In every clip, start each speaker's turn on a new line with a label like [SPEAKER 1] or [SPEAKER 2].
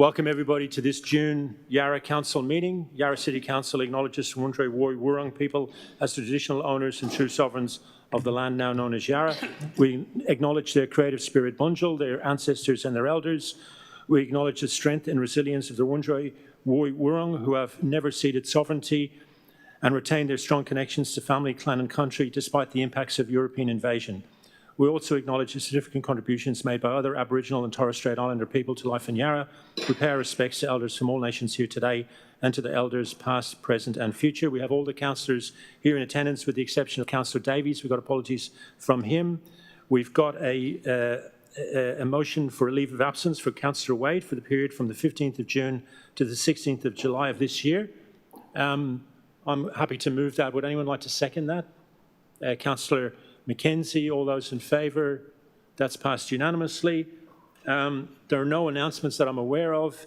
[SPEAKER 1] Welcome everybody to this June Yarra Council meeting. Yarra City Council acknowledges the Wurundjeri Woi-wurrung people as the traditional owners and true sovereigns of the land now known as Yarra. We acknowledge their creative spirit bunjil, their ancestors and their elders. We acknowledge the strength and resilience of the Wurundjeri Woi-wurrung, who have never ceded sovereignty and retained their strong connections to family, clan and country despite the impacts of European invasion. We also acknowledge the significant contributions made by other Aboriginal and Torres Strait Islander people to life in Yarra. We pay our respects to elders from all nations here today and to the elders past, present and future. We have all the councillors here in attendance with the exception of Councillor Davies. We've got apologies from him. We've got a motion for a leave of absence for Councillor Wade for the period from the 15th of June to the 16th of July of this year. I'm happy to move that. Would anyone like to second that? Councillor Mackenzie, all those in favour? That's passed unanimously. There are no announcements that I'm aware of.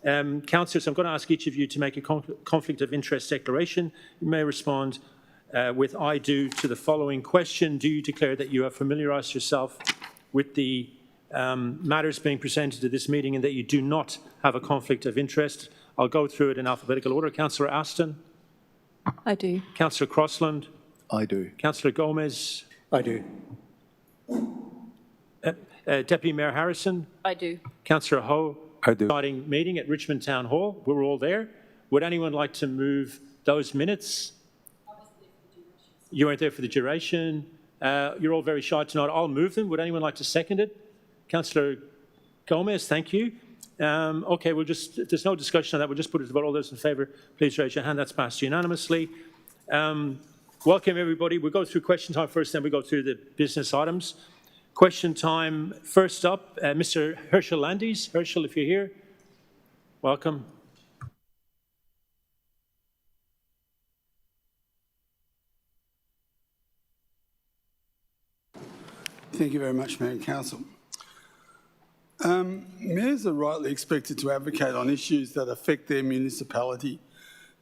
[SPEAKER 1] Councillors, I'm going to ask each of you to make a conflict of interest declaration. You may respond with I do to the following question. Do you declare that you have familiarised yourself with the matters being presented to this meeting and that you do not have a conflict of interest? I'll go through it in alphabetical order. Councillor Aston?
[SPEAKER 2] I do.
[SPEAKER 1] Councillor Crossland?
[SPEAKER 3] I do.
[SPEAKER 1] Councillor Gomez?
[SPEAKER 3] I do.
[SPEAKER 1] Deputy Mayor Harrison?
[SPEAKER 2] I do.
[SPEAKER 1] Councillor Ho?
[SPEAKER 3] I do.
[SPEAKER 1] Exciting meeting at Richmond Town Hall. We were all there. Would anyone like to move those minutes? You weren't there for the duration. You're all very shy tonight. I'll move them. Would anyone like to second it? Councillor Gomez, thank you. Okay, if there's no discussion on that, we'll just put it to vote. All those in favour, please raise your hand. That's passed unanimously. Welcome, everybody. We'll go through question time first, then we go through the business items. Question time, first up, Mr. Herschel Landis. Herschel, if you're here, welcome.
[SPEAKER 4] Thank you very much, Mayor and Council. Mayors are rightly expected to advocate on issues that affect their municipality.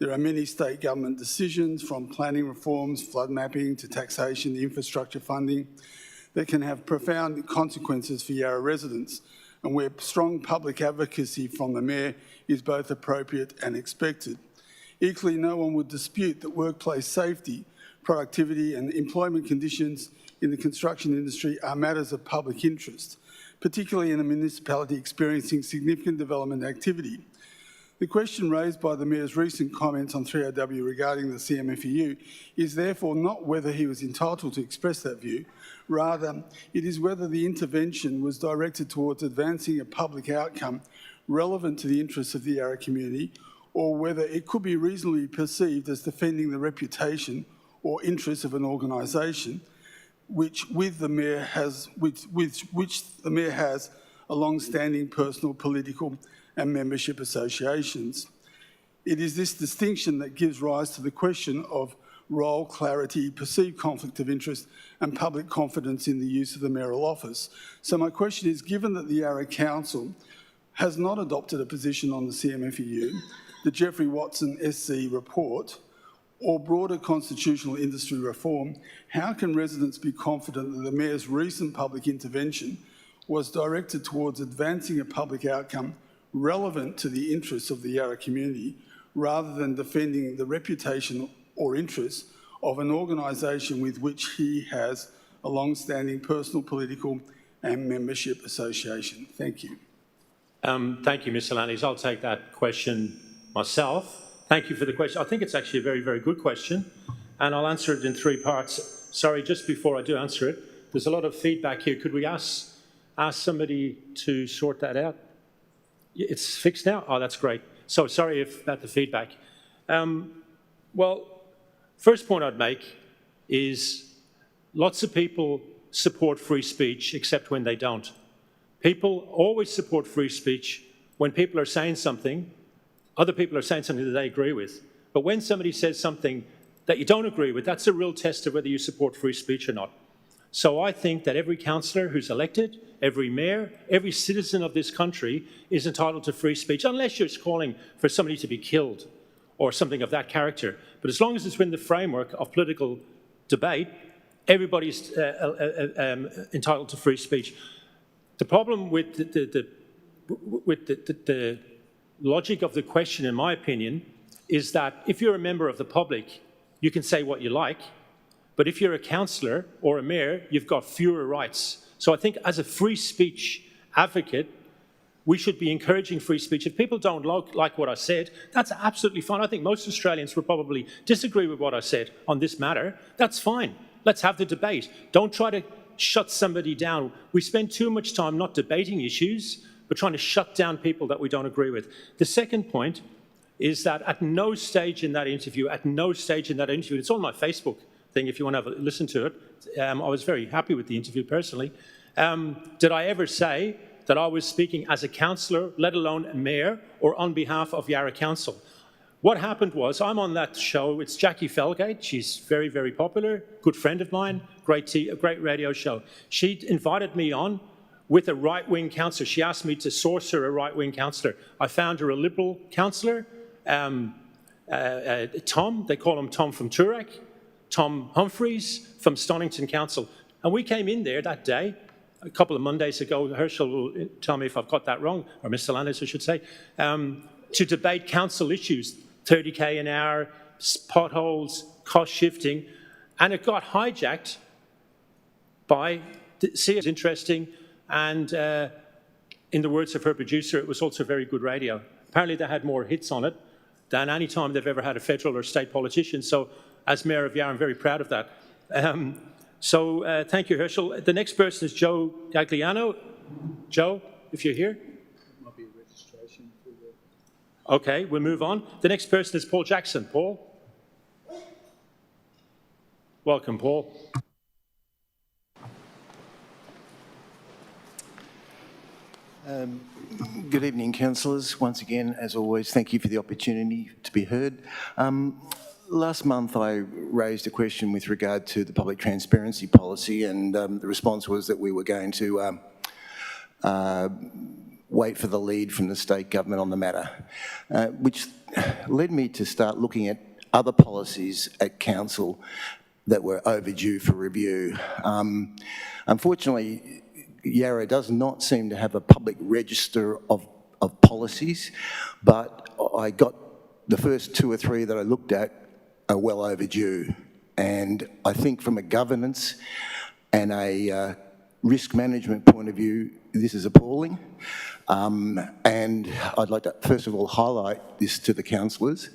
[SPEAKER 4] There are many state government decisions, from planning reforms, flood mapping to taxation, infrastructure funding, that can have profound consequences for Yarra residents, and where strong public advocacy from the Mayor is both appropriate and expected. Equally, no one would dispute that workplace safety, productivity and employment conditions in the construction industry are matters of public interest, particularly in a municipality experiencing significant development activity. The question raised by the Mayor's recent comments on 3AW regarding the CMFEU is therefore not whether he was entitled to express that view, rather it is whether the intervention was directed towards advancing a public outcome relevant to the interests of the Yarra community, or whether it could be reasonably perceived as defending the reputation or interests of an organisation which the Mayor has a long-standing personal, political and membership associations. It is this distinction that gives rise to the question of role, clarity, perceived conflict of interest and public confidence in the use of the mayoral office. So my question is, given that the Yarra Council has not adopted a position on the CMFEU, the Jeffrey Watson SC report, or broader constitutional industry reform, how can residents be confident that the Mayor's recent public intervention was directed towards advancing a public outcome relevant to the interests of the Yarra community, rather than defending the reputation or interests of an organisation with which he has a long-standing personal, political and membership association? Thank you.
[SPEAKER 1] Thank you, Mr. Landis. I'll take that question myself. Thank you for the question. I think it's actually a very, very good question, and I'll answer it in three parts. Sorry, just before I do answer it, there's a lot of feedback here. Could we ask somebody to sort that out? It's fixed now? Oh, that's great. So sorry about the feedback. Well, first point I'd make is lots of people support free speech except when they don't. People always support free speech when people are saying something, other people are saying something that they agree with. But when somebody says something that you don't agree with, that's a real test of whether you support free speech or not. So I think that every councillor who's elected, every mayor, every citizen of this country is entitled to free speech, unless you're calling for somebody to be killed or something of that character. But as long as it's within the framework of political debate, everybody's entitled to free speech. The problem with with the logic of the question, in my opinion, is that if you're a member of the public, you can say what you like, but if you're a councillor or a mayor, you've got fewer rights. So I think as a free speech advocate, we should be encouraging free speech. If people don't like what I said, that's absolutely fine. I think most Australians will probably disagree with what I said on this matter. That's fine. Let's have the debate. Don't try to shut somebody down. We spend too much time not debating issues, but trying to shut down people that we don't agree with. The second point is that at no stage in that interview, it's on my Facebook thing if you want to have a listen to it. I was very happy with the interview personally. Did I ever say that I was speaking as a councillor, let alone a mayor, or on behalf of Yarra Council? What happened was, I'm on that show, it's Jackie Felgate, she's very, very popular, good friend of mine, a great radio show. She invited me on with a right-wing councillor. She asked me to source her a right-wing councillor. I found her a Liberal councillor, Tom, they call him Tom from Toorak, Tom Humphreys from Stonington Council. And we came in there that day, a couple of Mondays ago, Herschel will tell me if I've got that wrong, or Mr. Landis, I should say, to debate council issues, 30k an hour, potholes, cost shifting, and it got hijacked by, see, it's interesting, and in the words of her producer, it was also very good radio. Apparently they had more hits on it than any time they've ever had a federal or state politician, so as Mayor of Yarra, I'm very proud of that. Thank you, Herschel. The next person is Joe Gagliano. Joe, if you're here.
[SPEAKER 3] Might be a registration for the...
[SPEAKER 1] Okay, we'll move on. The next person is Paul Jackson. Paul? Welcome, Paul.
[SPEAKER 5] Good evening, councillors. Once again, as always, thank you for the opportunity to be heard. Last month I raised a question with regard to the public transparency policy, and the response was that we were going to wait for the lead from the state government on the matter, which led me to start looking at other policies at council that were overdue for review. Unfortunately, Yarra does not seem to have a public register of policies, but I got the first 2 or 3 that I looked at are well overdue. And I think from a governance and a risk management point of view, this is appalling. And I'd like to, first of all, highlight this to the councillors,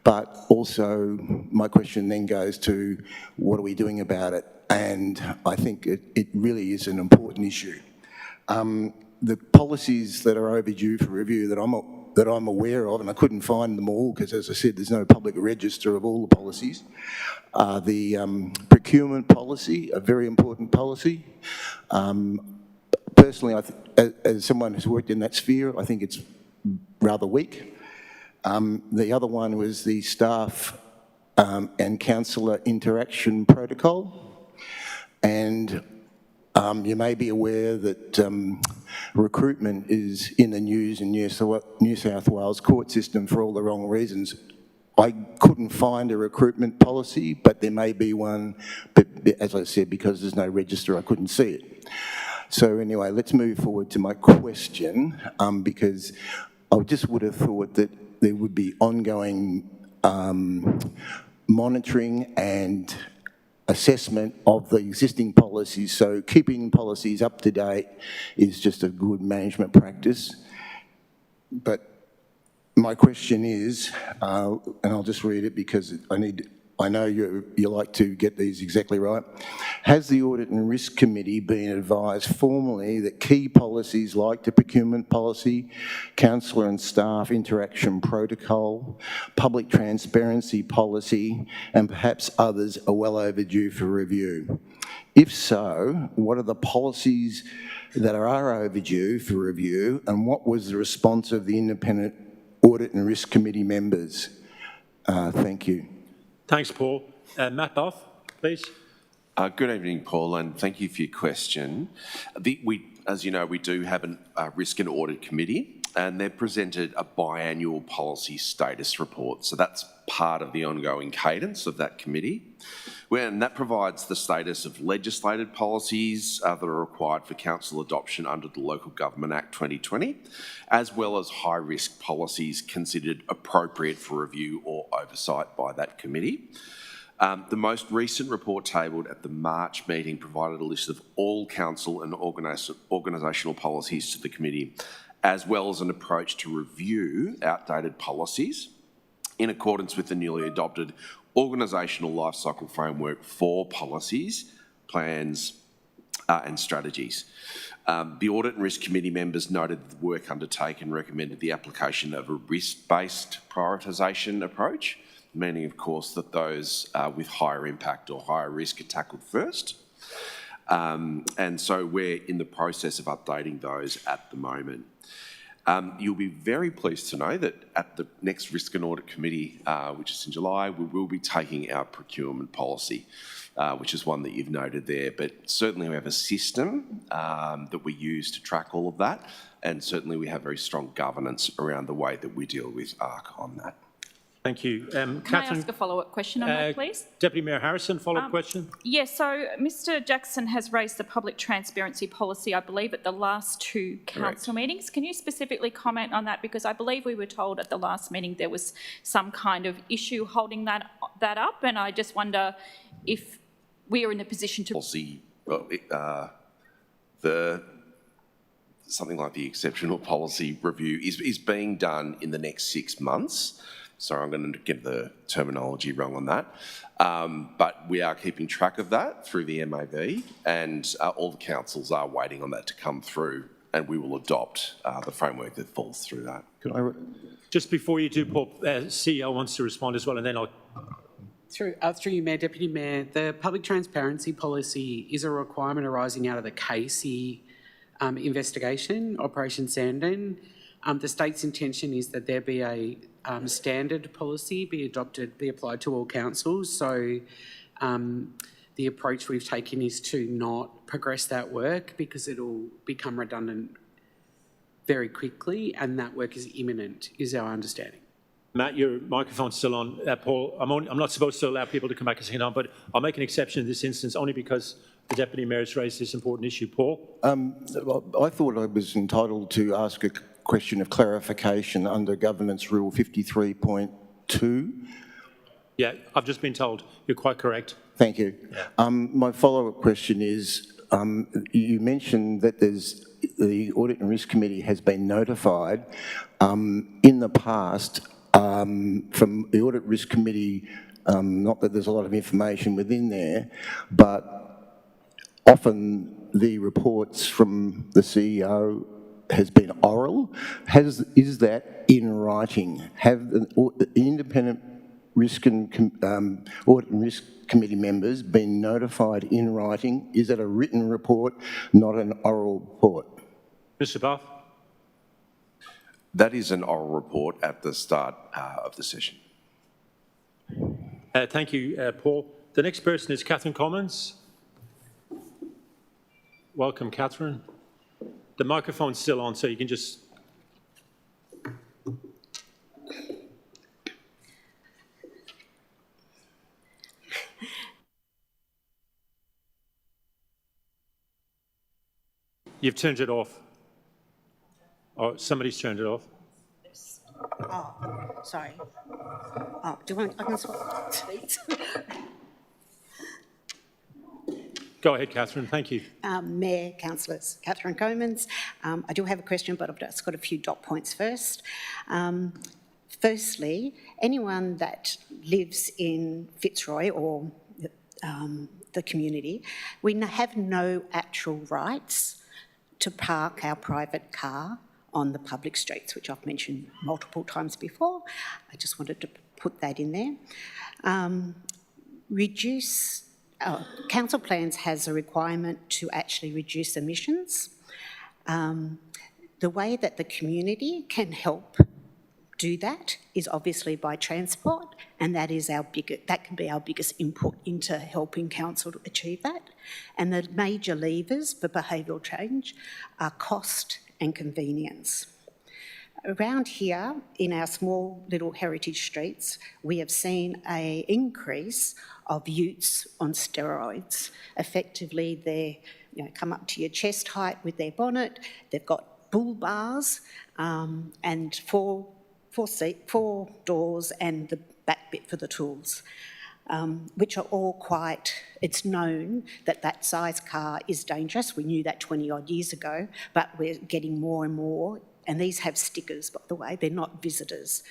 [SPEAKER 5] but also my question then goes to what are we doing about it? And I think it really is an important issue. The policies that are overdue for review that I'm aware of, and I couldn't find them all because, as I said, there's no public register of all the policies, are the procurement policy, a very important policy. Personally, as someone who's worked in that sphere, I think it's rather weak. The other one was the staff and councillor interaction protocol. And you may be aware that recruitment is in the news in New South Wales court system for all the wrong reasons. I couldn't find a recruitment policy, but there may be one, but as I said, because there's no register, I couldn't see it. So anyway, let's move forward to my question, because I just would have thought that there would be ongoing monitoring and assessment of the existing policies. So keeping policies up to date is just a good management practice. But my question is, and I'll just read it because I know you like to get these exactly right. Has the Audit and Risk Committee been advised formally that key policies like the procurement policy, councillor and staff interaction protocol, public transparency policy, and perhaps others are well overdue for review? If so, what are the policies that are overdue for review, and what was the response of the independent Audit and Risk Committee members? Thank you.
[SPEAKER 1] Thanks, Paul. Matt Boff, please.
[SPEAKER 6] Good evening, Paul, and thank you for your question. As you know, we do have a risk and audit committee, and they've presented a biannual policy status report. So that's part of the ongoing cadence of that committee. And that provides the status of legislated policies that are required for council adoption under the Local Government Act 2020, as well as high-risk policies considered appropriate for review or oversight by that committee. The most recent report tabled at the March meeting provided a list of all council and organisational policies to the committee, as well as an approach to review outdated policies in accordance with the newly adopted organisational lifecycle framework for policies, plans and strategies. The Audit and Risk Committee members noted the work undertaken recommended the application of a risk-based prioritisation approach, meaning, of course, that those with higher impact or higher risk are tackled first. And so we're in the process of updating those at the moment. You'll be very pleased to know that at the next Risk and Audit Committee, which is in July, we will be taking our procurement policy, which is one that you've noted there. But certainly we have a system that we use to track all of that, and certainly we have very strong governance around the way that we deal with ARC on that.
[SPEAKER 1] Thank you.
[SPEAKER 7] Can I ask a follow-up question on that, please?
[SPEAKER 1] Deputy Mayor Harrison, follow-up question?
[SPEAKER 7] Yes, so Mr Jackson has raised the public transparency policy, I believe, at the last two council meetings. Can you specifically comment on that? Because I believe we were told at the last meeting there was some kind of issue holding that up, and I just wonder if we are in a position to...
[SPEAKER 6] Policy, something like the exceptional policy review is being done in the next 6 months. Sorry, I'm going to get the terminology wrong on that. But we are keeping track of that through the MAB, and all the councils are waiting on that to come through, and we will adopt the framework that falls through that.
[SPEAKER 1] Just before you do, Paul, CEO wants to respond as well, and then I'll...
[SPEAKER 3] Through you, Mayor, Deputy Mayor, the public transparency policy is a requirement arising out of the Casey investigation, Operation Sandon. The state's intention is that there be a standard policy be applied to all councils. So the approach we've taken is to not progress that work because it'll become redundant very quickly, and that work is imminent, is our understanding.
[SPEAKER 1] Matt, your microphone's still on. Paul, I'm not supposed to allow people to come back and say no, but I'll make an exception in this instance only because the Deputy Mayor's raised this important issue. Paul?
[SPEAKER 5] I thought I was entitled to ask a question of clarification under Governance Rule 53.2.
[SPEAKER 1] Yeah, I've just been told. You're quite correct.
[SPEAKER 5] Thank you.
[SPEAKER 1] Yeah.
[SPEAKER 5] My follow-up question is, you mentioned that the Audit and Risk Committee has been notified. In the past, from the Audit Risk Committee, not that there's a lot of information within there, but often the reports from the CEO has been oral. Is that in writing? Have the independent risk and Audit and Risk Committee members been notified in writing? Is it a written report, not an oral report?
[SPEAKER 1] Mr Buff?
[SPEAKER 6] That is an oral report at the start of the session.
[SPEAKER 1] Thank you, Paul. The next person is Catherine Commons. Welcome, Catherine. The microphone's still on, so you can just... You've turned it off. Oh, somebody's turned it off.
[SPEAKER 8] Oh, sorry. Oh, do you want, I can swap seats.
[SPEAKER 3] Go ahead, Catherine. Thank you.
[SPEAKER 8] Mayor, councillors, Catherine Comans. I do have a question, but I've just got a few dot points first. Firstly, anyone that lives in Fitzroy or the community, we have no actual rights to park our private car on the public streets, which I've mentioned multiple times before. I just wanted to put that in there. Council plans has a requirement to actually reduce emissions. The way that the community can help do that is obviously by transport, and that can be our biggest input into helping council to achieve that. And the major levers for behavioural change are cost and convenience. Around here, in our small little heritage streets, we have seen an increase of utes on steroids. Effectively, they come up to your chest height with their bonnet. They've got bull bars and four doors and the back bit for the tools, which are all quite, it's known that that size car is dangerous. We knew that 20 odd years ago, but we're getting more and more. And these have stickers, by the way, they're not visitors.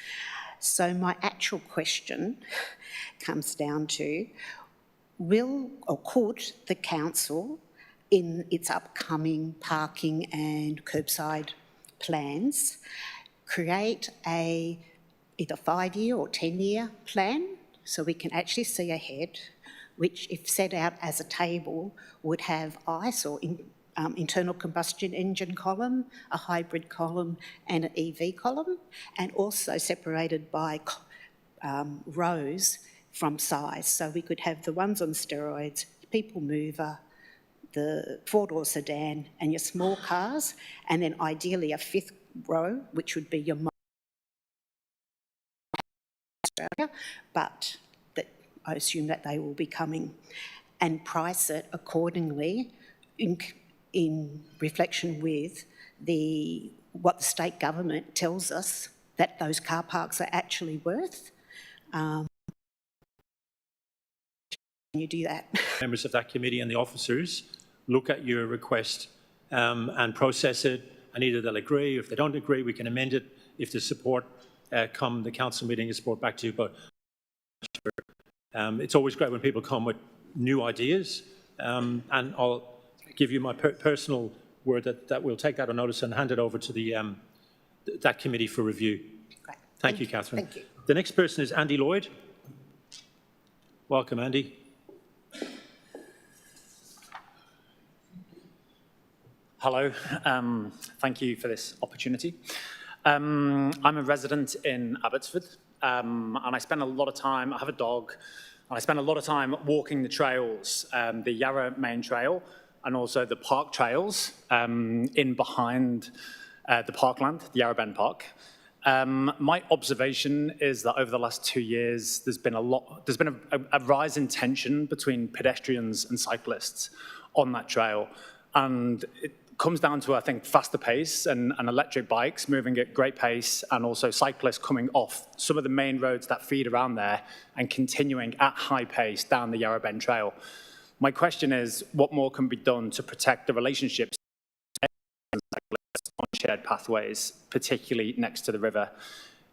[SPEAKER 8] So my actual question comes down to, will or could the council, in its upcoming parking and curbside plans, create a either 5-year or 10-year plan so we can actually see ahead, which, if set out as a table, would have ICE or internal combustion engine column, a hybrid column and an EV column, and also separated by rows from size. So we could have the ones on steroids, people mover, the 4-door sedan and your small cars, and then ideally a 5th row, which would be your Australia, but that I assume that they will be coming, and price it accordingly in reflection with what the state government tells us that those car parks are actually worth. Can you do that?
[SPEAKER 1] Members of that committee and the officers look at your request and process it, and either they'll agree, or if they don't agree, we can amend it. If the support come the council meeting, is support back to you. But it's always great when people come with new ideas, and I'll give you my personal word that we'll take that on notice and hand it over to that committee for review.
[SPEAKER 8] Great.
[SPEAKER 1] Thank you, Catherine.
[SPEAKER 8] Thank you.
[SPEAKER 1] The next person is Andy Lloyd. Welcome, Andy.
[SPEAKER 9] Hello, thank you for this opportunity. I'm a resident in Abbotsford, and I spend a lot of time, I have a dog, and I spend a lot of time walking the trails, the Yarra main trail, and also the park trails in behind the parkland, the Yarra Bend Park. My observation is that over the last 2 years, there's been a rise in tension between pedestrians and cyclists on that trail, and it comes down to, I think, faster pace and electric bikes moving at great pace, and also cyclists coming off some of the main roads that feed around there and continuing at high pace down the Yarra Bend Trail. My question is, what more can be done to protect the relationships on shared pathways, particularly next to the river?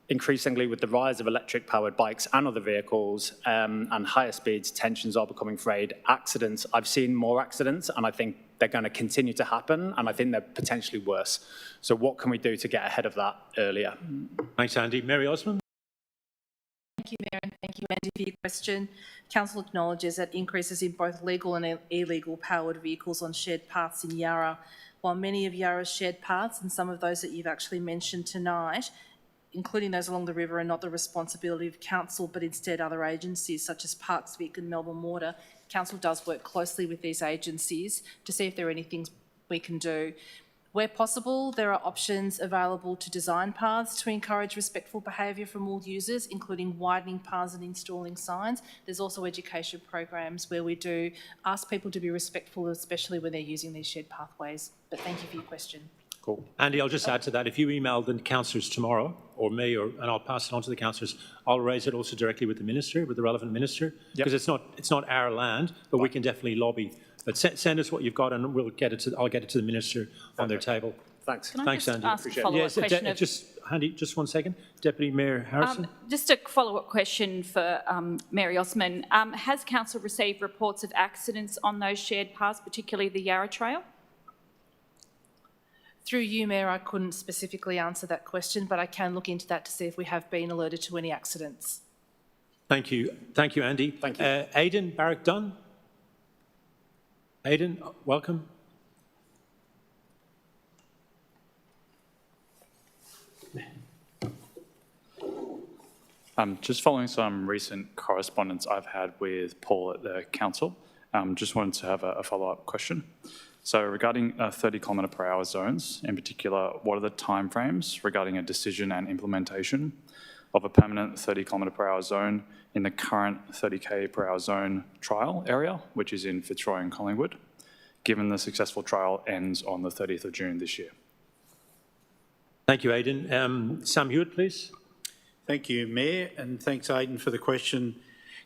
[SPEAKER 9] Increasingly, with the rise of electric-powered bikes and other vehicles and higher speeds, tensions are becoming frayed. Accidents, I've seen more accidents, and I think they're going to continue to happen, and I think they're potentially worse. So what can we do to get ahead of that earlier?
[SPEAKER 1] Thanks, Andy. Mary Osmond.
[SPEAKER 2] Thank you, Mayor, and thank you, Andy, for your question. Council acknowledges that increases in both legal and illegal powered vehicles on shared paths in Yarra. While many of Yarra's shared paths, and some of those that you've actually mentioned tonight, including those along the river, are not the responsibility of council, but instead other agencies such as Parks Vic and Melbourne Water. Council does work closely with these agencies to see if there are any things we can do. Where possible, there are options available to design paths to encourage respectful behaviour from all users, including widening paths and installing signs. There's also education programs where we do ask people to be respectful, especially when they're using these shared pathways. But thank you for your question.
[SPEAKER 1] Cool. Andy, I'll just add to that. If you email the councillors tomorrow, or me, and I'll pass it on to the councillors, I'll raise it also directly with the minister, with the relevant minister, because it's not our land, but we can definitely lobby. But send us what you've got, and I'll get it to the minister on their table.
[SPEAKER 9] Thanks.
[SPEAKER 7] Can I
[SPEAKER 1] Thanks,
[SPEAKER 7] just
[SPEAKER 1] Andy.
[SPEAKER 7] ask a follow-up question?
[SPEAKER 1] Andy, just 1 second. Deputy Mayor Harrison.
[SPEAKER 7] Just a follow-up question for Mary Osman. Has council received reports of accidents on those shared paths, particularly the Yarra Trail?
[SPEAKER 2] Through you, Mayor, I couldn't specifically answer that question, but I can look into that to see if we have been alerted to any accidents.
[SPEAKER 1] Thank you. Thank you, Andy.
[SPEAKER 9] Thank you.
[SPEAKER 1] Aidan Barrack-Dunn. Aidan, welcome.
[SPEAKER 10] Just following some recent correspondence I've had with Paul at the council, just wanted to have a follow-up question. So regarding 30 kilometre per hour zones, in particular, what are the timeframes regarding a decision and implementation of a permanent 30 kilometre per hour zone in the current 30 k per hour zone trial area, which is in Fitzroy and Collingwood, given the successful trial ends on the 30th of June this year?
[SPEAKER 1] Thank you, Aidan. Sam Hewitt, please.
[SPEAKER 11] Thank you, Mayor, and thanks, Aidan, for the question.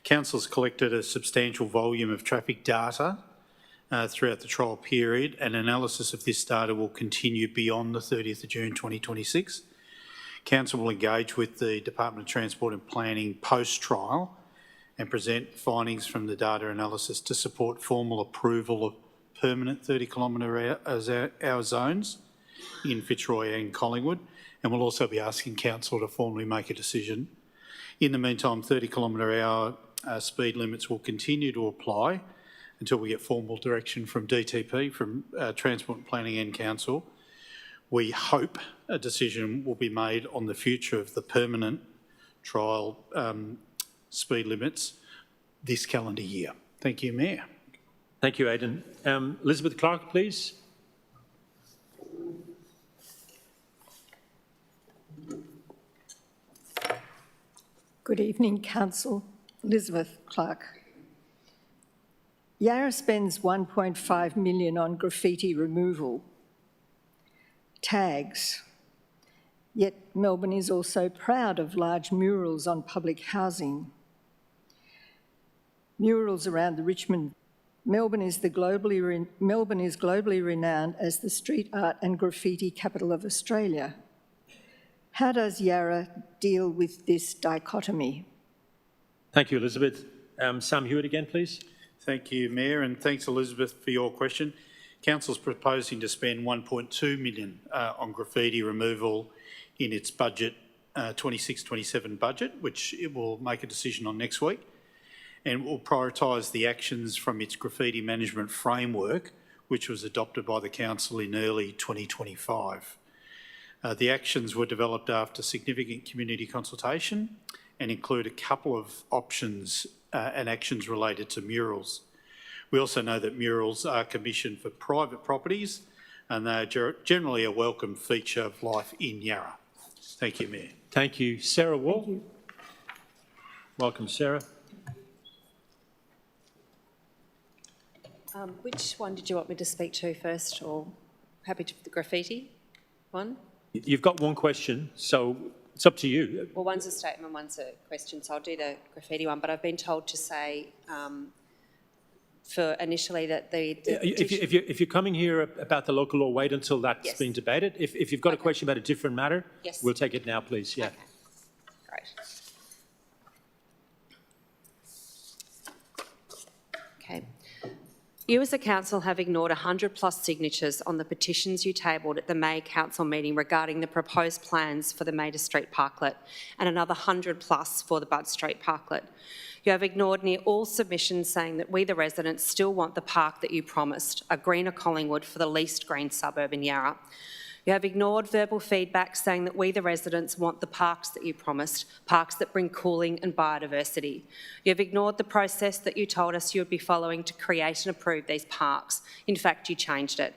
[SPEAKER 11] Council's collected a substantial volume of traffic data throughout the trial period, and analysis of this data will continue beyond the 30th of June 2026. Council will engage with the Department of Transport and Planning post-trial and present findings from the data analysis to support formal approval of permanent 30 kilometre hour zones in Fitzroy and Collingwood, and we'll also be asking Council to formally make a decision. In the meantime, 30 kilometre hour speed limits will continue to apply until we get formal direction from DTP, from Transport and Planning and Council. We hope a decision will be made on the future of the permanent trial speed limits this calendar year. Thank you, Mayor.
[SPEAKER 1] Thank you, Aidan. Elizabeth Clark, please.
[SPEAKER 12] Good evening, Council. Elizabeth Clark. Yarra spends $1.5 million on graffiti removal, tags, yet Melbourne is also proud of large murals on public housing. Murals around the Richmond. Melbourne is globally renowned as the street art and graffiti capital of Australia. How does Yarra deal with this dichotomy?
[SPEAKER 1] Thank you, Elizabeth. Sam Hewitt again, please.
[SPEAKER 11] Thank you, Mayor, and thanks, Elizabeth, for your question. Council's proposing to spend $1.2 million on graffiti removal in its budget, 26-27 budget, which it will make a decision on next week, and will prioritise the actions from its graffiti management framework, which was adopted by the Council in early 2025. The actions were developed after significant community consultation and include a couple of options and actions related to murals. We also know that murals are commissioned for private properties, and they are generally a welcome feature of life in Yarra. Thank you, Mayor.
[SPEAKER 1] Thank you. Sarah Wall. Welcome, Sarah.
[SPEAKER 13] Which one did you want me to speak to first, or happy to the graffiti one?
[SPEAKER 1] You've got one question, so it's up to you.
[SPEAKER 13] Well, one's a statement, one's a question, so I'll do the graffiti one, but I've been told to say for initially that
[SPEAKER 1] If you're coming here about the local law, wait until that's been debated. If you've got a question about a different matter, we'll take it now, please. Yeah.
[SPEAKER 13] Okay. Great. Okay. You as a council have ignored 100+ signatures on the petitions you tabled at the May council meeting regarding the proposed plans for the Maida Street Parklet and another 100+ for the Budd Street Parklet. You have ignored near all submissions saying that we, the residents, still want the park that you promised, a greener Collingwood for the least green suburb in Yarra. You have ignored verbal feedback saying that we, the residents, want the parks that you promised, parks that bring cooling and biodiversity. You have ignored the process that you told us you would be following to create and approve these parks. In fact, you changed it.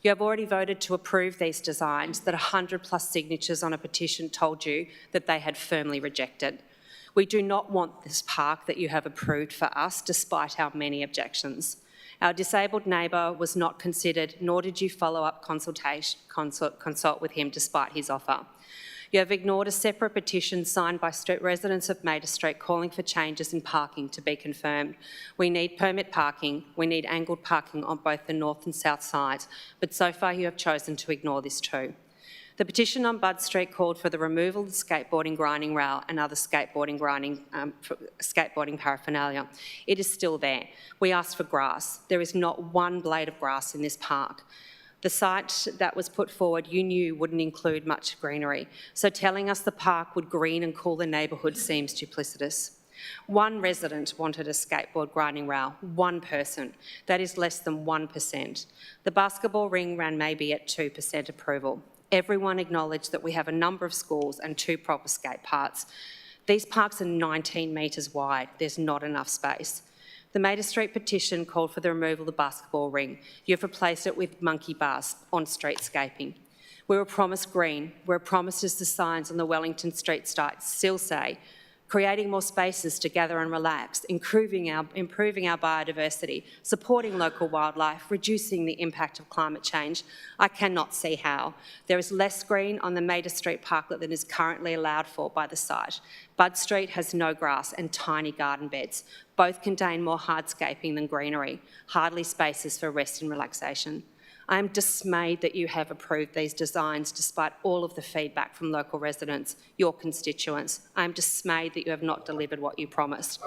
[SPEAKER 13] You have already voted to approve these designs that 100+ signatures on a petition told you that they had firmly rejected. We do not want this park that you have approved for us, despite our many objections. Our disabled neighbour was not considered, nor did you follow up consult with him despite his offer. You have ignored a separate petition signed by residents of Maida Street calling for changes in parking to be confirmed. We need permit parking, we need angled parking on both the north and south sides, but so far you have chosen to ignore this too. The petition on Budd Street called for the removal of the skateboarding grinding rail and other skateboarding paraphernalia. It is still there. We asked for grass. There is not one blade of grass in this park. The site that was put forward you knew wouldn't include much greenery, so telling us the park would green and cool the neighbourhood seems duplicitous. One resident wanted a skateboard grinding rail, one person. That is less than 1%. The basketball ring ran maybe at 2% approval. Everyone acknowledged that we have a number of schools and 2 proper skate parks. These parks are 19 metres wide. There's not enough space. The Mater Street petition called for the removal of the basketball ring. You've replaced it with monkey bars on streetscaping. We were promised green. We were promised, as the signs on the Wellington Street sites still say, creating more spaces to gather and relax, improving our biodiversity, supporting local wildlife, reducing the impact of climate change. I cannot see how. There is less green on the Mater Street parklet than is currently allowed for by the site. Bud Street has no grass and tiny garden beds. Both contain more hardscaping than greenery, hardly spaces for rest and relaxation. I am dismayed that you have approved these designs despite all of the feedback from local residents, your constituents. I am dismayed that you have not delivered what you promised.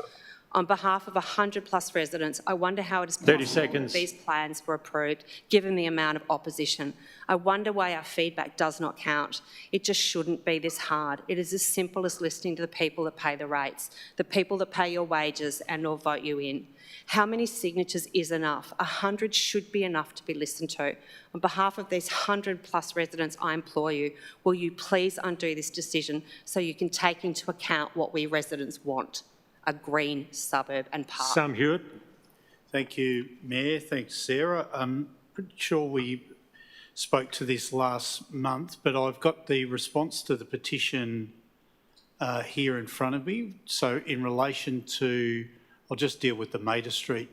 [SPEAKER 13] On behalf of 100+ residents, I wonder how it is possible that these plans were approved given the amount of opposition. I wonder why our feedback does not count. It just shouldn't be this hard. It is as simple as listening to the people that pay the rates, the people that pay your wages and or vote you in. How many signatures is enough? 100 should be enough to be listened to. On behalf of these 100+ residents, I implore you, will you please undo this decision so you can take into account what we residents want? A green suburb and park.
[SPEAKER 1] Sam Hewitt.
[SPEAKER 11] Thank you, Mayor. Thanks, Sarah. I'm pretty sure we spoke to this last month, but I've got the response to the petition here in front of me. So in relation to, I'll just deal with the Mater Street,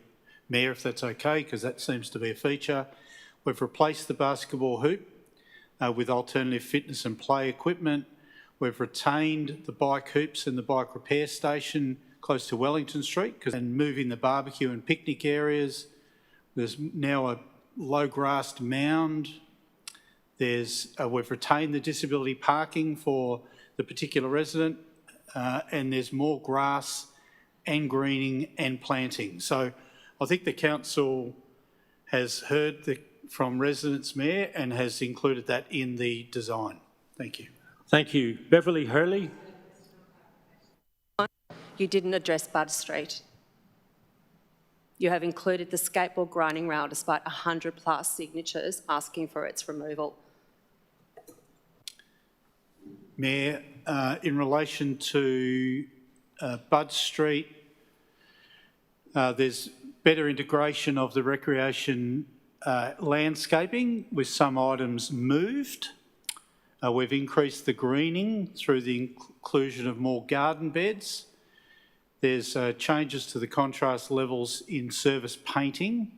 [SPEAKER 11] Mayor, if that's okay, because that seems to be a feature. We've replaced the basketball hoop with alternative fitness and play equipment. We've retained the bike hoops and the bike repair station close to Wellington Street and moving the barbecue and picnic areas. There's now a low-grassed mound. We've retained the disability parking for the particular resident and there's more grass and greening and planting. So I think the council has heard from residents, Mayor, and has included that in the design. Thank you.
[SPEAKER 1] Thank you. Beverly Hurley.
[SPEAKER 13] You didn't address Bud Street. You have included the skateboard grinding rail despite 100+ signatures asking for its removal.
[SPEAKER 11] Mayor, in relation to Bud Street, there's better integration of the recreation landscaping with some items moved. We've increased the greening through the inclusion of more garden beds. There's changes to the contrast levels in service painting,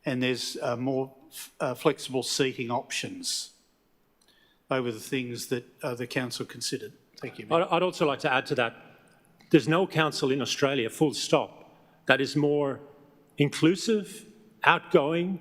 [SPEAKER 11] and there's more flexible seating options. They were the things that the council considered. Thank you, Mayor.
[SPEAKER 1] I'd also like to add to that, there's no council in Australia, full stop, that is more inclusive, outgoing,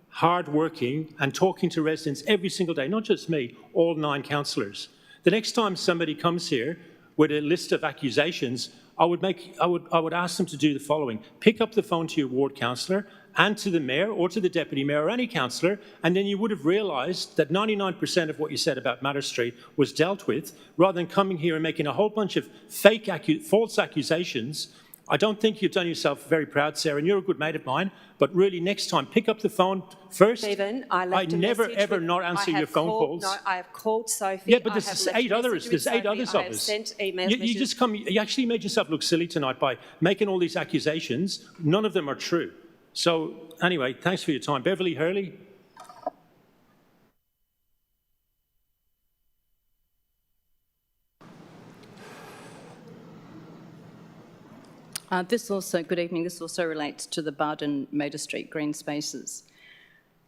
[SPEAKER 1] hard-working and talking to residents every single day, not just me, all 9 councillors. The next time somebody comes here with a list of accusations, I would ask them to do the following. Pick up the phone to your ward councillor and to the mayor or to the deputy mayor or any councillor, and then you would have realised that 99% of what you said about Mater Street was dealt with, rather than coming here and making a whole bunch of fake, false accusations. I don't think you've done yourself very proud, Sarah, and you're a good mate of mine, but really next time, pick up the phone first.
[SPEAKER 13] Stephen, I
[SPEAKER 1] never, ever not answer your phone calls.
[SPEAKER 13] No, I have called Sophie.
[SPEAKER 1] Yeah, but there's 8 others. There's 8 others of us.
[SPEAKER 13] I have sent emails.
[SPEAKER 1] You actually made yourself look silly tonight by making all these accusations. None of them are true. So anyway, thanks for your time. Beverly Hurley.
[SPEAKER 14] Good evening. This also relates to the Bud and Mater Street green spaces.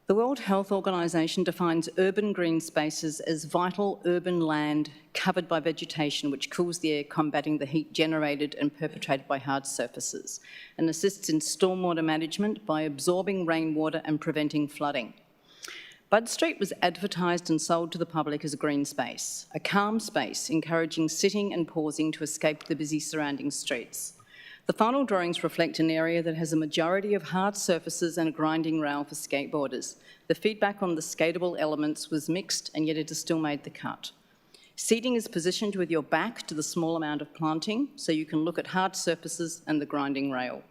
[SPEAKER 14] The World Health Organisation defines urban green spaces as vital urban land covered by vegetation which cools the air, combating the heat generated and perpetrated by hard surfaces, and assists in stormwater management by absorbing rainwater and preventing flooding. Bud Street was advertised and sold to the public as a green space, a calm space encouraging sitting and pausing to escape the busy surrounding streets. The final drawings reflect an area that has a majority of hard surfaces and a grinding rail for skateboarders. The feedback on the skatable elements was mixed, and yet it has still made the cut. Seating is positioned with your back to the small amount of planting, so you can look at hard surfaces and the grinding rail.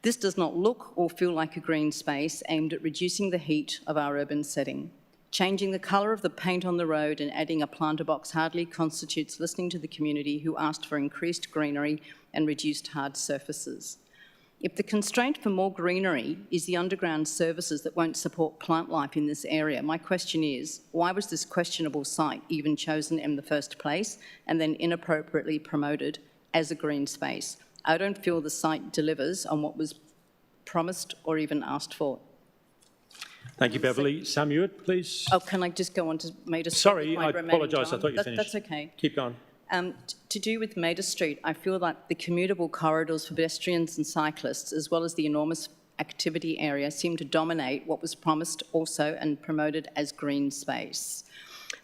[SPEAKER 14] This does not look or feel like a green space aimed at reducing the heat of our urban setting. Changing the colour of the paint on the road and adding a planter box hardly constitutes listening to the community who asked for increased greenery and reduced hard surfaces. If the constraint for more greenery is the underground services that won't support plant life in this area, my question is, why was this questionable site even chosen in the first place and then inappropriately promoted as a green space? I don't feel the site delivers on what was promised or even asked for.
[SPEAKER 1] Thank you, Beverly. Sam Hewitt, please.
[SPEAKER 14] Oh, can I just go on to Maida Street?
[SPEAKER 1] Sorry,
[SPEAKER 14] with my
[SPEAKER 1] I
[SPEAKER 14] remaining
[SPEAKER 1] apologise. I
[SPEAKER 14] time?
[SPEAKER 1] thought you finished.
[SPEAKER 14] That's okay.
[SPEAKER 1] Keep going.
[SPEAKER 14] To do with Maida Street, I feel like the commutable corridors for pedestrians and cyclists, as well as the enormous activity area, seem to dominate what was promised also and promoted as green space.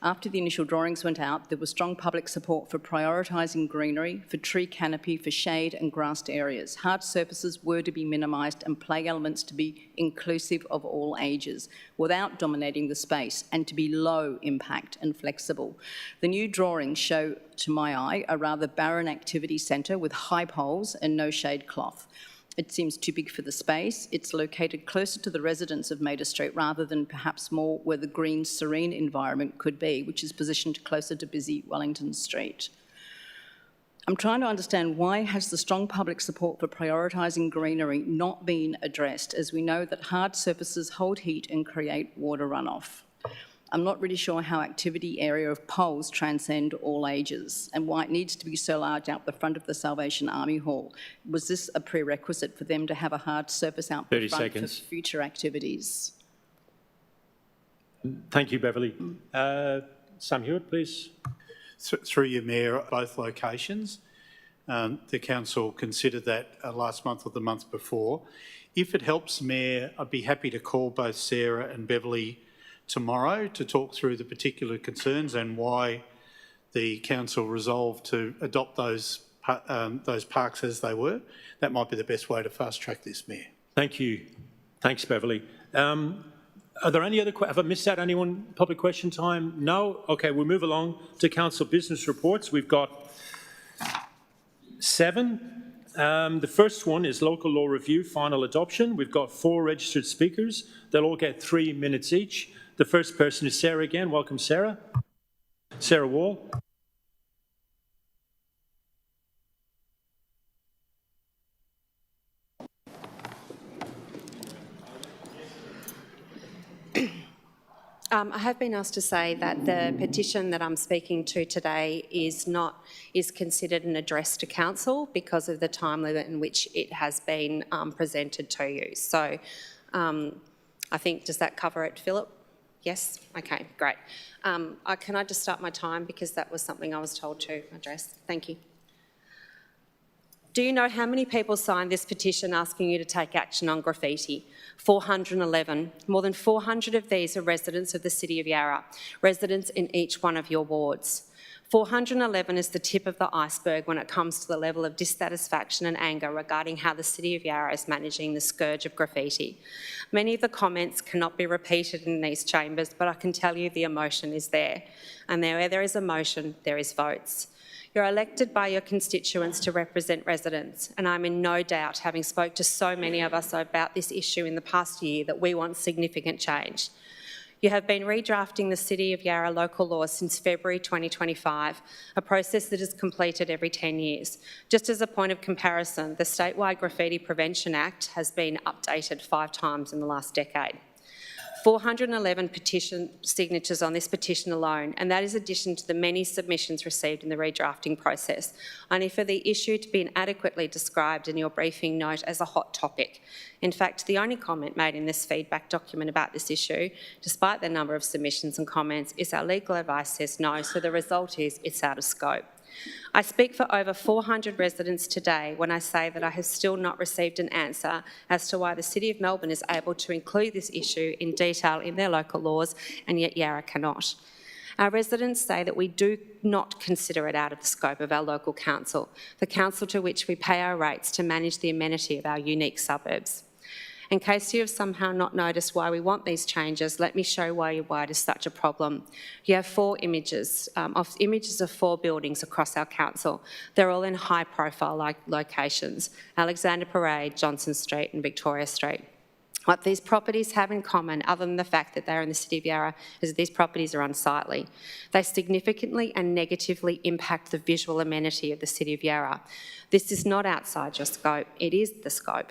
[SPEAKER 14] After the initial drawings went out, there was strong public support for prioritising greenery, for tree canopy, for shade and grassed areas. Hard surfaces were to be minimised and play elements to be inclusive of all ages, without dominating the space, and to be low impact and flexible. The new drawings show, to my eye, a rather barren activity centre with high poles and no shade cloth. It seems too big for the space. It's located closer to the residents of Maida Street rather than perhaps more where the green, serene environment could be, which is positioned closer to busy Wellington Street. I'm trying to understand, why has the strong public support for prioritising greenery not been addressed, as we know that hard surfaces hold heat and create water runoff? I'm not really sure how activity area of poles transcend all ages and why it needs to be so large out the front of the Salvation Army Hall. Was this a prerequisite for them to have a hard surface out the front for future activities?
[SPEAKER 1] Thank you, Beverly. Sam Hewitt, please.
[SPEAKER 11] Through you, Mayor, both locations. The council considered that last month or the month before. If it helps, Mayor, I'd be happy to call both Sarah and Beverly tomorrow to talk through the particular concerns and why the council resolved to adopt those parks as they were. That might be the best way to fast track this, Mayor.
[SPEAKER 1] Thank you. Thanks, Beverly. Are there any other have I missed out anyone? Public question time? No? Okay, we'll move along to council business reports. We've got 7. The first one is local law review, final adoption. We've got 4 registered speakers. They'll all get 3 minutes each. The first person is Sarah again. Welcome, Sarah. Sarah Wall.
[SPEAKER 13] I have been asked to say that the petition that I'm speaking to today is considered an address to council because of the time limit in which it has been presented to you. So I think, does that cover it, Philip? Yes? Okay, great. Can I just start my time because that was something I was told to address? Thank you. Do you know how many people signed this petition asking you to take action on graffiti? 411. More than 400 of these are residents of the City of Yarra, residents in each one of your wards. 411 is the tip of the iceberg when it comes to the level of dissatisfaction and anger regarding how the City of Yarra is managing the scourge of graffiti. Many of the comments cannot be repeated in these chambers, but I can tell you the emotion is there. And where there is emotion, there is votes. You're elected by your constituents to represent residents, and I'm in no doubt, having spoke to so many of us about this issue in the past year, that we want significant change. You have been redrafting the City of Yarra local laws since February 2025, a process that is completed every 10 years. Just as a point of comparison, the Statewide Graffiti Prevention Act has been updated 5 times in the last decade. 411 petition signatures on this petition alone, and that is in addition to the many submissions received in the redrafting process, only for the issue to be inadequately described in your briefing note as a hot topic. In fact, the only comment made in this feedback document about this issue, despite the number of submissions and comments, is our legal advice says no, so the result is it's out of scope. I speak for over 400 residents today when I say that I have still not received an answer as to why the City of Melbourne is able to include this issue in detail in their local laws and yet Yarra cannot. Our residents say that we do not consider it out of the scope of our local council, the council to which we pay our rates to manage the amenity of our unique suburbs. In case you have somehow not noticed why we want these changes, let me show why it is such a problem. You have 4 images of 4 buildings across our council. They're all in high-profile locations: Alexander Parade, Johnson Street and Victoria Street. What these properties have in common, other than the fact that they're in the City of Yarra, is that these properties are unsightly. They significantly and negatively impact the visual amenity of the City of Yarra. This is not outside your scope, it is the scope.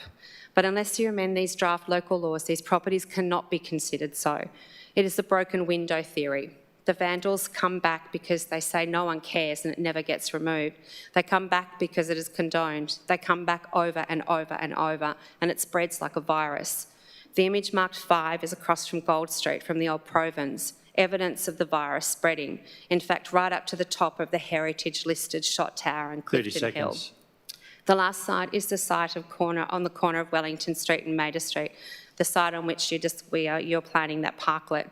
[SPEAKER 13] But unless you amend these draft local laws, these properties cannot be considered so. It is the broken window theory. The vandals come back because they say no one cares and it never gets removed. They come back because it is condoned. They come back over and over and over, and it spreads like a virus. The image marked 5 is across from Gold Street from the old Provins, evidence of the virus spreading. In fact, right up to the top of the heritage-listed Shot Tower and Clifton Hill. The last site is the site on the corner of Wellington Street and Maida Street, the site on which you're planning that parklet.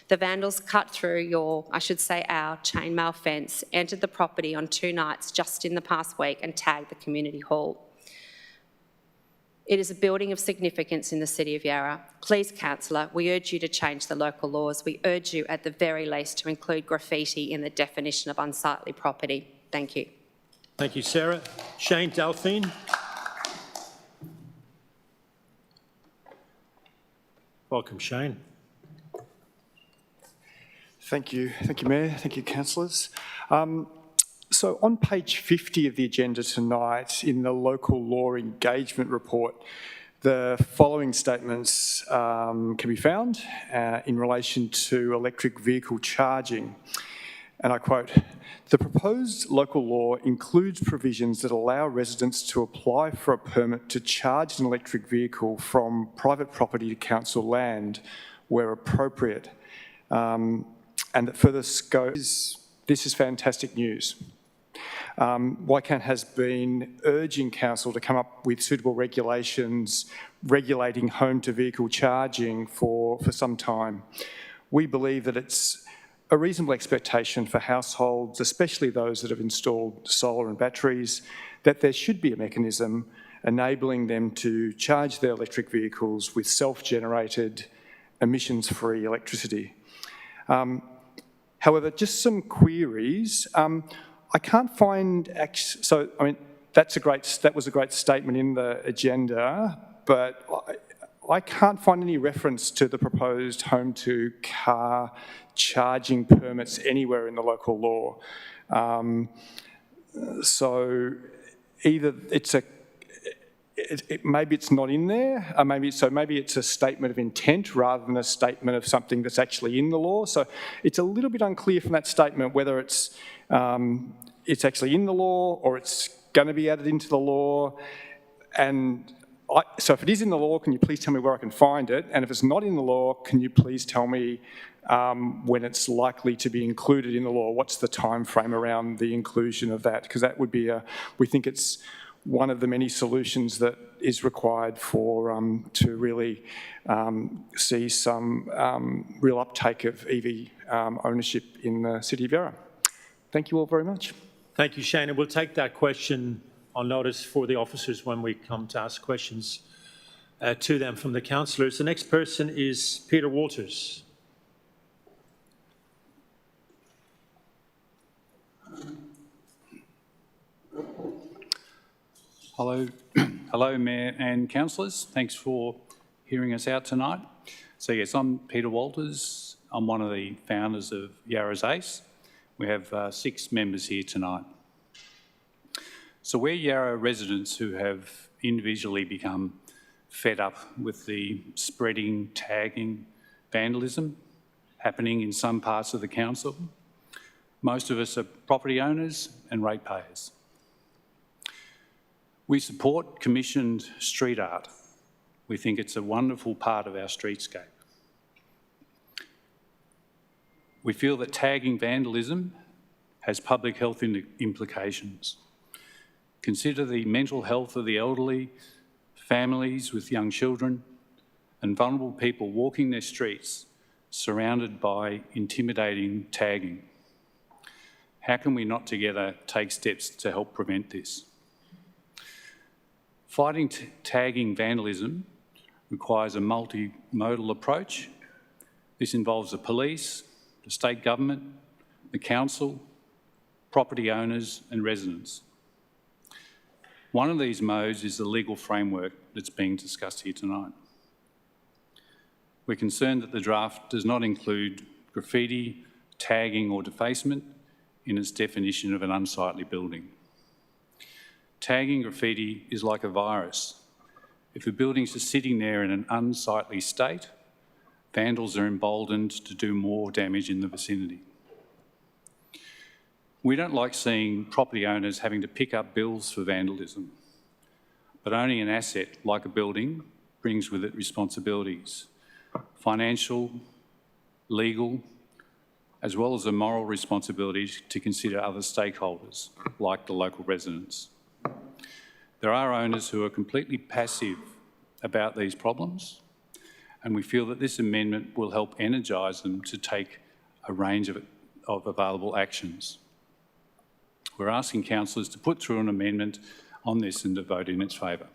[SPEAKER 13] The vandals cut through our chainmail fence, entered the property on 2 nights just in the past week and tagged the community hall. It is a building of significance in the City of Yarra. Please, Councillor, we urge you to change the local laws. We urge you, at the very least, to include graffiti in the definition of unsightly property. Thank you.
[SPEAKER 1] Thank you, Sarah. Shane Delphine. Welcome, Shane.
[SPEAKER 15] Thank you, Mayor. Thank you, councillors. So on page 50 of the agenda tonight, in the local law engagement report, the following statements can be found in relation to electric vehicle charging. And I quote, "The proposed local law includes provisions that allow residents to apply for a permit to charge an electric vehicle from private property to council land where appropriate." And that further scope this is fantastic news. YCAN has been urging council to come up with suitable regulations regulating home-to-vehicle charging for some time. We believe that it's a reasonable expectation for households, especially those that have installed solar and batteries, that there should be a mechanism enabling them to charge their electric vehicles with self-generated, emissions-free electricity. However, just some queries. I can't find, that was a great statement in the agenda, but I can't find any reference to the proposed home-to-car charging permits anywhere in the local law. So either maybe it's not in there, maybe it's a statement of intent rather than a statement of something that's actually in the law. So it's a little bit unclear from that statement whether it's actually in the law or it's going to be added into the law. And so if it is in the law, can you please tell me where I can find it? And if it's not in the law, can you please tell me when it's likely to be included in the law? What's the time frame around the inclusion of that? Because that would be we think it's one of the many solutions that is required for to really see some real uptake of EV ownership in the City of Yarra. Thank you all very much.
[SPEAKER 1] Thank you, Shane. And we'll take that question on notice for the officers when we come to ask questions to them from the councillors. The next person is Peter Walters.
[SPEAKER 16] Hello, Mayor and councillors. Thanks for hearing us out tonight. So yes, I'm Peter Walters. I'm one of the founders of Yarra's ACE. We have 6 members here tonight. So we're Yarra residents who have individually become fed up with the spreading, tagging, vandalism happening in some parts of the council. Most of us are property owners and ratepayers. We support commissioned street art. We think it's a wonderful part of our streetscape. We feel that tagging vandalism has public health implications. Consider the mental health of the elderly, families with young children, and vulnerable people walking their streets surrounded by intimidating tagging. How can we not together take steps to help prevent this? Fighting tagging vandalism requires a multimodal approach. This involves the police, the state government, the council, property owners and residents. One of these modes is the legal framework that's being discussed here tonight. We're concerned that the draft does not include graffiti, tagging or defacement in its definition of an unsightly building. Tagging graffiti is like a virus. If the buildings are sitting there in an unsightly state, vandals are emboldened to do more damage in the vicinity. We don't like seeing property owners having to pick up bills for vandalism, but owning an asset like a building brings with it responsibilities, financial, legal, as well as a moral responsibility to consider other stakeholders, like the local residents. There are owners who are completely passive about these problems, and we feel that this amendment will help energise them to take a range of available actions. We're asking councillors to put through an amendment on this and to vote in its favour.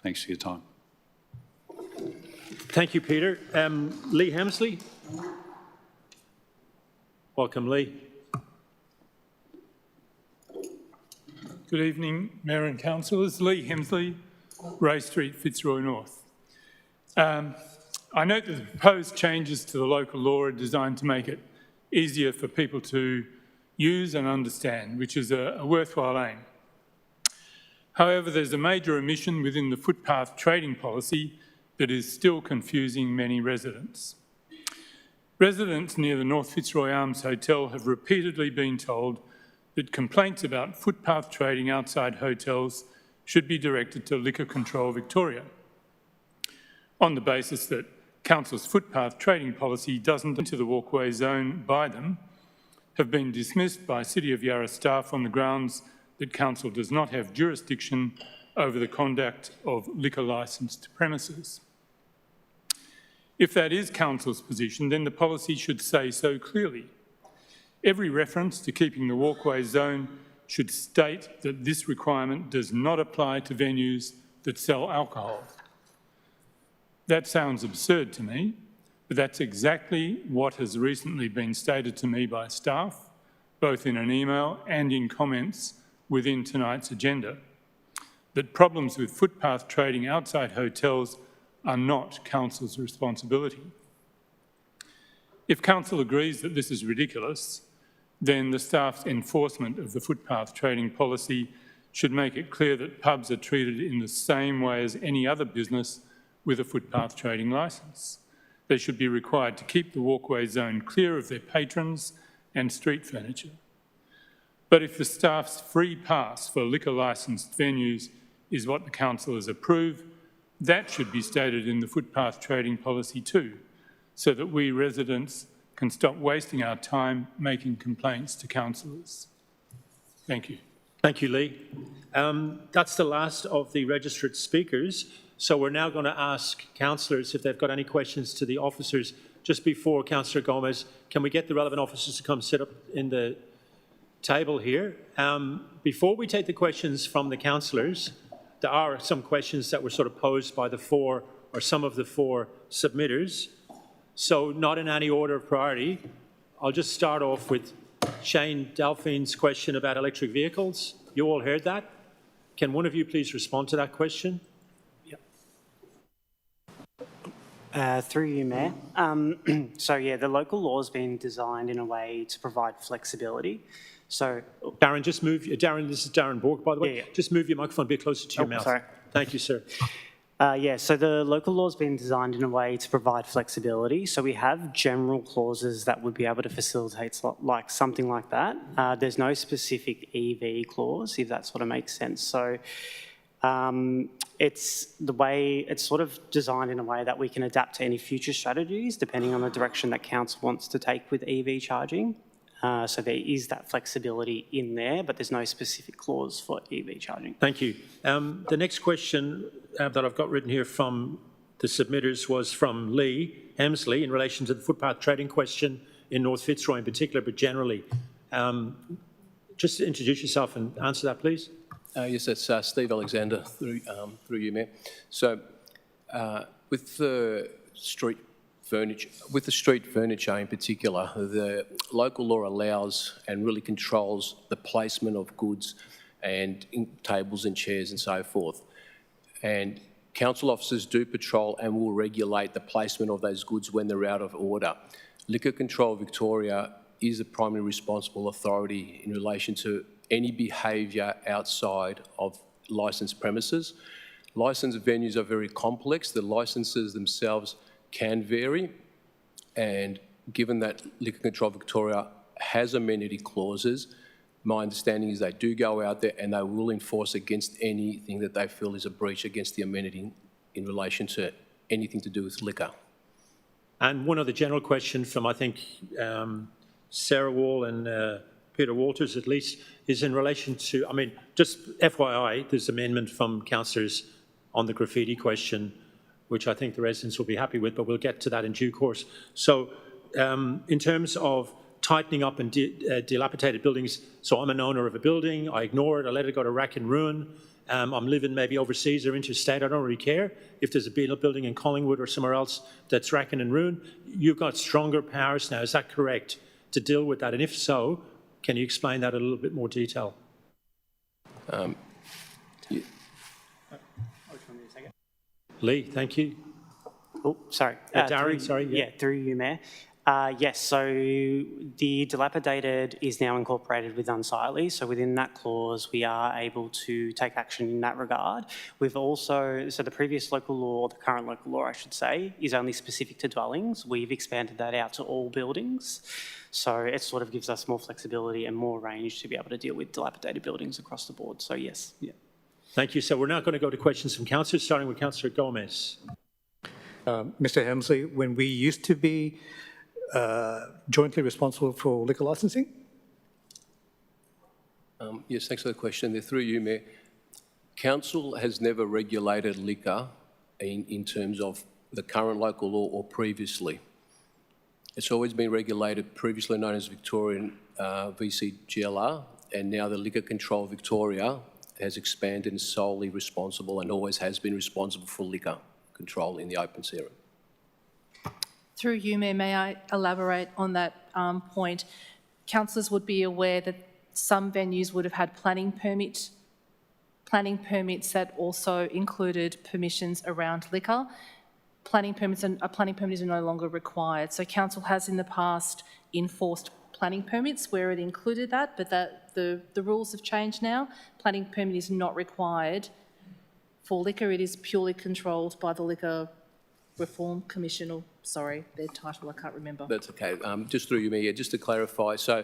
[SPEAKER 16] Thanks for your time.
[SPEAKER 1] Thank you, Peter. Lee Hemsley. Welcome, Lee.
[SPEAKER 17] Good evening, Mayor and Councillors. Lee Hemsley, Ray Street, Fitzroy North. I note that the proposed changes to the local law are designed to make it easier for people to use and understand, which is a worthwhile aim. However, there's a major omission within the footpath trading policy that is still confusing many residents. Residents near the North Fitzroy Arms Hotel have repeatedly been told that complaints about footpath trading outside hotels should be directed to Liquor Control Victoria, on the basis that Council's footpath trading policy doesn't enter the walkway zone by them, have been dismissed by City of Yarra staff on the grounds that Council does not have jurisdiction over the conduct of liquor licensed premises. If that is Council's position, then the policy should say so clearly. Every reference to keeping the walkway zone should state that this requirement does not apply to venues that sell alcohol. That sounds absurd to me, but that's exactly what has recently been stated to me by staff, both in an email and in comments within tonight's agenda, that problems with footpath trading outside hotels are not Council's responsibility. If Council agrees that this is ridiculous, then the staff's enforcement of the footpath trading policy should make it clear that pubs are treated in the same way as any other business with a footpath trading licence. They should be required to keep the walkway zone clear of their patrons and street furniture. But if the staff's free pass for liquor licensed venues is what the Council has approved, that should be stated in the footpath trading policy too, so that we residents can stop wasting our time making complaints to councillors. Thank you.
[SPEAKER 1] Thank you, Lee. That's the last of the registered speakers. So we're now going to ask councillors if they've got any questions to the officers. Just before Councillor Gomez, can we get the relevant officers to come sit up in the table here? Before we take the questions from the councillors, there are some questions that were sort of posed by the four or some of the four submitters. So not in any order of priority. I'll just start off with Shane Delphine's question about electric vehicles. You all heard that? Can one of you please respond to that question?
[SPEAKER 18] Through you, Mayor. So yeah, the local law's been designed in a way to provide flexibility. So
[SPEAKER 1] Darren, just move. Darren, this is Darren Bork, by the way.
[SPEAKER 18] Yeah.
[SPEAKER 1] Just move your microphone a bit closer to your mouth.
[SPEAKER 18] Sorry.
[SPEAKER 1] Thank you, sir.
[SPEAKER 18] Yeah, so the local law's been designed in a way to provide flexibility. So we have general clauses that would be able to facilitate like something like that. There's no specific EV clause, if that sort of makes sense. So it's the way it's sort of designed in a way that we can adapt to any future strategies depending on the direction that council wants to take with EV charging. So there is that flexibility in there, but there's no specific clause for EV charging.
[SPEAKER 1] Thank you. The next question that I've got written here from the submitters was from Lee Hemsley in relation to the footpath trading question in North Fitzroy in particular, but generally. Just introduce yourself and answer that, please.
[SPEAKER 19] Yes, that's Steve Alexander through you, Mayor. So with the street furniture in particular, the local law allows and really controls the placement of goods and tables and chairs and so forth. And council officers do patrol and will regulate the placement of those goods when they're out of order. Liquor Control Victoria is the primary responsible authority in relation to any behaviour outside of licensed premises. Licensed venues are very complex. The licences themselves can vary, and given that Liquor Control Victoria has amenity clauses, my understanding is they do go out there and they will enforce against anything that they feel is a breach against the amenity in relation to anything to do with liquor.
[SPEAKER 1] And one other general question from, I think, Sarah Wall and Peter Walters at least, is in relation to, I mean, just FYI, there's amendment from councillors on the graffiti question, which I think the residents will be happy with, but we'll get to that in due course. So in terms of tightening up and dilapidated buildings, so I'm an owner of a building, I ignore it, I let it go to rack and ruin, I'm living maybe overseas or interstate, I don't really care if there's a building in Collingwood or somewhere else that's racking and ruin. You've got stronger powers now, is that correct, to deal with that? And if so, can you explain that in a little bit more detail? Lee, thank you.
[SPEAKER 18] Oh, sorry.
[SPEAKER 1] Darren, sorry.
[SPEAKER 18] Yeah, through you, Mayor. Yes, so the dilapidated is now incorporated with unsightly. So within that clause, we are able to take action in that regard. We've also, so the previous local law, or the current local law, I should say, is only specific to dwellings. We've expanded that out to all buildings. So it sort of gives us more flexibility and more range to be able to deal with dilapidated buildings across the board. So yes. Yeah.
[SPEAKER 1] Thank you. So we're now going to go to questions from councillors, starting with Councillor Gomez.
[SPEAKER 20] Mr. Helmsley, when we used to be jointly responsible for liquor licensing?
[SPEAKER 19] Yes, thanks for the question. They're through you, Mayor. Council has never regulated liquor in terms of the current local law or previously. It's always been regulated, previously known as Victorian VCGLR, and now the Liquor Control Victoria has expanded and is solely responsible and always has been responsible for liquor control in the open area.
[SPEAKER 2] Through you, Mayor, may I elaborate on that point? Councillors would be aware that some venues would have had planning permits that also included permissions around liquor. A planning permit is no longer required. So council has in the past enforced planning permits where it included that, but the rules have changed now. Planning permit is not required for liquor. It is purely controlled by the Liquor Reform Commission, or sorry, their title I can't remember.
[SPEAKER 19] That's okay. Just through you, Mayor, just to clarify, so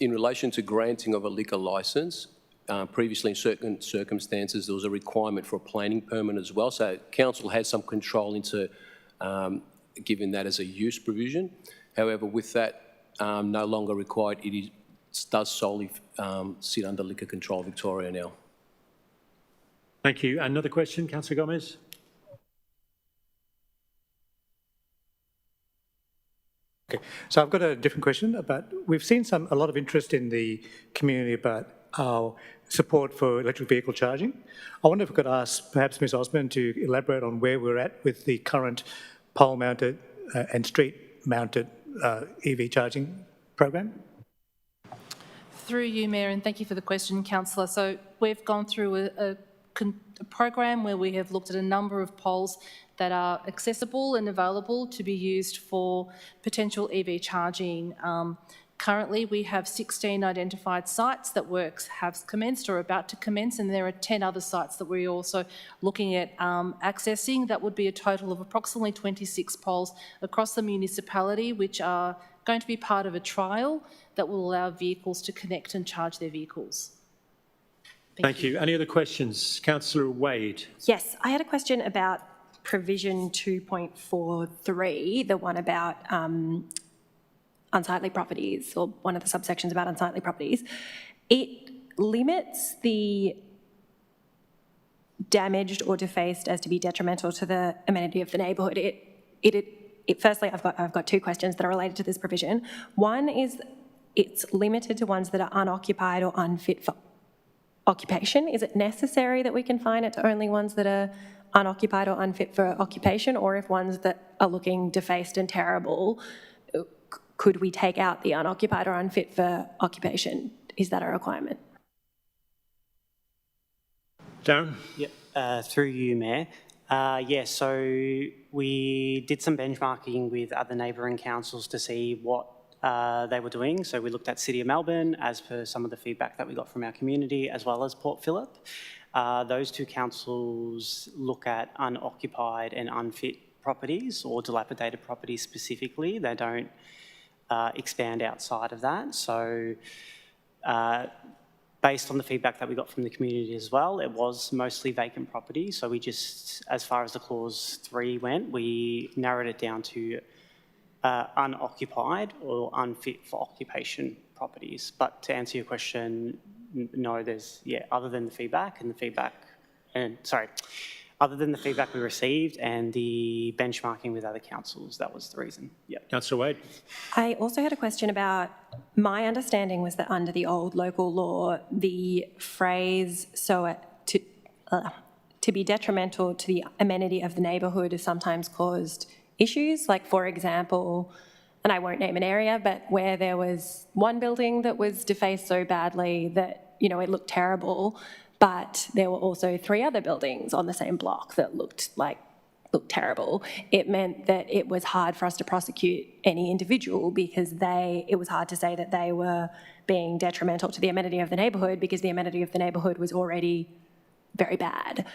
[SPEAKER 19] in relation to granting of a liquor licence, previously in certain circumstances there was a requirement for a planning permit as well, so council had some control into giving that as a use provision. However, with that no longer required, it does solely sit under Liquor Control Victoria now.
[SPEAKER 1] Thank you. Another question, Councillor Gomez?
[SPEAKER 20] Okay, so I've got a different question about, we've seen a lot of interest in the community about our support for electric vehicle charging. I wonder if I could ask perhaps Ms Osborne to elaborate on where we're at with the current pole-mounted and street-mounted EV charging program.
[SPEAKER 2] Through you, Mayor, and thank you for the question, Councillor. So we've gone through a program where we have looked at a number of poles that are accessible and available to be used for potential EV charging. Currently, we have 16 identified sites that works have commenced or about to commence, and there are 10 other sites that we're also looking at accessing. That would be a total of approximately 26 poles across the municipality, which are going to be part of a trial that will allow vehicles to connect and charge their vehicles.
[SPEAKER 1] Thank you. Any other questions? Councillor Wade.
[SPEAKER 21] Yes, I had a question about provision 2.43, the one about unsightly properties, or one of the subsections about unsightly properties. It limits the damaged or defaced as to be detrimental to the amenity of the neighbourhood. Firstly, I've got two questions that are related to this provision. One is it's limited to ones that are unoccupied or unfit for occupation. Is it necessary that we confine it to only ones that are unoccupied or unfit for occupation, or if ones that are looking defaced and terrible, could we take out the unoccupied or unfit for occupation? Is that a requirement?
[SPEAKER 1] Darren?
[SPEAKER 18] Yep. Through you, Mayor. Yeah, so we did some benchmarking with other neighbouring councils to see what they were doing. So we looked at City of Melbourne as per some of the feedback that we got from our community, as well as Port Phillip. Those two councils look at unoccupied and unfit properties or dilapidated properties specifically. They don't expand outside of that. So based on the feedback that we got from the community as well, it was mostly vacant property. So we just, as far as the clause 3 went, we narrowed it down to unoccupied or unfit for occupation properties. But to answer your question, no, there's, other than the feedback other than the feedback we received and the benchmarking with other councils, that was the reason. Yeah.
[SPEAKER 1] Councillor Wade.
[SPEAKER 21] I also had a question about, my understanding was that under the old local law, the phrase to be detrimental to the amenity of the neighbourhood has sometimes caused issues. Like, for example, and I won't name an area, but where there was one building that was defaced so badly that, you know, it looked terrible, but there were also 3 other buildings on the same block that looked terrible. It meant that it was hard for us to prosecute any individual because it was hard to say that they were being detrimental to the amenity of the neighbourhood because the amenity of the neighbourhood was already very bad.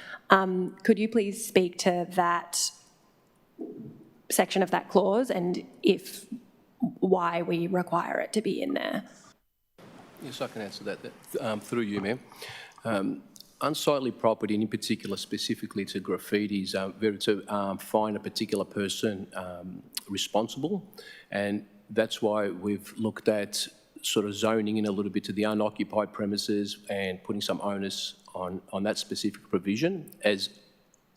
[SPEAKER 21] Could you please speak to that section of that clause and why we require it to be in there?
[SPEAKER 19] Yes, I can answer that through you, Mayor. Unsightly property, and in particular specifically to graffitis, to find a particular person responsible, and that's why we've looked at sort of zoning in a little bit to the unoccupied premises and putting some onus on that specific provision as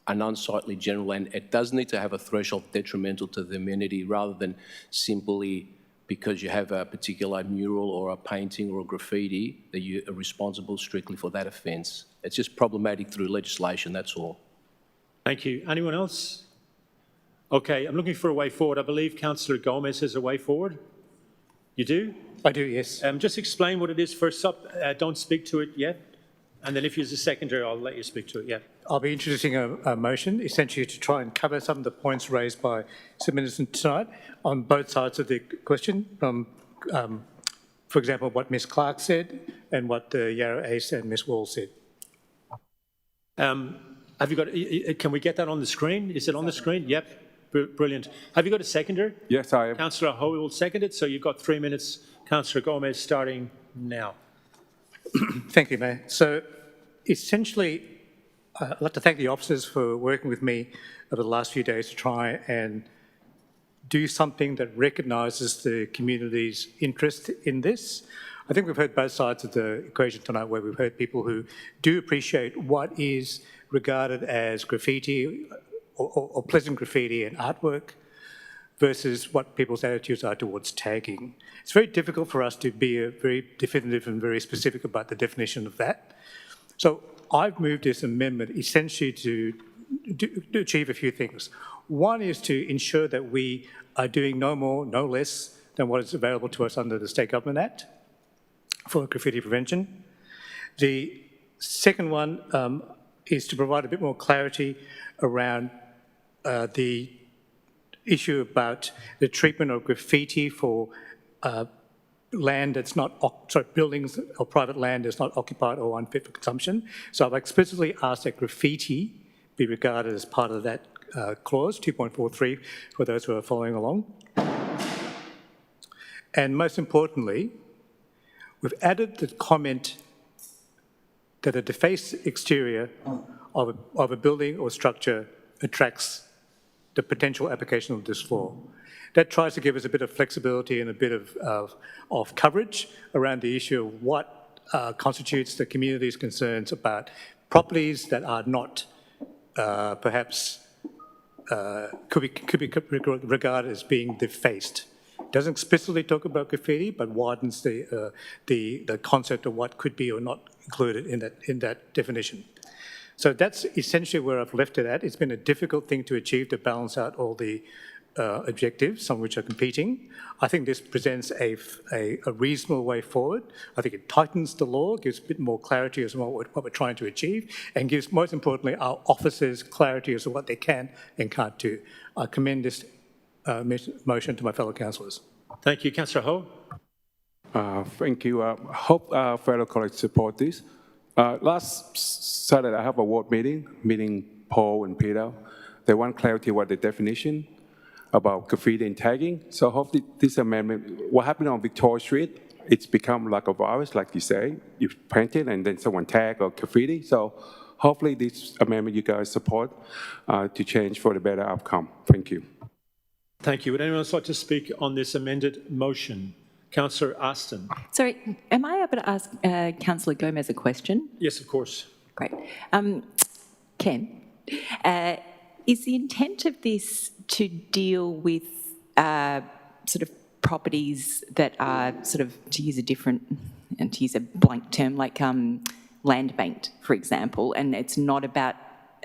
[SPEAKER 19] an unsightly general, and it does need to have a threshold detrimental to the amenity rather than simply because you have a particular mural or a painting or a graffiti that you are responsible strictly for that offence. It's just problematic through legislation, that's all.
[SPEAKER 1] Thank you. Anyone else? Okay, I'm looking for a way forward. I believe Councillor Gomez has a way forward. You do?
[SPEAKER 20] I do, yes.
[SPEAKER 1] Just explain what it is first up. Don't speak to it yet. And then if you're the seconder, I'll let you speak to it, yeah.
[SPEAKER 20] I'll be introducing a motion essentially to try and cover some of the points raised by submitters tonight on both sides of the question, from, for example, what Ms Clark said and what the Yarra Ace and Ms Wall said.
[SPEAKER 1] Have you got? Can we get that on the screen? Is it on the screen? Yep. Brilliant. Have you got a seconder?
[SPEAKER 4] Yes, I have.
[SPEAKER 1] Councillor Hoey will second it, so you've got 3 minutes. Councillor Gomez starting now.
[SPEAKER 20] Thank you, Mayor. So essentially, I'd like to thank the officers for working with me over the last few days to try and do something that recognises the community's interest in this. I think we've heard both sides of the equation tonight, where we've heard people who do appreciate what is regarded as graffiti or pleasant graffiti and artwork versus what people's attitudes are towards tagging. It's very difficult for us to be very definitive and very specific about the definition of that. So I've moved this amendment essentially to achieve a few things. One is to ensure that we are doing no more, no less than what is available to us under the State Government Act for graffiti prevention. The second one is to provide a bit more clarity around the issue about the treatment of graffiti for land that's not, buildings or private land that's not occupied or unfit for consumption. So I've explicitly asked that graffiti be regarded as part of that clause, 2.43, for those who are following along. And most importantly, we've added the comment that a defaced exterior of a building or structure attracts the potential application of this law. That tries to give us a bit of flexibility and a bit of coverage around the issue of what constitutes the community's concerns about properties that are not perhaps could be regarded as being defaced. It doesn't explicitly talk about graffiti, but widens the concept of what could be or not included in that definition. So that's essentially where I've left it at. It's been a difficult thing to achieve, to balance out all the objectives, some of which are competing. I think this presents a reasonable way forward. I think it tightens the law, gives a bit more clarity as to what we're trying to achieve, and gives, most importantly, our officers clarity as to what they can and can't do. I commend this motion to my fellow councillors.
[SPEAKER 1] Thank you. Councillor Ho.
[SPEAKER 4] Thank you. Hope fellow colleagues support this. Last Saturday, I have a ward meeting Paul and Peter. They want clarity what the definition about graffiti and tagging. So hopefully this amendment, what happened on Victoria Street, it's become like a virus, like you say. You paint it and then someone tag or graffiti. So hopefully this amendment you guys support to change for the better outcome. Thank you.
[SPEAKER 1] Thank you. Would anyone else like to speak on this amended motion? Councillor Aston.
[SPEAKER 22] Sorry, am I able to ask Councillor Gomez a question?
[SPEAKER 1] Yes, of course.
[SPEAKER 22] Great. Ken, is the intent of this to deal with sort of properties that are sort of, to use a different, and to use a blank term, like land banked, for example, and it's not about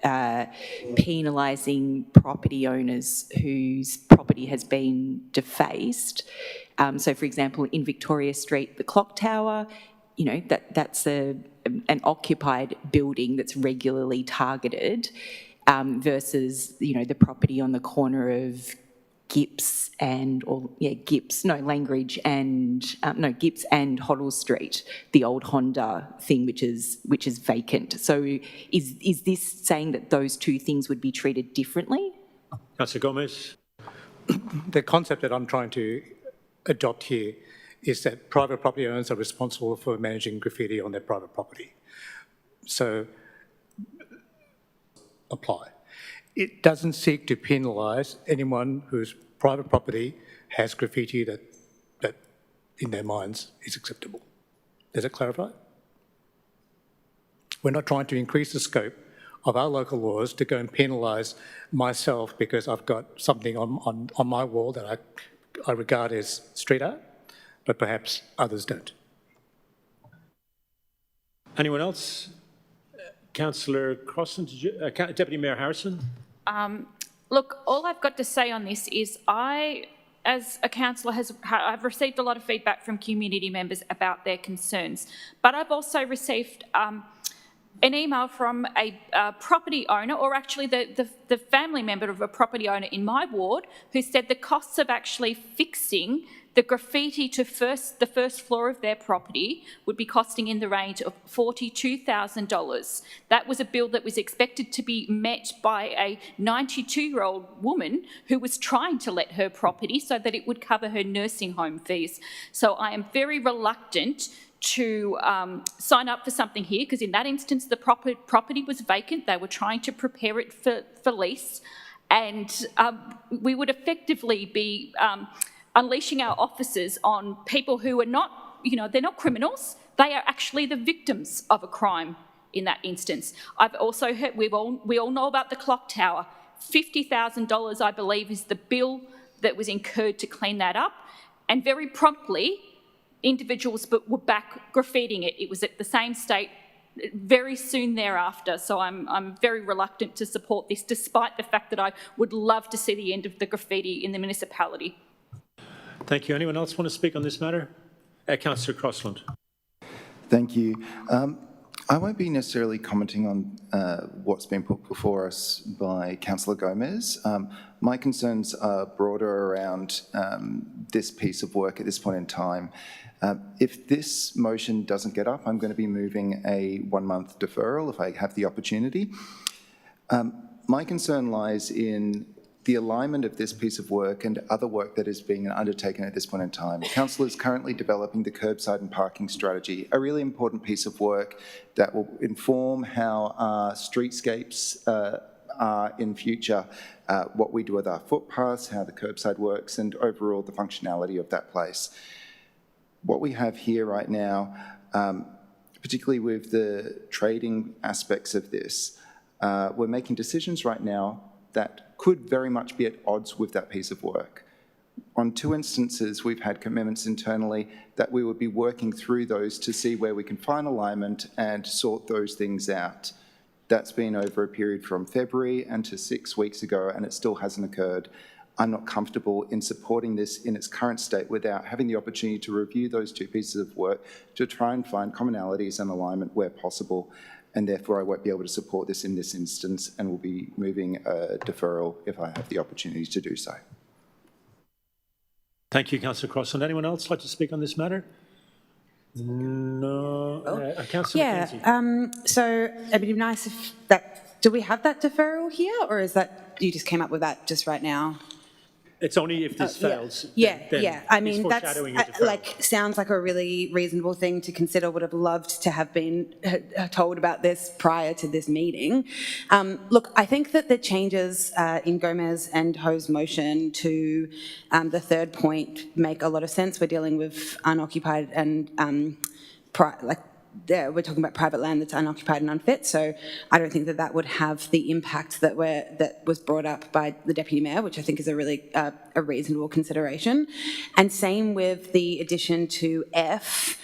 [SPEAKER 22] penalising property owners whose property has been defaced? So, for example, in Victoria Street, the clock tower, you know, that's an occupied building that's regularly targeted, versus, you know, the property on the corner of Gibbs and Gibbs and Hoddle Street, the old Honda thing, which is vacant. So is this saying that those two things would be treated differently?
[SPEAKER 1] Councillor Gomez.
[SPEAKER 20] The concept that I'm trying to adopt here is that private property owners are responsible for managing graffiti on their private property. So apply. It doesn't seek to penalise anyone whose private property has graffiti that in their minds is acceptable. Does it clarify? We're not trying to increase the scope of our local laws to go and penalise myself because I've got something on my wall that I regard as street art, but perhaps others don't.
[SPEAKER 1] Anyone else? Councillor Crossan, Deputy Mayor Harrison.
[SPEAKER 7] Look, all I've got to say on this is I, as a councillor, I've received a lot of feedback from community members about their concerns, but I've also received an email from a property owner, or actually the family member of a property owner in my ward, who said the costs of actually fixing the graffiti to the first floor of their property would be costing in the range of $42,000. That was a bill that was expected to be met by a 92-year-old woman who was trying to let her property so that it would cover her nursing home fees. So I am very reluctant to sign up for something here, because in that instance the property was vacant. They were trying to prepare it for lease, and we would effectively be unleashing our officers on people who are not, you know, they're not criminals. They are actually the victims of a crime in that instance. I've also heard, we all know about the clock tower. $50,000, I believe, is the bill that was incurred to clean that up, and very promptly individuals were back graffitiing it. It was at the same state very soon thereafter. So I'm very reluctant to support this, despite the fact that I would love to see the end of the graffiti in the municipality.
[SPEAKER 1] Thank you. Anyone else want to speak on this matter? Councillor Crossland.
[SPEAKER 23] Thank you. I won't be necessarily commenting on what's been put before us by Councillor Gomez. My concerns are broader around this piece of work at this point in time. If this motion doesn't get up, I'm going to be moving a 1-month deferral if I have the opportunity. My concern lies in the alignment of this piece of work and other work that is being undertaken at this point in time. Council is currently developing the curbside and parking strategy, a really important piece of work that will inform how our streetscapes are in future, what we do with our footpaths, how the curbside works, and overall the functionality of that place. What we have here right now, particularly with the trading aspects of this, we're making decisions right now that could very much be at odds with that piece of work. On 2 instances, we've had commitments internally that we would be working through those to see where we can find alignment and sort those things out. That's been over a period from February and to 6 weeks ago, and it still hasn't occurred. I'm not comfortable in supporting this in its current state without having the opportunity to review those two pieces of work to try and find commonalities and alignment where possible. And therefore, I won't be able to support this in this instance and will be moving a deferral if I have the opportunity to do so.
[SPEAKER 1] Thank you, Councillor Crossland. Anyone else like to speak on this matter? No. Councillor McKenzie.
[SPEAKER 3] So it'd be nice if that, do we have that deferral here, or is that, you just came up with that just right now?
[SPEAKER 1] It's only if this fails.
[SPEAKER 3] Yeah. I mean, that's
[SPEAKER 1] foreshadowing a deferral.
[SPEAKER 3] sounds like a really reasonable thing to consider. Would have loved to have been told about this prior to this meeting. Look, I think that the changes in Gomez and Ho's motion to the third point make a lot of sense. We're dealing with unoccupied and we're talking about private land that's unoccupied and unfit, so I don't think that that would have the impact that was brought up by the Deputy Mayor, which I think is a really a reasonable consideration. And same with the addition to F.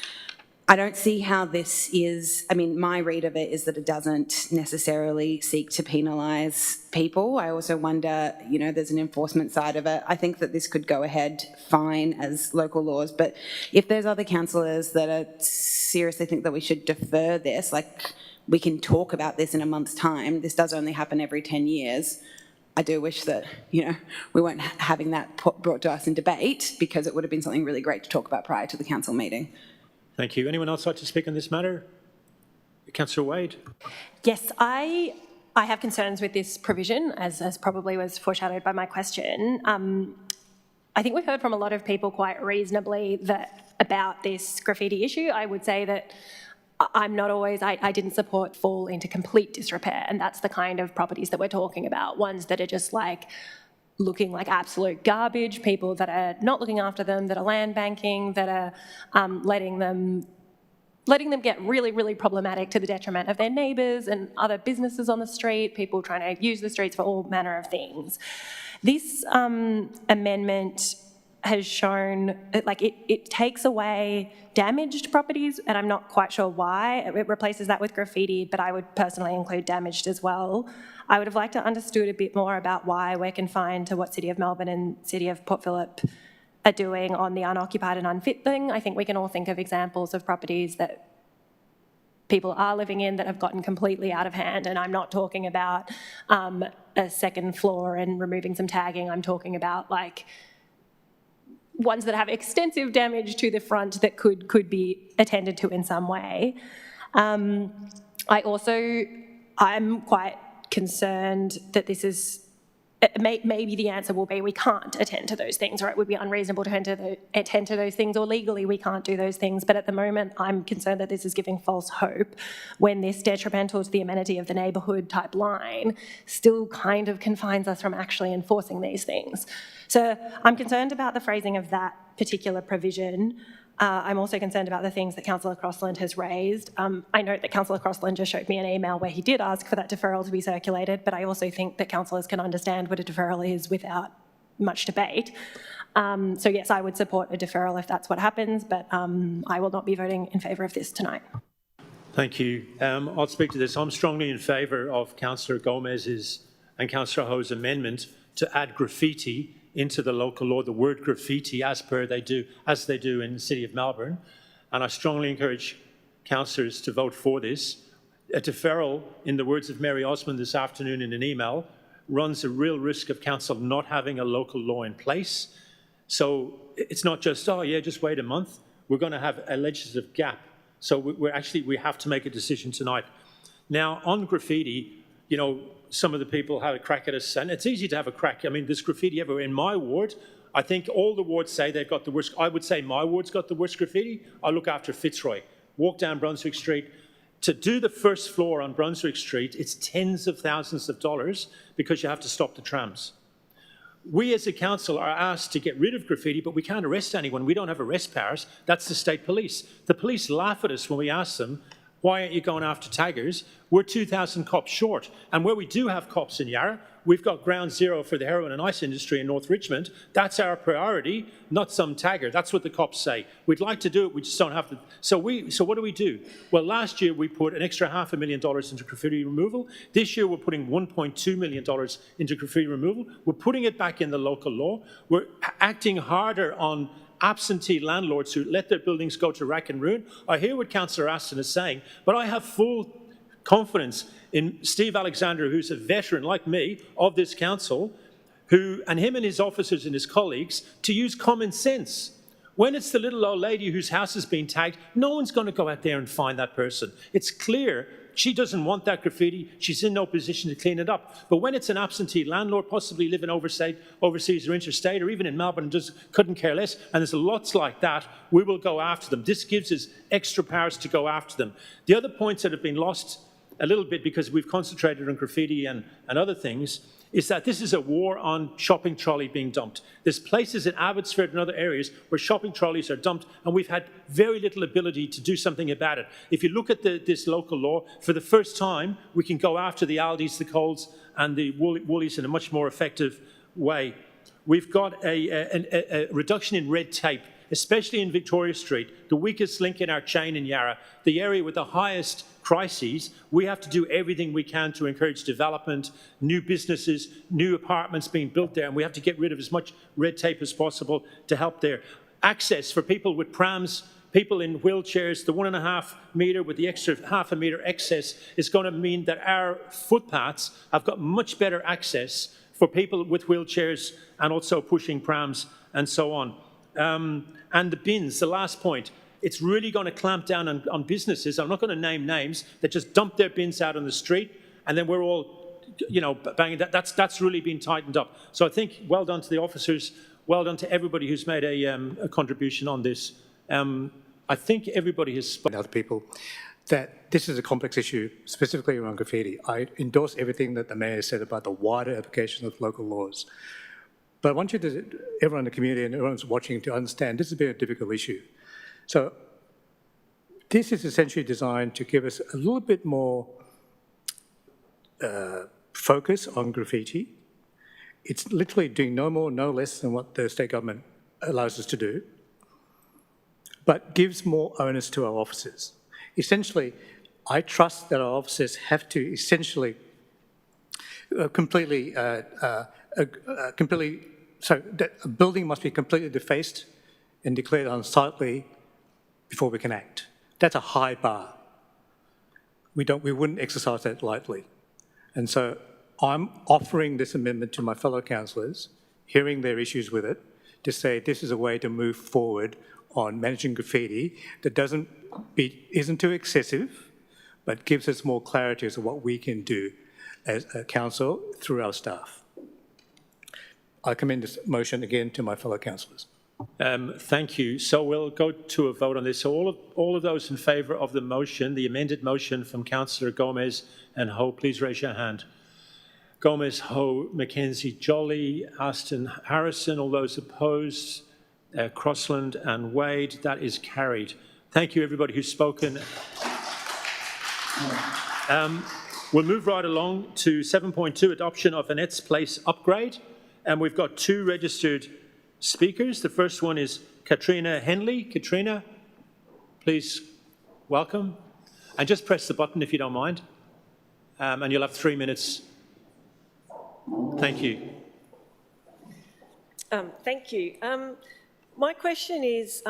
[SPEAKER 3] I don't see how this is, I mean, my read of it is that it doesn't necessarily seek to penalise people. I also wonder, you know, there's an enforcement side of it. I think that this could go ahead fine as local laws, but if there's other councillors that are seriously think that we should defer this, like we can talk about this in a month's time, this does only happen every 10 years. I do wish that, you know, we weren't having that brought to us in debate, because it would have been something really great to talk about prior to the council meeting.
[SPEAKER 1] Thank you. Anyone else like to speak on this matter? Councillor Wade.
[SPEAKER 21] Yes, I have concerns with this provision, as probably was foreshadowed by my question. I think we've heard from a lot of people quite reasonably about this graffiti issue. I would say that I'm not always, I didn't support fall into complete disrepair, and that's the kind of properties that we're talking about, ones that are just like looking like absolute garbage, people that are not looking after them, that are land banking, that are letting them get really, really problematic to the detriment of their neighbours and other businesses on the street, people trying to use the streets for all manner of things. This amendment has shown that, like, it takes away damaged properties, and I'm not quite sure why. It replaces that with graffiti, but I would personally include damaged as well. I would have liked to understood a bit more about why we're confined to what City of Melbourne and City of Port Phillip are doing on the unoccupied and unfit thing. I think we can all think of examples of properties that people are living in that have gotten completely out of hand, and I'm not talking about a second floor and removing some tagging. I'm talking about like ones that have extensive damage to the front that could be attended to in some way. I'm quite concerned that this is, maybe the answer will be we can't attend to those things, or it would be unreasonable to attend to those things, or legally we can't do those things. But at the moment, I'm concerned that this is giving false hope when this detrimental to the amenity of the neighbourhood type line still kind of confines us from actually enforcing these things. So I'm concerned about the phrasing of that particular provision. I'm also concerned about the things that Councillor Crossland has raised. I note that Councillor Crossland just showed me an email where he did ask for that deferral to be circulated, but I also think that councillors can understand what a deferral is without much debate. So yes, I would support a deferral if that's what happens, but I will not be voting in favour of this tonight.
[SPEAKER 1] Thank you. I'll speak to this. I'm strongly in favour of Councillor Gomez's and Councillor Ho's amendment to add graffiti into the local law, the word graffiti, as they do in the City of Melbourne. And I strongly encourage councillors to vote for this. A deferral, in the words of Mary Osmond this afternoon in an email, runs a real risk of council not having a local law in place. So it's not just, oh yeah, just wait a month. We're going to have a legislative gap. So we have to make a decision tonight. Now, on graffiti, you know, some of the people had a crack at us, and it's easy to have a crack. I mean, there's graffiti everywhere. In my ward, I think all the wards say they've got the worst. I would say my ward's got the worst graffiti. I look after Fitzroy. Walk down Brunswick Street. To do the first floor on Brunswick Street, it's tens of thousands of dollars because you have to stop the trams. We as a council are asked to get rid of graffiti, but we can't arrest anyone. We don't have arrest powers. That's the state police. The police laugh at us when we ask them, why aren't you going after taggers? We're 2,000 cops short. And where we do have cops in Yarra, we've got ground zero for the heroin and ice industry in North Richmond. That's our priority, not some tagger. That's what the cops say. We'd like to do it, we just don't have to. So what do we do? Well, last year we put an extra $500,000 into graffiti removal. This year we're putting $1.2 million into graffiti removal. We're putting it back in the local law. We're acting harder on absentee landlords who let their buildings go to rack and ruin. I hear what Councillor Aston is saying, but I have full confidence in Steve Alexander, who's a veteran like me of this council, and him and his officers and his colleagues to use common sense. When it's the little old lady whose house has been tagged, no one's going to go out there and find that person. It's clear she doesn't want that graffiti. She's in no position to clean it up. But when it's an absentee landlord, possibly living overseas or interstate, or even in Melbourne and just couldn't care less, and there's lots like that, we will go after them. This gives us extra powers to go after them. The other points that have been lost a little bit because we've concentrated on graffiti and other things is that this is a war on shopping trolley being dumped. There's places in Abbotsford and other areas where shopping trolleys are dumped, and we've had very little ability to do something about it. If you look at this local law, for the first time, we can go after the Aldis, the Coles, and the Woolies in a much more effective way. We've got a reduction in red tape, especially in Victoria Street, the weakest link in our chain in Yarra, the area with the highest crises. We have to do everything we can to encourage development, new businesses, new apartments being built there, and we have to get rid of as much red tape as possible to help there. Access for people with prams, people in wheelchairs, the 1.5 metre with the extra half a metre excess is going to mean that our footpaths have got much better access for people with wheelchairs and also pushing prams and so on. And the bins, the last point, it's really going to clamp down on businesses, I'm not going to name names, that just dump their bins out on the street, and then we're all, banging. That's really been tightened up. So I think well done to the officers, well done to everybody who's made a contribution on this. I think everybody has spoken.
[SPEAKER 20] Other people, that this is a complex issue, specifically around graffiti. I endorse everything that the Mayor said about the wider application of local laws. But I want everyone in the community and everyone who's watching to understand this has been a difficult issue. So this is essentially designed to give us a little bit more focus on graffiti. It's literally doing no more, no less than what the state government allows us to do, but gives more onus to our officers. Essentially, I trust that our officers have to essentially so that a building must be completely defaced and declared unsightly before we can act. That's a high bar. We wouldn't exercise that lightly. And so I'm offering this amendment to my fellow councillors, hearing their issues with it, to say this is a way to move forward on managing graffiti that isn't too excessive, but gives us more clarity as to what we can do as a council through our staff. I commend this motion again to my fellow councillors.
[SPEAKER 1] Thank you. So we'll go to a vote on this. So all of those in favour of the motion, the amended motion from Councillor Gomez and Ho, please raise your hand. Gomez, Ho, Mackenzie, Jolly, Aston, Harrison. All those opposed, Crossland and Wade. That is carried. Thank you, everybody who's spoken. We'll move right along to 7.2, adoption of Annette's Place upgrade. And we've got two registered speakers. The first one is Katrina Henley. Katrina, please welcome. And just press the button if you don't mind. And you'll have 3 minutes. Thank you.
[SPEAKER 5] Thank you. My question is,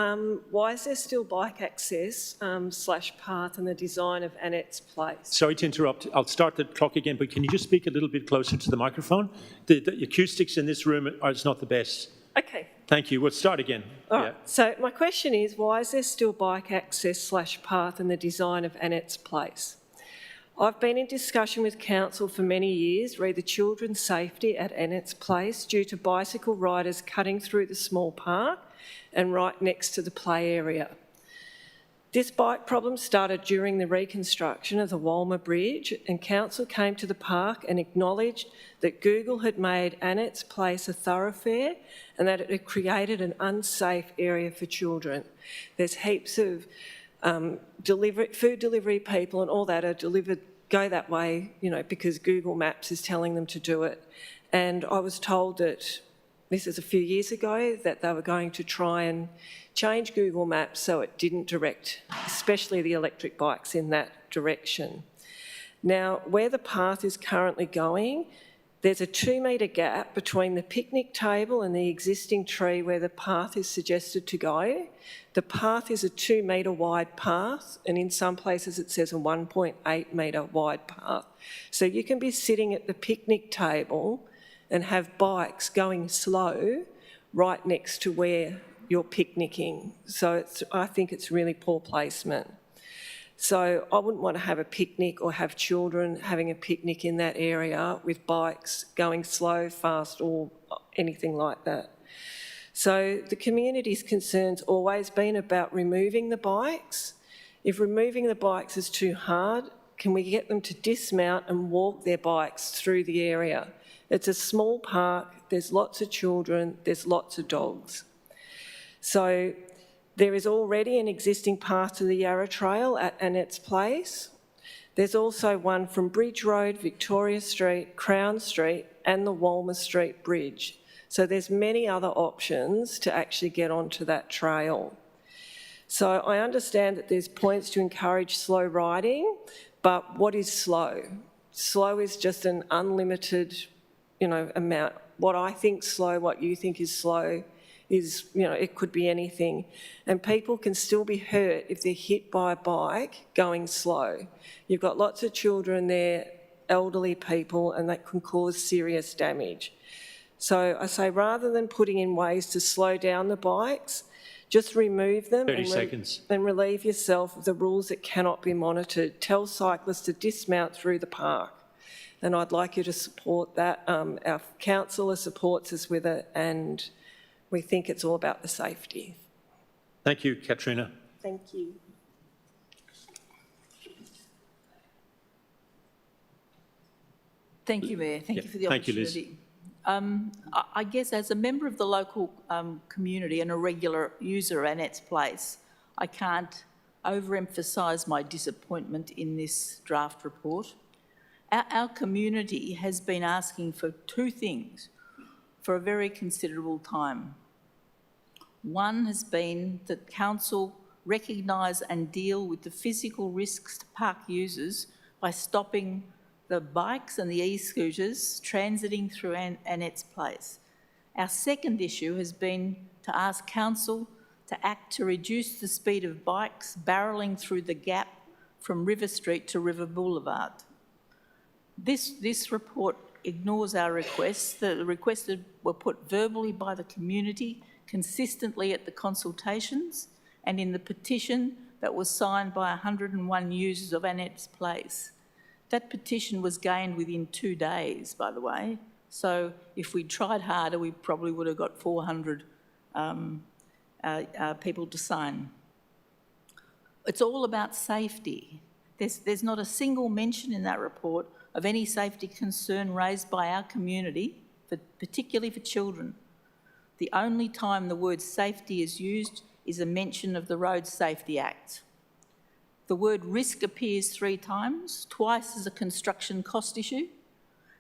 [SPEAKER 5] why is there still bike access / path in the design of Annette's Place?
[SPEAKER 1] Sorry to interrupt. I'll start the clock again, but can you just speak a little bit closer to the microphone? The acoustics in this room are not the best.
[SPEAKER 5] Okay.
[SPEAKER 1] Thank you. We'll start again.
[SPEAKER 5] All right. So my question is, why is there still bike access / path in the design of Annette's Place? I've been in discussion with council for many years re the children's safety at Annette's Place due to bicycle riders cutting through the small park and right next to the play area. This bike problem started during the reconstruction of the Walmer Bridge, and council came to the park and acknowledged that Google had made Annette's Place a thoroughfare and that it had created an unsafe area for children. There's heaps of food delivery people and all that are go that way, because Google Maps is telling them to do it. And I was told that, this is a few years ago, that they were going to try and change Google Maps so it didn't direct, especially the electric bikes, in that direction. Now, where the path is currently going, there's a 2 metre gap between the picnic table and the existing tree where the path is suggested to go. The path is a 2 metre wide path, and in some places it says a 1.8 metre wide path. So you can be sitting at the picnic table and have bikes going slow right next to where you're picnicking. So I think it's really poor placement. So I wouldn't want to have a picnic or have children having a picnic in that area with bikes going slow, fast, or anything like that. So the community's concern's always been about removing the bikes. If removing the bikes is too hard, can we get them to dismount and walk their bikes through the area? It's a small park, there's lots of children, there's lots of dogs. So there is already an existing path to the Yarra Trail at Annette's Place. There's also one from Bridge Road, Victoria Street, Crown Street and the Walmer Street Bridge. So there's many other options to actually get onto that trail. So I understand that there's points to encourage slow riding, but what is slow? Slow is just an unlimited, amount. What I think slow, what you think is slow, is, it could be anything. And people can still be hurt if they're hit by a bike going slow. You've got lots of children there, elderly people, and that can cause serious damage. So I say rather than putting in ways to slow down the bikes, just remove them
[SPEAKER 1] 30 seconds.
[SPEAKER 5] And relieve yourself of the rules that cannot be monitored. Tell cyclists to dismount through the park. And I'd like you to support that. Our councillor supports us with it, and we think it's all about the safety.
[SPEAKER 1] Thank you, Katrina.
[SPEAKER 5] Thank you.
[SPEAKER 6] Thank you, Mayor. Thank you for the
[SPEAKER 1] Thank you,
[SPEAKER 6] opportunity.
[SPEAKER 1] Liz.
[SPEAKER 6] I guess as a member of the local community and a regular user of Annette's Place, I can't overemphasise my disappointment in this draft report. Our community has been asking for two things for a very considerable time. One has been that council recognise and deal with the physical risks to park users by stopping the bikes and the e-scooters transiting through Annette's Place. Our second issue has been to ask council to act to reduce the speed of bikes barrelling through the gap from River Street to River Boulevard. This report ignores our requests. The requests were put verbally by the community consistently at the consultations and in the petition that was signed by 101 users of Annette's Place. That petition was gained within 2 days, by the way. So if we'd tried harder, we probably would have got 400 people to sign. It's all about safety. There's not a single mention in that report of any safety concern raised by our community, particularly for children. The only time the word safety is used is a mention of the Road Safety Act. The word risk appears 3 times, twice as a construction cost issue,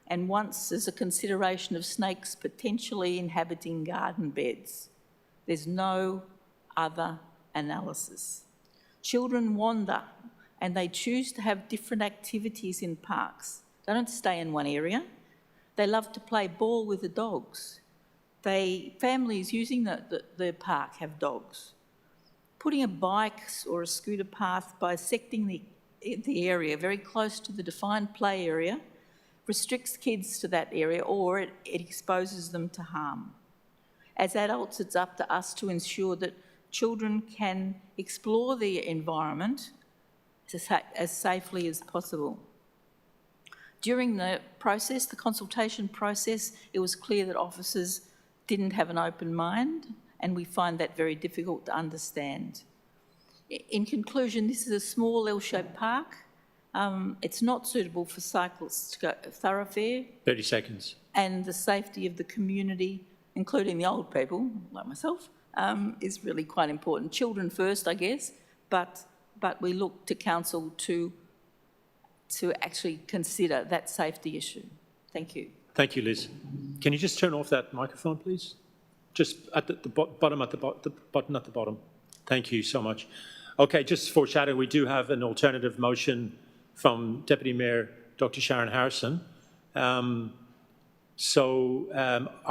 [SPEAKER 6] and once as a consideration of snakes potentially inhabiting garden beds. There's no other analysis. Children wander and they choose to have different activities in parks. They don't stay in one area. They love to play ball with the dogs. Families using the park have dogs. Putting a bike or a scooter path bisecting the area very close to the defined play area restricts kids to that area, or it exposes them to harm. As adults, it's up to us to ensure that children can explore the environment as safely as possible. During the process, the consultation process, it was clear that officers didn't have an open mind, and we find that very difficult to understand. In conclusion, this is a small L-shaped park. It's not suitable for cyclists to go thoroughfare.
[SPEAKER 1] 30 seconds.
[SPEAKER 6] And the safety of the community, including the old people, like myself, is really quite important. Children first, I guess, but we look to council to actually consider that safety issue. Thank you.
[SPEAKER 1] Thank you, Liz. Can you just turn off that microphone, please? Just at the bottom, the button at the bottom. Thank you so much. Okay, just foreshadow, we do have an alternative motion from Deputy Mayor Dr. Sharon Harrison. Are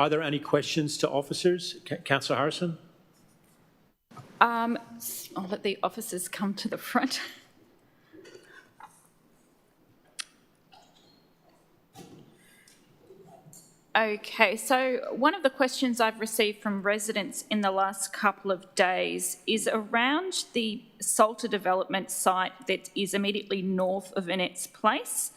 [SPEAKER 1] there any questions to officers? Councillor Harrison?
[SPEAKER 7] I'll let the officers come to the front. Okay, so one of the questions I've received from residents in the last couple of days is around the Salter development site that is immediately north of Annette's Place.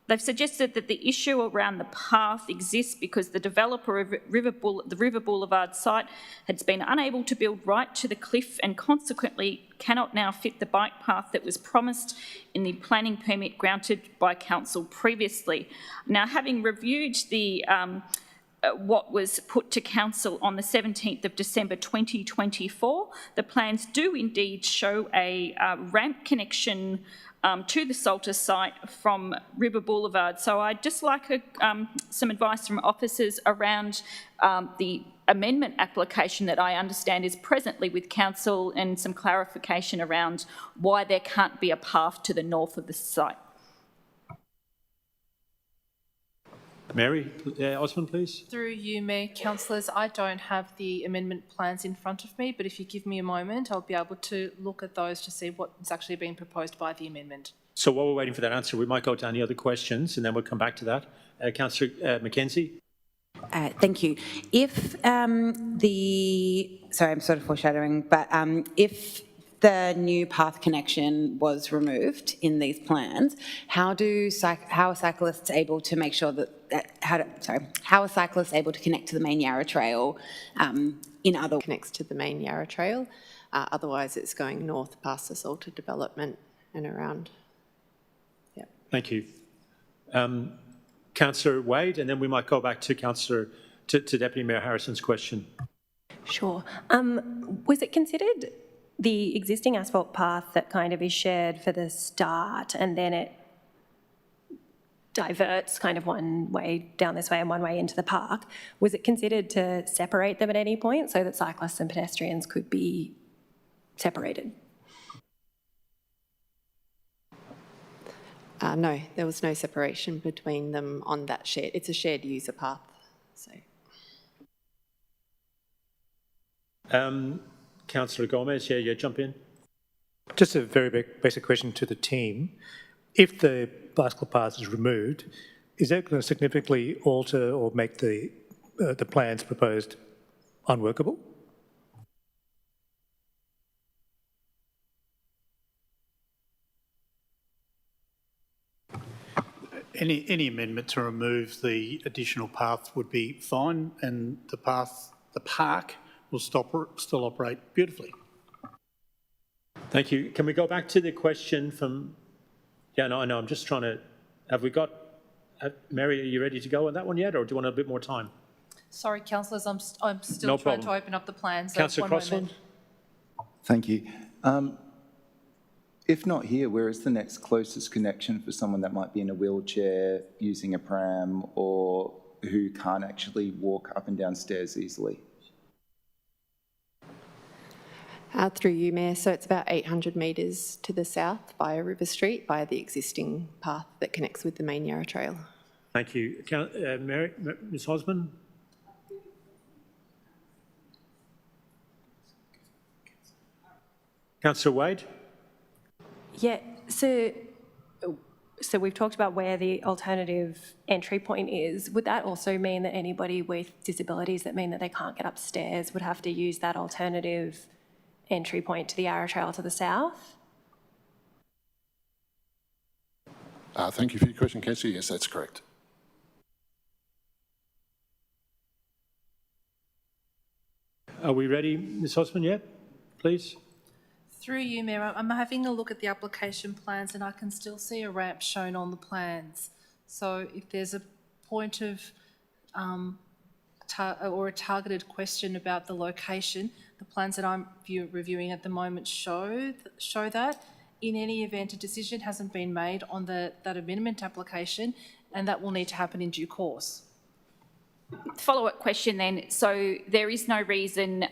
[SPEAKER 7] They've suggested that the issue around the path exists because the developer of the River Boulevard site has been unable to build right to the cliff and consequently cannot now fit the bike path that was promised in the planning permit granted by council previously. Now, having reviewed the what was put to council on the 17th of December 2024, the plans do indeed show a ramp connection to the Salter site from River Boulevard. So I'd just like some advice from officers around the amendment application that I understand is presently with council and some clarification around why there can't be a path to the north of the site.
[SPEAKER 1] Mary Osmond, please.
[SPEAKER 2] Through you, Mayor, councillors, I don't have the amendment plans in front of me, but if you give me a moment, I'll be able to look at those to see what is actually being proposed by the amendment.
[SPEAKER 1] So while we're waiting for that answer, we might go to any other questions and then we'll come back to that. Councillor Mackenzie.
[SPEAKER 3] Thank you. If sorry, I'm sort of foreshadowing, but if the new path connection was removed in these plans, how are cyclists able to make sure that, how are cyclists able to connect to the main Yarra Trail in other...
[SPEAKER 13] Connects to the main Yarra Trail. Otherwise, it's going north past the Salter development and around. Yeah.
[SPEAKER 1] Thank you. Councillor Wade, and then we might go back to to Deputy Mayor Harrison's question.
[SPEAKER 21] Sure. Was it considered the existing asphalt path that kind of is shared for the start and then it diverts kind of one way down this way and one way into the park? Was it considered to separate them at any point so that cyclists and pedestrians could be separated?
[SPEAKER 13] No, there was no separation between them on that shared. It's a shared user path. So.
[SPEAKER 1] Councillor Gomez, yeah, jump in.
[SPEAKER 20] Just a very basic question to the team. If the bicycle path is removed, is that going to significantly alter or make the plans proposed unworkable?
[SPEAKER 11] Any amendment to remove the additional path would be fine, and the park will still operate beautifully.
[SPEAKER 1] Thank you. Can we go back to the question from... Yeah, no, I know. I'm just trying to... Have we got... Mary, are you ready to go on that one yet, or do you want a bit more time?
[SPEAKER 2] Sorry, councillors, I'm still trying to open up the plans. So
[SPEAKER 1] Councillor Crossland.
[SPEAKER 23] Thank you. If not here, where is the next closest connection for someone that might be in a wheelchair, using a pram, or who can't actually walk up and down stairs easily?
[SPEAKER 13] Through you, Mayor, so it's about 800 metres to the south via River Street, via the existing path that connects with the main Yarra Trail.
[SPEAKER 1] Thank you. Mary, Ms Osmond? Councillor Wade?
[SPEAKER 21] Yeah, so we've talked about where the alternative entry point is. Would that also mean that anybody with disabilities that mean that they can't get upstairs would have to use that alternative entry point to the Yarra Trail to the south?
[SPEAKER 8] Thank you for your question, Councillor. Yes, that's correct.
[SPEAKER 1] Are we ready, Ms Osmond, yet? Please.
[SPEAKER 2] Through you, Mayor, I'm having a look at the application plans and I can still see a ramp shown on the plans. So if there's a point of or a targeted question about the location, the plans that I'm reviewing at the moment show that. In any event, a decision hasn't been made on that amendment application, and that will need to happen in due course.
[SPEAKER 7] Follow-up question then. So there is no reason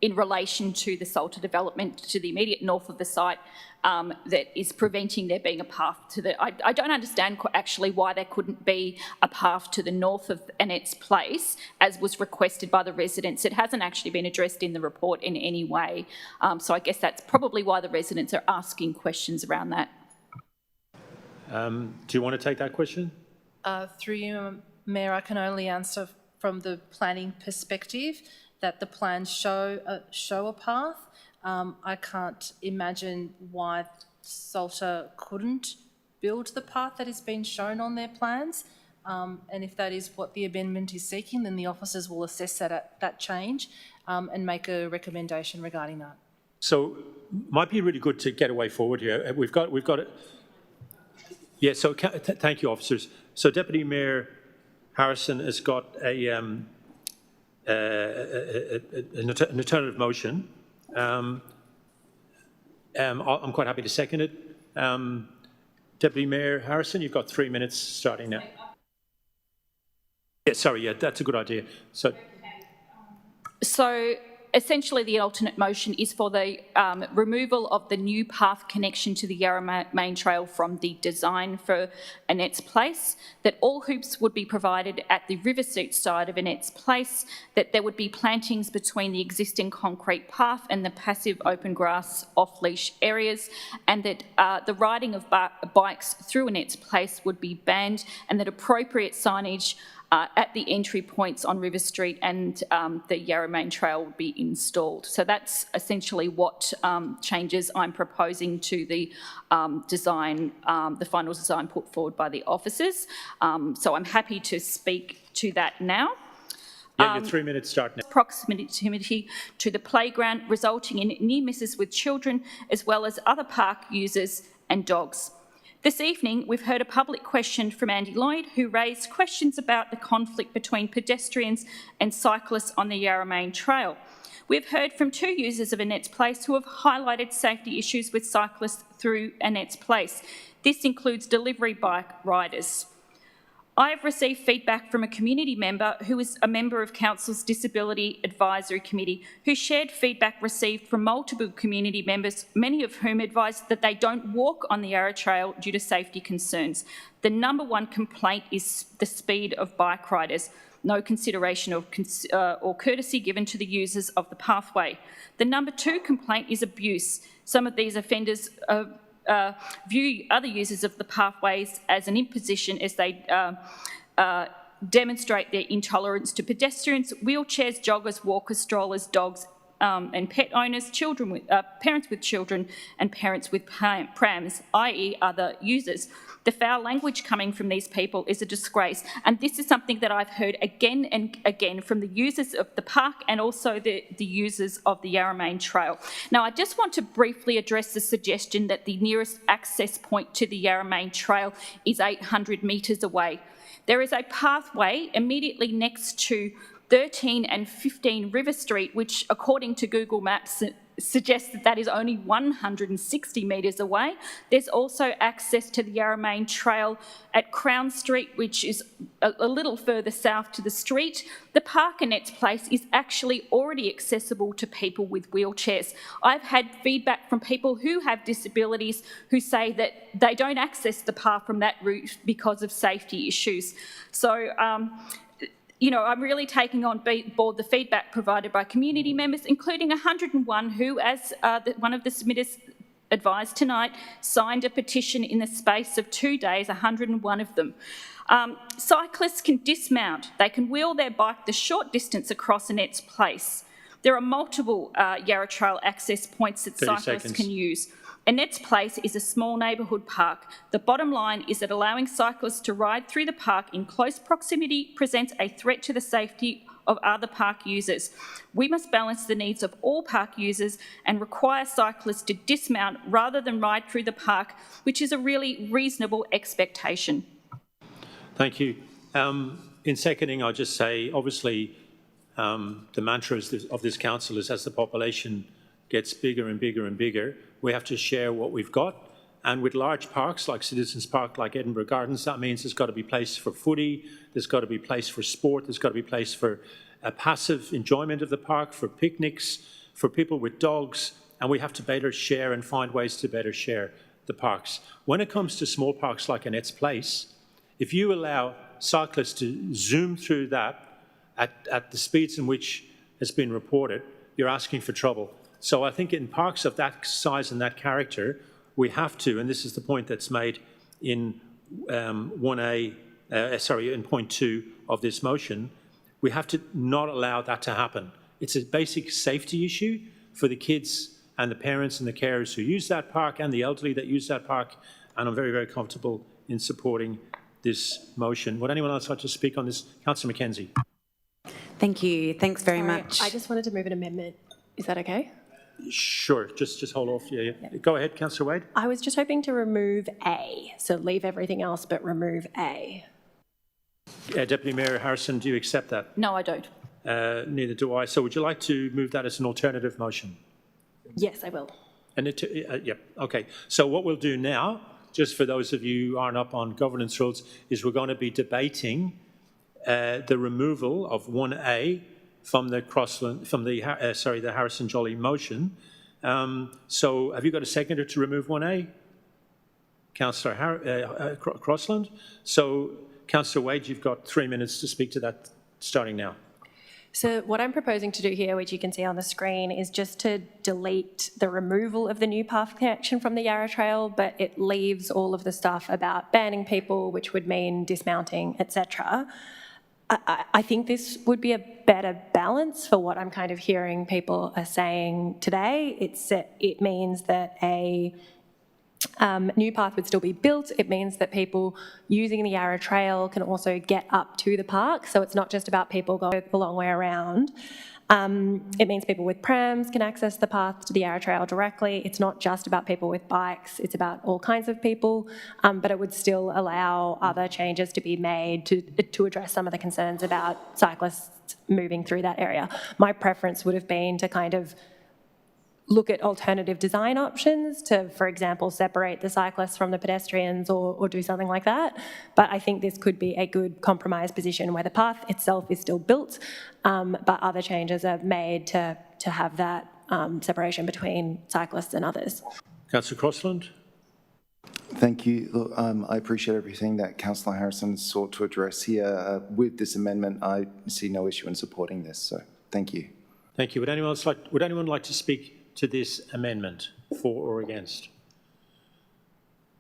[SPEAKER 7] in relation to the Salter development to the immediate north of the site that is preventing there being a path to the... I don't understand actually why there couldn't be a path to the north of Annette's Place, as was requested by the residents. It hasn't actually been addressed in the report in any way. So I guess that's probably why the residents are asking questions around that.
[SPEAKER 1] Do you want to take that question?
[SPEAKER 2] Through you, Mayor, I can only answer from the planning perspective that the plans show a path. I can't imagine why Salter couldn't build the path that has been shown on their plans. And if that is what the amendment is seeking, then the officers will assess that change and make a recommendation regarding that.
[SPEAKER 1] So might be really good to get a way forward here. We've got it. Yeah, so thank you, officers. So Deputy Mayor Harrison has got an alternative motion. I'm quite happy to second it. Deputy Mayor Harrison, you've got 3 minutes starting now. Yeah, sorry, yeah, that's a good idea.
[SPEAKER 7] So essentially the alternate motion is for the removal of the new path connection to the Yarra Main Trail from the design for Annette's Place, that all hoops would be provided at the Riverseat side of Annette's Place, that there would be plantings between the existing concrete path and the passive open grass off-leash areas, and that the riding of bikes through Annette's Place would be banned, and that appropriate signage at the entry points on River Street and the Yarra Main Trail would be installed. So that's essentially what changes I'm proposing to the design, the final design put forward by the officers. So I'm happy to speak to that now.
[SPEAKER 1] Yeah, your 3 minutes start now.
[SPEAKER 7] Proximity to the playground, resulting in near misses with children, as well as other park users and dogs. This evening, we've heard a public question from Andy Lloyd, who raised questions about the conflict between pedestrians and cyclists on the Yarra Main Trail. We've heard from 2 users of Annette's Place who have highlighted safety issues with cyclists through Annette's Place. This includes delivery bike riders. I have received feedback from a community member who is a member of Council's Disability Advisory Committee, who shared feedback received from multiple community members, many of whom advised that they don't walk on the Yarra Trail due to safety concerns. The number one complaint is the speed of bike riders. No consideration or courtesy given to the users of the pathway. The number 2 complaint is abuse. Some of these offenders view other users of the pathways as an imposition as they demonstrate their intolerance to pedestrians, wheelchairs, joggers, walkers, strollers, dogs, and pet owners, children with, parents with children and parents with prams, i.e. other users. The foul language coming from these people is a disgrace, and this is something that I've heard again and again from the users of the park and also the users of the Yarra Main Trail. Now, I just want to briefly address the suggestion that the nearest access point to the Yarra Main Trail is 800 metres away. There is a pathway immediately next to 13 and 15 River Street, which, according to Google Maps, suggests that that is only 160 metres away. There's also access to the Yarra Main Trail at Crown Street, which is a little further south to the street. The park Annette's Place is actually already accessible to people with wheelchairs. I've had feedback from people who have disabilities who say that they don't access the park from that route because of safety issues. So, you know, I'm really taking on board the feedback provided by community members, including 101 who, as one of the submitters advised tonight, signed a petition in the space of 2 days, 101 of them. Cyclists can dismount. They can wheel their bike the short distance across Annette's Place. There are multiple Yarra Trail access points that cyclists can use. Annette's Place is a small neighbourhood park. The bottom line is that allowing cyclists to ride through the park in close proximity presents a threat to the safety of other park users. We must balance the needs of all park users and require cyclists to dismount rather than ride through the park, which is a really reasonable expectation.
[SPEAKER 1] Thank you. In seconding, I'll just say, obviously, the mantra of this council is as the population gets bigger and bigger and bigger, we have to share what we've got. And with large parks like Citizens Park, like Edinburgh Gardens, that means there's got to be place for footy, there's got to be place for sport, there's got to be place for a passive enjoyment of the park, for picnics, for people with dogs, and we have to better share and find ways to better share the parks. When it comes to small parks like Annette's Place, if you allow cyclists to zoom through that at the speeds in which has been reported, you're asking for trouble. So I think in parks of that size and that character, we have to, and this is the point that's made in in point 2 of this motion, we have to not allow that to happen. It's a basic safety issue for the kids and the parents and the carers who use that park and the elderly that use that park, and I'm very, very comfortable in supporting this motion. Would anyone else like to speak on this? Councillor McKenzie.
[SPEAKER 3] Thank you. Thanks very much.
[SPEAKER 21] I just wanted to move an amendment. Is that okay?
[SPEAKER 1] Sure, just hold off. Yeah. Go ahead, Councillor Wade.
[SPEAKER 21] I was just hoping to remove A, so leave everything else but remove A.
[SPEAKER 1] Deputy Mayor Harrison, do you accept that?
[SPEAKER 6] No, I don't.
[SPEAKER 1] Neither do I. So would you like to move that as an alternative motion?
[SPEAKER 21] Yes, I will.
[SPEAKER 1] And yep, okay. So what we'll do now, just for those of you who aren't up on governance rules, is we're going to be debating the removal of 1A from the the Harrison-Jolly motion. So have you got a seconder to remove 1A? Councillor Crossland. So Councillor Wade, you've got 3 minutes to speak to that starting now.
[SPEAKER 21] So what I'm proposing to do here, which you can see on the screen, is just to delete the removal of the new path connection from the Yarra Trail, but it leaves all of the stuff about banning people, which would mean dismounting, etc. I think this would be a better balance for what I'm kind of hearing people are saying today. It means that a new path would still be built. It means that people using the Yarra Trail can also get up to the park. So it's not just about people going the long way around. It means people with prams can access the path to the Yarra Trail directly. It's not just about people with bikes. It's about all kinds of people. But it would still allow other changes to be made to address some of the concerns about cyclists moving through that area. My preference would have been to kind of look at alternative design options to, for example, separate the cyclists from the pedestrians or do something like that. But I think this could be a good compromise position where the path itself is still built, but other changes are made to have that separation between cyclists and others.
[SPEAKER 1] Councillor Crossland.
[SPEAKER 23] Thank you. Look, I appreciate everything that Councillor Harrison sought to address here. With this amendment, I see no issue in supporting this, so thank you.
[SPEAKER 1] Thank you. Would anyone like to speak to this amendment, for or against?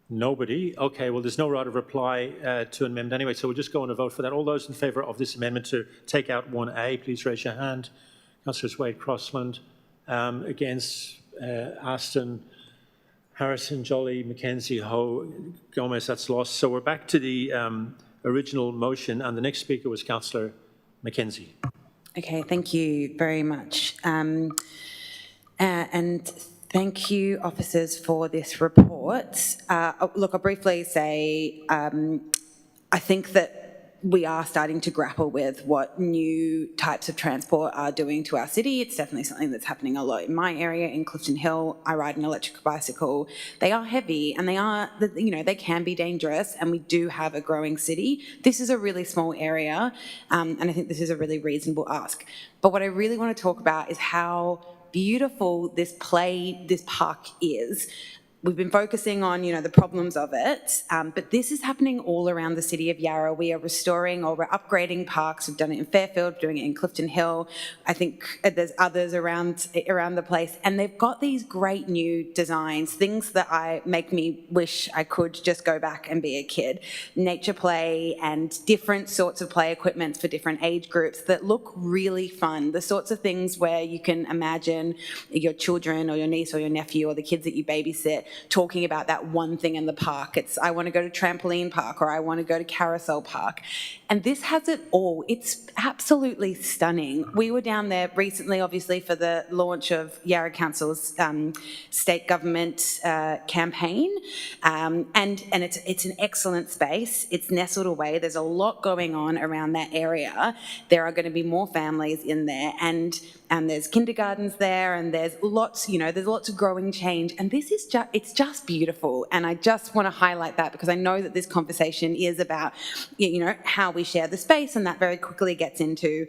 [SPEAKER 1] Nobody? Okay, well, there's no right of reply to an amendment anyway, so we'll just go on a vote for that. All those in favour of this amendment to take out 1A, please raise your hand. Councillors Wade, Crossland. Against, Aston, Harrison, Jolly, McKenzie, Ho, Gomez, that's lost. So we're back to the original motion, and the next speaker was Councillor McKenzie.
[SPEAKER 3] Okay, thank you very much. And thank you, officers, for this report. Look, I'll briefly say I think that we are starting to grapple with what new types of transport are doing to our city. It's definitely something that's happening a lot in my area, in Clifton Hill. I ride an electric bicycle. They are heavy and they can be dangerous, and we do have a growing city. This is a really small area, and I think this is a really reasonable ask. But what I really want to talk about is how beautiful this park is. We've been focusing on, the problems of it, but this is happening all around the city of Yarra. We are restoring or we're upgrading parks. We've done it in Fairfield, doing it in Clifton Hill. I think there's others around the place, and they've got these great new designs, things that make me wish I could just go back and be a kid. Nature play and different sorts of play equipment for different age groups that look really fun. The sorts of things where you can imagine your children or your niece or your nephew or the kids that you babysit talking about that one thing in the park. It's, I want to go to trampoline park, or I want to go to carousel park. And this has it all. It's absolutely stunning. We were down there recently, obviously, for the launch of Yarra Council's state government campaign. And it's an excellent space. It's nestled away. There's a lot going on around that area. There are going to be more families in there, and there's kindergartens there, and there's lots, there's lots of growing change. And this is just, it's just beautiful. And I just want to highlight that because I know that this conversation is about, how we share the space, and that very quickly gets into,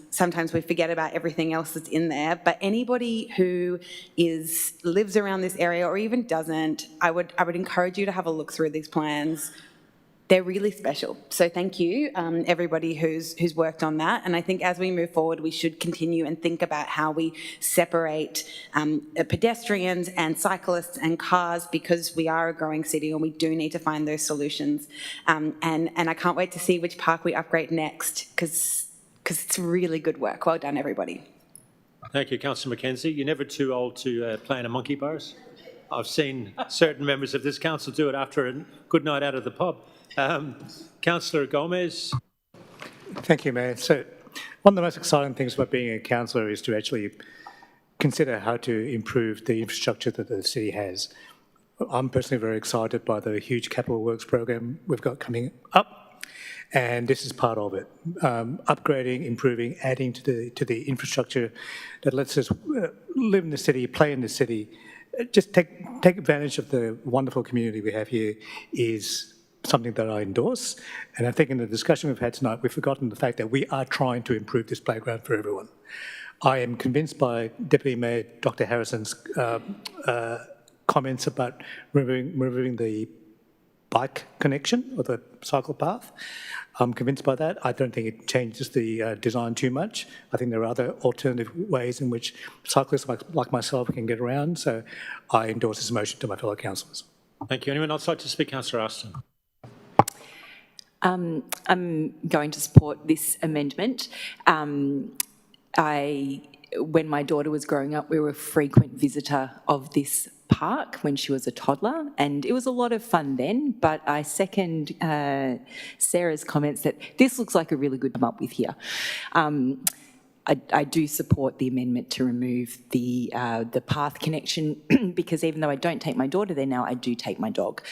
[SPEAKER 3] sometimes we forget about everything else that's in there. But anybody who lives around this area or even doesn't, I would encourage you to have a look through these plans. They're really special. So thank you, everybody who's worked on that. And I think as we move forward, we should continue and think about how we separate pedestrians and cyclists and cars, because we are a growing city and we do need to find those solutions. And I can't wait to see which park we upgrade next, because it's really good work. Well done, everybody.
[SPEAKER 1] Thank you, Councillor Mackenzie. You're never too old to play in a monkey bars. I've seen certain members of this council do it after a good night out of the pub. Councillor Gomez.
[SPEAKER 20] Thank you, Mayor. So one of the most exciting things about being a councillor is to actually consider how to improve the infrastructure that the city has. I'm personally very excited by the huge capital works program we've got coming up, and this is part of it. Upgrading, improving, adding to the infrastructure that lets us live in the city, play in the city, just take advantage of the wonderful community we have here is something that I endorse. And I think in the discussion we've had tonight, we've forgotten the fact that we are trying to improve this playground for everyone. I am convinced by Deputy Mayor Dr. Harrison's comments about removing the bike connection or the cycle path. I'm convinced by that. I don't think it changes the design too much. I think there are other alternative ways in which cyclists like myself can get around. So I endorse this motion to my fellow councillors.
[SPEAKER 1] Thank you. Anyone else like to speak? Councillor Aston.
[SPEAKER 22] I'm going to support this amendment. When my daughter was growing up, we were a frequent visitor of this park when she was a toddler, and it was a lot of fun then, but I second Sarah's comments that this looks like a really good come up with here. I do support the amendment to remove the path connection because even though I don't take my daughter there now, I do take my dog.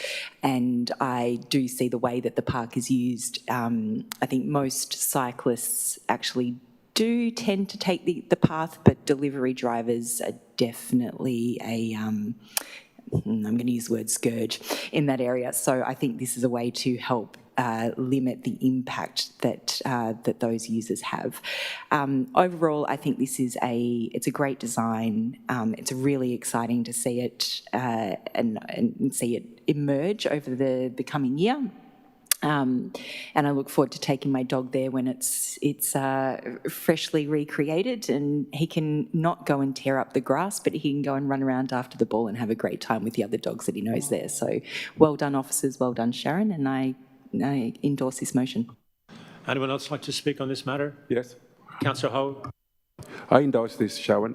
[SPEAKER 22] And I do see the way that the park is used. I think most cyclists actually do tend to take the path, but delivery drivers are definitely I'm going to use the word scourge in that area. So I think this is a way to help limit the impact that those users have. Overall, I think this is it's a great design. It's really exciting to see it and see it emerge over the coming year. And I look forward to taking my dog there when it's freshly recreated, and he can not go and tear up the grass, but he can go and run around after the ball and have a great time with the other dogs that he knows there. So well done, officers, well done, Sharon, and I endorse this motion.
[SPEAKER 1] Anyone else like to speak on this matter?
[SPEAKER 4] Yes.
[SPEAKER 1] Councillor Ho.
[SPEAKER 4] I endorse this, Sharon.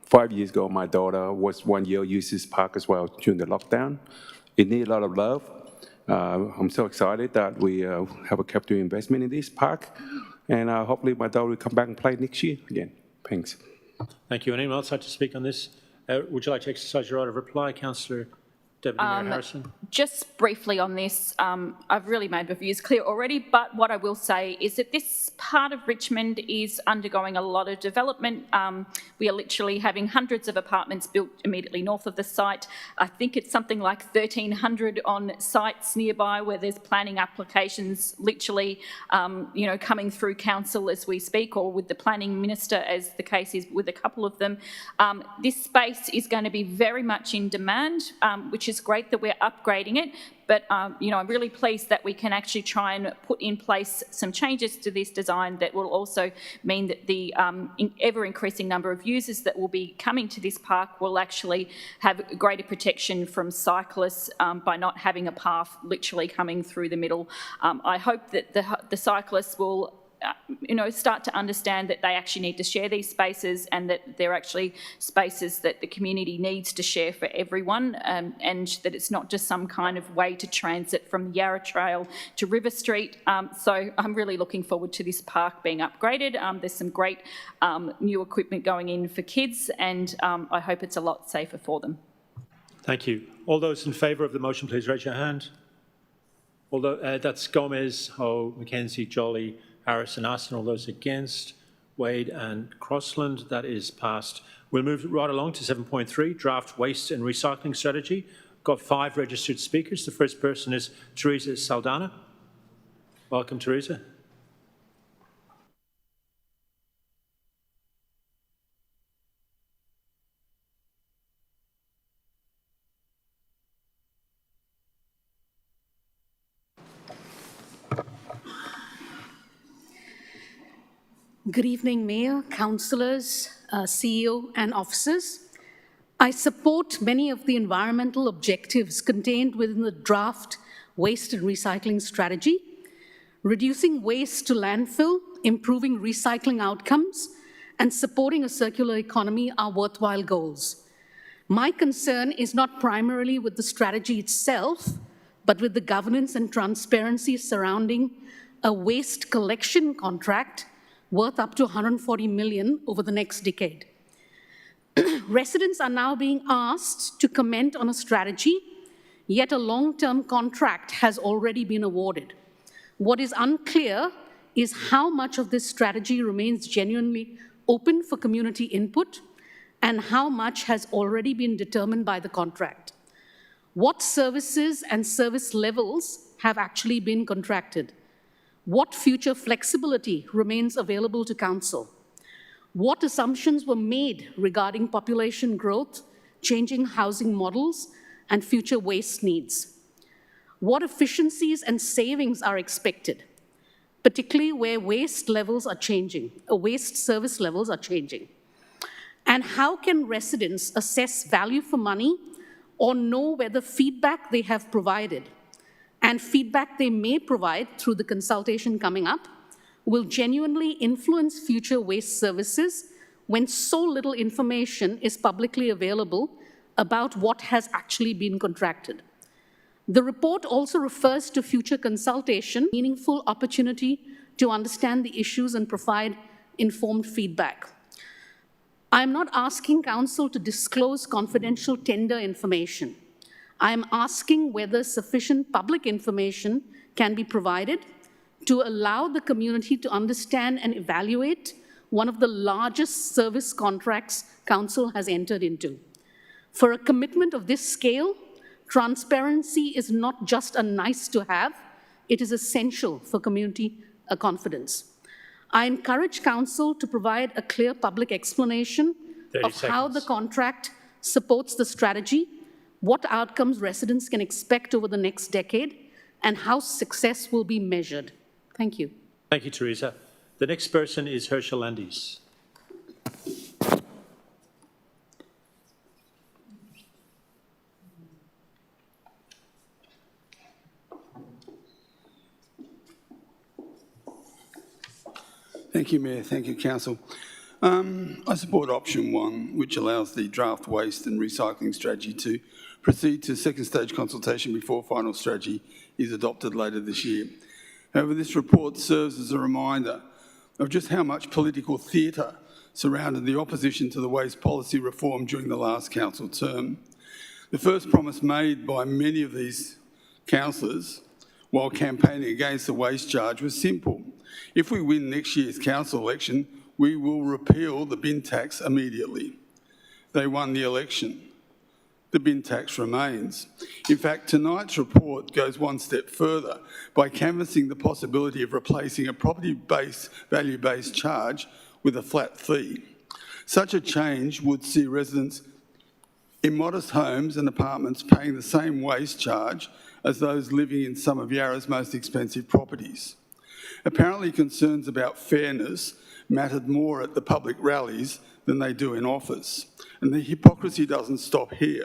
[SPEAKER 4] 5 years ago, my daughter was 1 year used this park as well during the lockdown. It needs a lot of love. I'm so excited that we have a capital investment in this park, and hopefully my daughter will come back and play next year again. Thanks.
[SPEAKER 1] Thank you. Anyone else like to speak on this? Would you like to exercise your right of reply, Councillor Deputy Mayor Harrison?
[SPEAKER 7] Just briefly on this, I've really made my views clear already, but what I will say is that this part of Richmond is undergoing a lot of development. We are literally having hundreds of apartments built immediately north of the site. I think it's something like 1,300 on sites nearby where there's planning applications literally, coming through council as we speak, or with the planning minister, as the case is with a couple of them. This space is going to be very much in demand, which is great that we're upgrading it, but I'm really pleased that we can actually try and put in place some changes to this design that will also mean that the ever-increasing number of users that will be coming to this park will actually have greater protection from cyclists by not having a path literally coming through the middle. I hope that the cyclists will start to understand that they actually need to share these spaces, and that they're actually spaces that the community needs to share for everyone, and that it's not just some kind of way to transit from the Yarra Trail to River Street. So I'm really looking forward to this park being upgraded. There's some great new equipment going in for kids, and I hope it's a lot safer for them.
[SPEAKER 1] Thank you. All those in favour of the motion, please raise your hand. That's Gomez, Ho, Mackenzie, Jolly, Harrison, Aston. All those against. Wade and Crossland. That is passed. We'll move right along to 7.3, Draft Waste and Recycling Strategy. Got 5 registered speakers. The first person is Teresa Saldana. Welcome, Teresa.
[SPEAKER 9] Good evening, Mayor, councillors, CEO and officers. I support many of the environmental objectives contained within the draft waste and recycling strategy. Reducing waste to landfill, improving recycling outcomes, and supporting a circular economy are worthwhile goals. My concern is not primarily with the strategy itself, but with the governance and transparency surrounding a waste collection contract worth up to $140 million over the next decade. Residents are now being asked to comment on a strategy, yet a long-term contract has already been awarded. What is unclear is how much of this strategy remains genuinely open for community input and how much has already been determined by the contract. What services and service levels have actually been contracted? What future flexibility remains available to Council? What assumptions were made regarding population growth, changing housing models, and future waste needs? What efficiencies and savings are expected, particularly where waste levels are changing, waste service levels are changing? And how can residents assess value for money or know whether feedback they have provided and feedback they may provide through the consultation coming up will genuinely influence future waste services when so little information is publicly available about what has actually been contracted? The report also refers to future consultation, meaningful opportunity to understand the issues and provide informed feedback. I'm not asking Council to disclose confidential tender information. I'm asking whether sufficient public information can be provided to allow the community to understand and evaluate one of the largest service contracts Council has entered into. For a commitment of this scale, transparency is not just a nice to have, it is essential for community confidence. I encourage Council to provide a clear public explanation of how the contract supports the strategy, what outcomes residents can expect over the next decade, and how success will be measured. Thank you.
[SPEAKER 1] Thank you, Teresa. The next person is Herschel Landis.
[SPEAKER 10] Thank you, Mayor. Thank you, Council. I support option 1, which allows the draft waste and recycling strategy to proceed to second stage consultation before final strategy is adopted later this year. However, this report serves as a reminder of just how much political theatre surrounded the opposition to the waste policy reform during the last council term. The first promise made by many of these councillors while campaigning against the waste charge was simple. If we win next year's council election, we will repeal the bin tax immediately. They won the election. The bin tax remains. In fact, tonight's report goes one step further by canvassing the possibility of replacing a property-based, value-based charge with a flat fee. Such a change would see residents in modest homes and apartments paying the same waste charge as those living in some of Yarra's most expensive properties. Apparently, concerns about fairness mattered more at the public rallies than they do in office. And the hypocrisy doesn't stop here.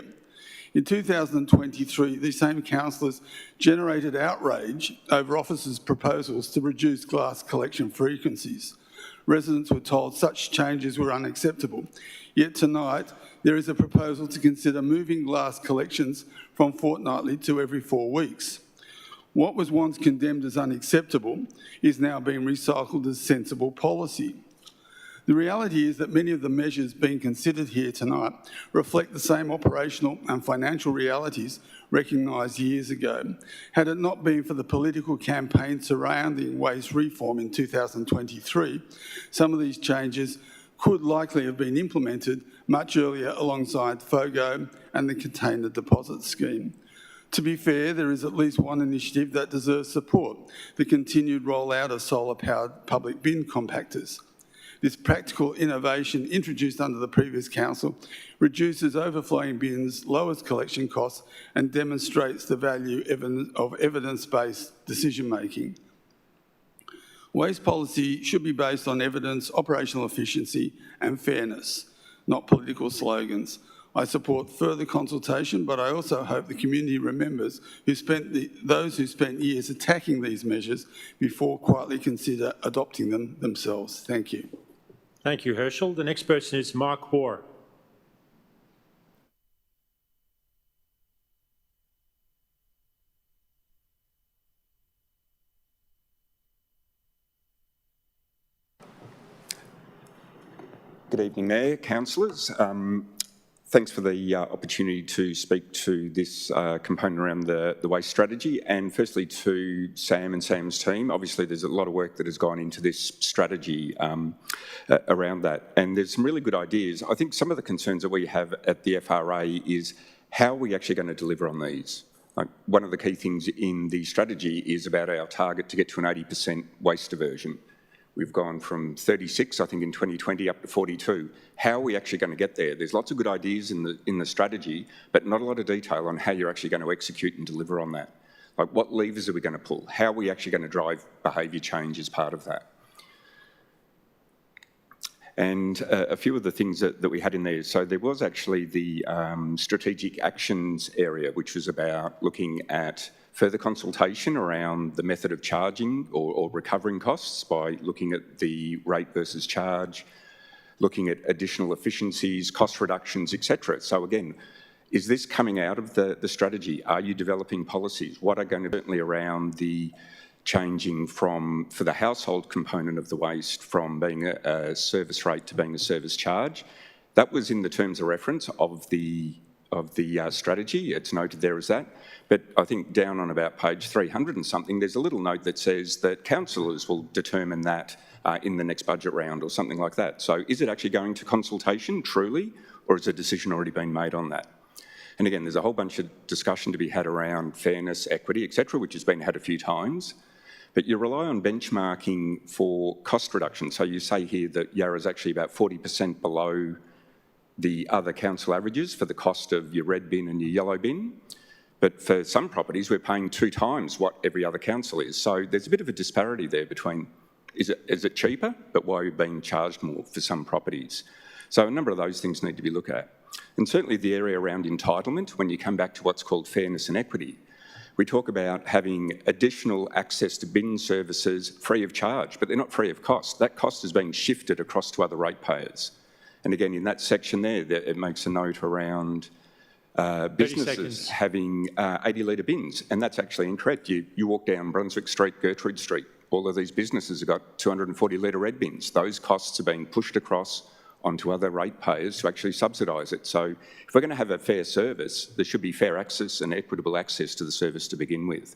[SPEAKER 10] In 2023, these same councillors generated outrage over officers' proposals to reduce glass collection frequencies. Residents were told such changes were unacceptable. Yet tonight, there is a proposal to consider moving glass collections from fortnightly to every 4 weeks. What was once condemned as unacceptable is now being recycled as sensible policy. The reality is that many of the measures being considered here tonight reflect the same operational and financial realities recognised years ago. Had it not been for the political campaign surrounding waste reform in 2023, some of these changes could likely have been implemented much earlier alongside FOGO and the Container Deposit Scheme. To be fair, there is at least one initiative that deserves support, the continued rollout of solar-powered public bin compactors. This practical innovation introduced under the previous council reduces overflowing bins, lowers collection costs and demonstrates the value of evidence-based decision-making. Waste policy should be based on evidence, operational efficiency and fairness, not political slogans. I support further consultation, but I also hope the community remembers those who spent years attacking these measures before quietly consider adopting them themselves. Thank you.
[SPEAKER 1] Thank you, Herschel. The next person is Mark Hoare.
[SPEAKER 12] Good evening, Mayor, councillors. Thanks for the opportunity to speak to this component around the waste strategy, and firstly to Sam and Sam's team. Obviously there's a lot of work that has gone into this strategy around that, and there's some really good ideas. I think some of the concerns that we have at the FRA is how are we actually going to deliver on these? Like, one of the key things in the strategy is about our target to get to an 80% waste diversion. We've gone from 36, I think, in 2020 up to 42. How are we actually going to get there? There's lots of good ideas in the strategy, but not a lot of detail on how you're actually going to execute and deliver on that. Like, what levers are we going to pull? How are we actually going to drive behaviour change as part of that? And a few of the things that we had in there. So there was actually the strategic actions area, which was about looking at further consultation around the method of charging or recovering costs by looking at the rate versus charge, looking at additional efficiencies, cost reductions, etc. So again, is this coming out of the strategy? Are you developing policies? What are going to be certainly around the changing from, for the household component of the waste, from being a service rate to being a service charge? That was in the terms of reference of the strategy. It's noted there as that. But I think down on about page 300 and something, there's a little note that says that councillors will determine that in the next budget round or something like that. So is it actually going to consultation, truly, or has a decision already been made on that? And again, there's a whole bunch of discussion to be had around fairness, equity, etc., which has been had a few times. But you rely on benchmarking for cost reduction. So you say here that Yarra is actually about 40% below the other council averages for the cost of your red bin and your yellow bin. But for some properties, we're paying 2 times what every other council is. So there's a bit of a disparity there between, is it cheaper, but why are you being charged more for some properties? So a number of those things need to be looked at. And certainly the area around entitlement, when you come back to what's called fairness and equity, we talk about having additional access to bin services free of charge, but they're not free of cost. That cost is being shifted across to other ratepayers. And again, in that section there, it makes a note around businesses having 80-litre bins, and that's actually incorrect. You walk down Brunswick Street, Gertrude Street, all of these businesses have got 240-litre red bins. Those costs are being pushed across onto other ratepayers to actually subsidise it. So if we're going to have a fair service, there should be fair access and equitable access to the service to begin with.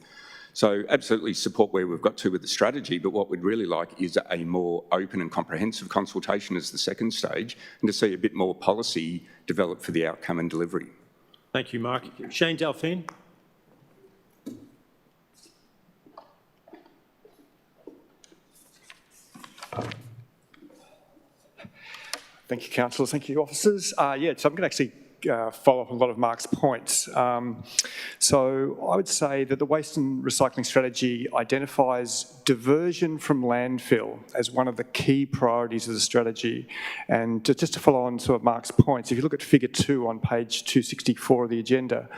[SPEAKER 12] So absolutely support where we've got to with the strategy, but what we'd really like is a more open and comprehensive consultation as the second stage, and to see a bit more policy developed for the outcome and delivery.
[SPEAKER 1] Thank you, Mark. Shane Delphine.
[SPEAKER 14] Thank you, councillors. Thank you, officers. So I'm going to actually follow up a lot of Mark's points. So I would say that the waste and recycling strategy identifies diversion from landfill as one of the key priorities of the strategy. And just to follow on some of Mark's points, if you look at figure 2 on page 264 of the agenda,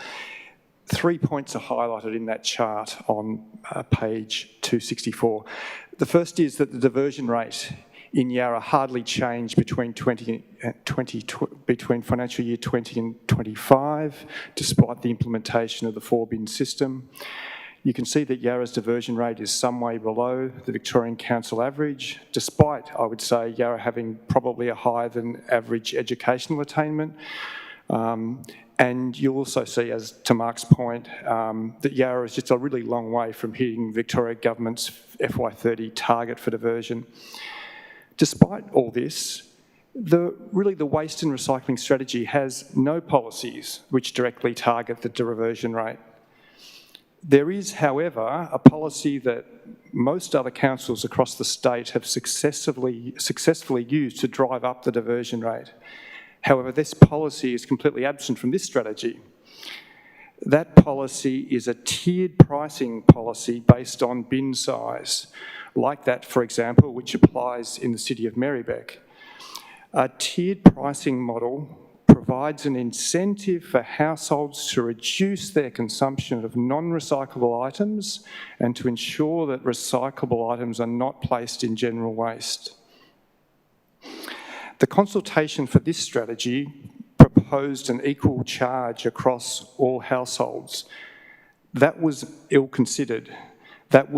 [SPEAKER 14] 3 points are highlighted in that chart on page 264. The first is that the diversion rate in Yarra hardly changed between financial year 20 and 25, despite the implementation of the 4-bin system. You can see that Yarra's diversion rate is some way below the Victorian Council average, despite, I would say, Yarra having probably a higher than average educational attainment. And you'll also see, as to Mark's point, that Yarra is just a really long way from hitting Victoria Government's FY30 target for diversion. Despite all this, the waste and recycling strategy has no policies which directly target the diversion rate. There is, however, a policy that most other councils across the state have successfully used to drive up the diversion rate. However, this policy is completely absent from this strategy. That policy is a tiered pricing policy based on bin size, like that, for example, which applies in the city of Marybeck. A tiered pricing model provides an incentive for households to reduce their consumption of non-recyclable items and to ensure that recyclable items are not placed in general waste. The consultation for this strategy proposed an equal charge across all households. That was ill-considered. That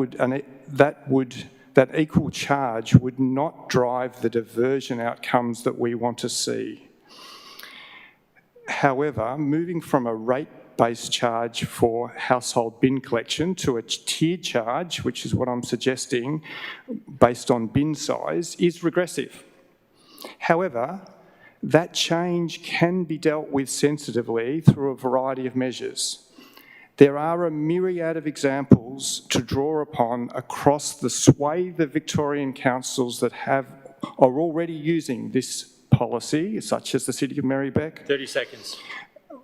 [SPEAKER 14] equal charge would not drive the diversion outcomes that we want to see. However, moving from a rate-based charge for household bin collection to a tiered charge, which is what I'm suggesting, based on bin size, is regressive. However, that change can be dealt with sensitively through a variety of measures. There are a myriad of examples to draw upon across the swathe of Victorian councils that are already using this policy, such as the City of Marybeck.
[SPEAKER 1] 30 seconds.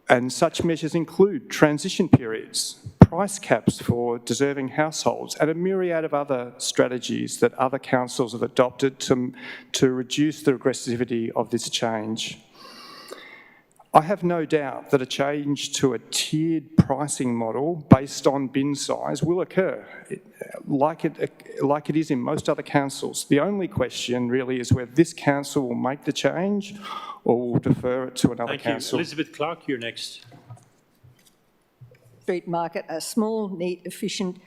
[SPEAKER 14] And such measures include transition periods, price caps for deserving households, and a myriad of other strategies that other councils have adopted to reduce the aggressivity of this change. I have no doubt that a change to a tiered pricing model based on bin size will occur, like it is in most other councils. The only question really is whether this council will make the change or will defer it to another council.
[SPEAKER 1] Thank you. Elizabeth Clark, you're next.
[SPEAKER 15] Street market are small, neat, efficient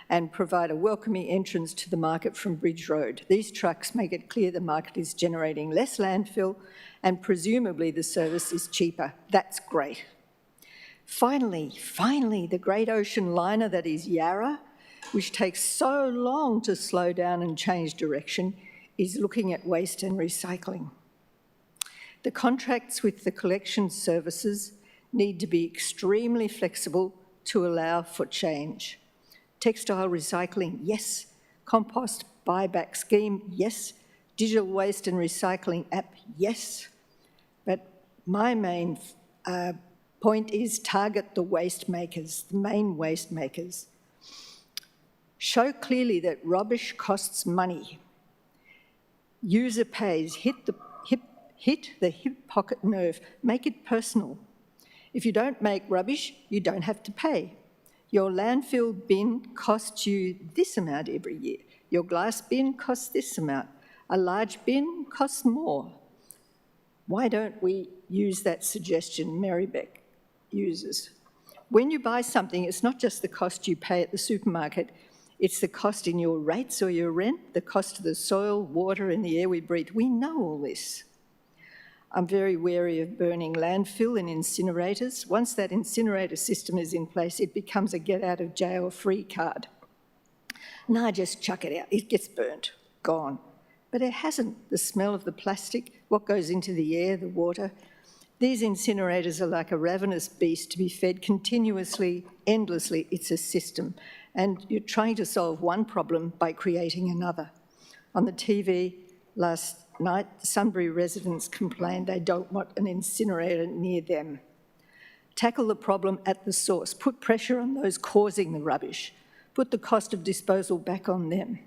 [SPEAKER 15] and provide a welcoming entrance to the market from Bridge Road. These trucks make it clear the market is generating less landfill and presumably the service is cheaper. That's great. Finally, the great ocean liner that is Yarra, which takes so long to slow down and change direction, is looking at waste and recycling. The contracts with the collection services need to be extremely flexible to allow for change. Textile recycling, yes. Compost buyback scheme, yes. Digital waste and recycling app, yes. But my main point is target the waste makers, the main waste makers. Show clearly that rubbish costs money. User pays, hit the hip pocket nerve, make it personal. If you don't make rubbish, you don't have to pay. Your landfill bin costs you this amount every year. Your glass bin costs this amount. A large bin costs more. Why don't we use that suggestion Marybeck uses? When you buy something, it's not just the cost you pay at the supermarket, it's the cost in your rates or your rent, the cost of the soil, water and the air we breathe. We know all this. I'm very wary of burning landfill and incinerators. Once that incinerator system is in place, it becomes a get-out-of-jail-free card. Nah, just chuck it out. It gets burnt, gone. But it hasn't. The smell of the plastic, what goes into the air, the water. These incinerators are like a ravenous beast to be fed continuously, endlessly. It's a system. And you're trying to solve one problem by creating another. On the TV last night, Sunbury residents complained they don't want an incinerator near them. Tackle the problem at the source. Put pressure on those causing the rubbish. Put the cost of disposal back on them.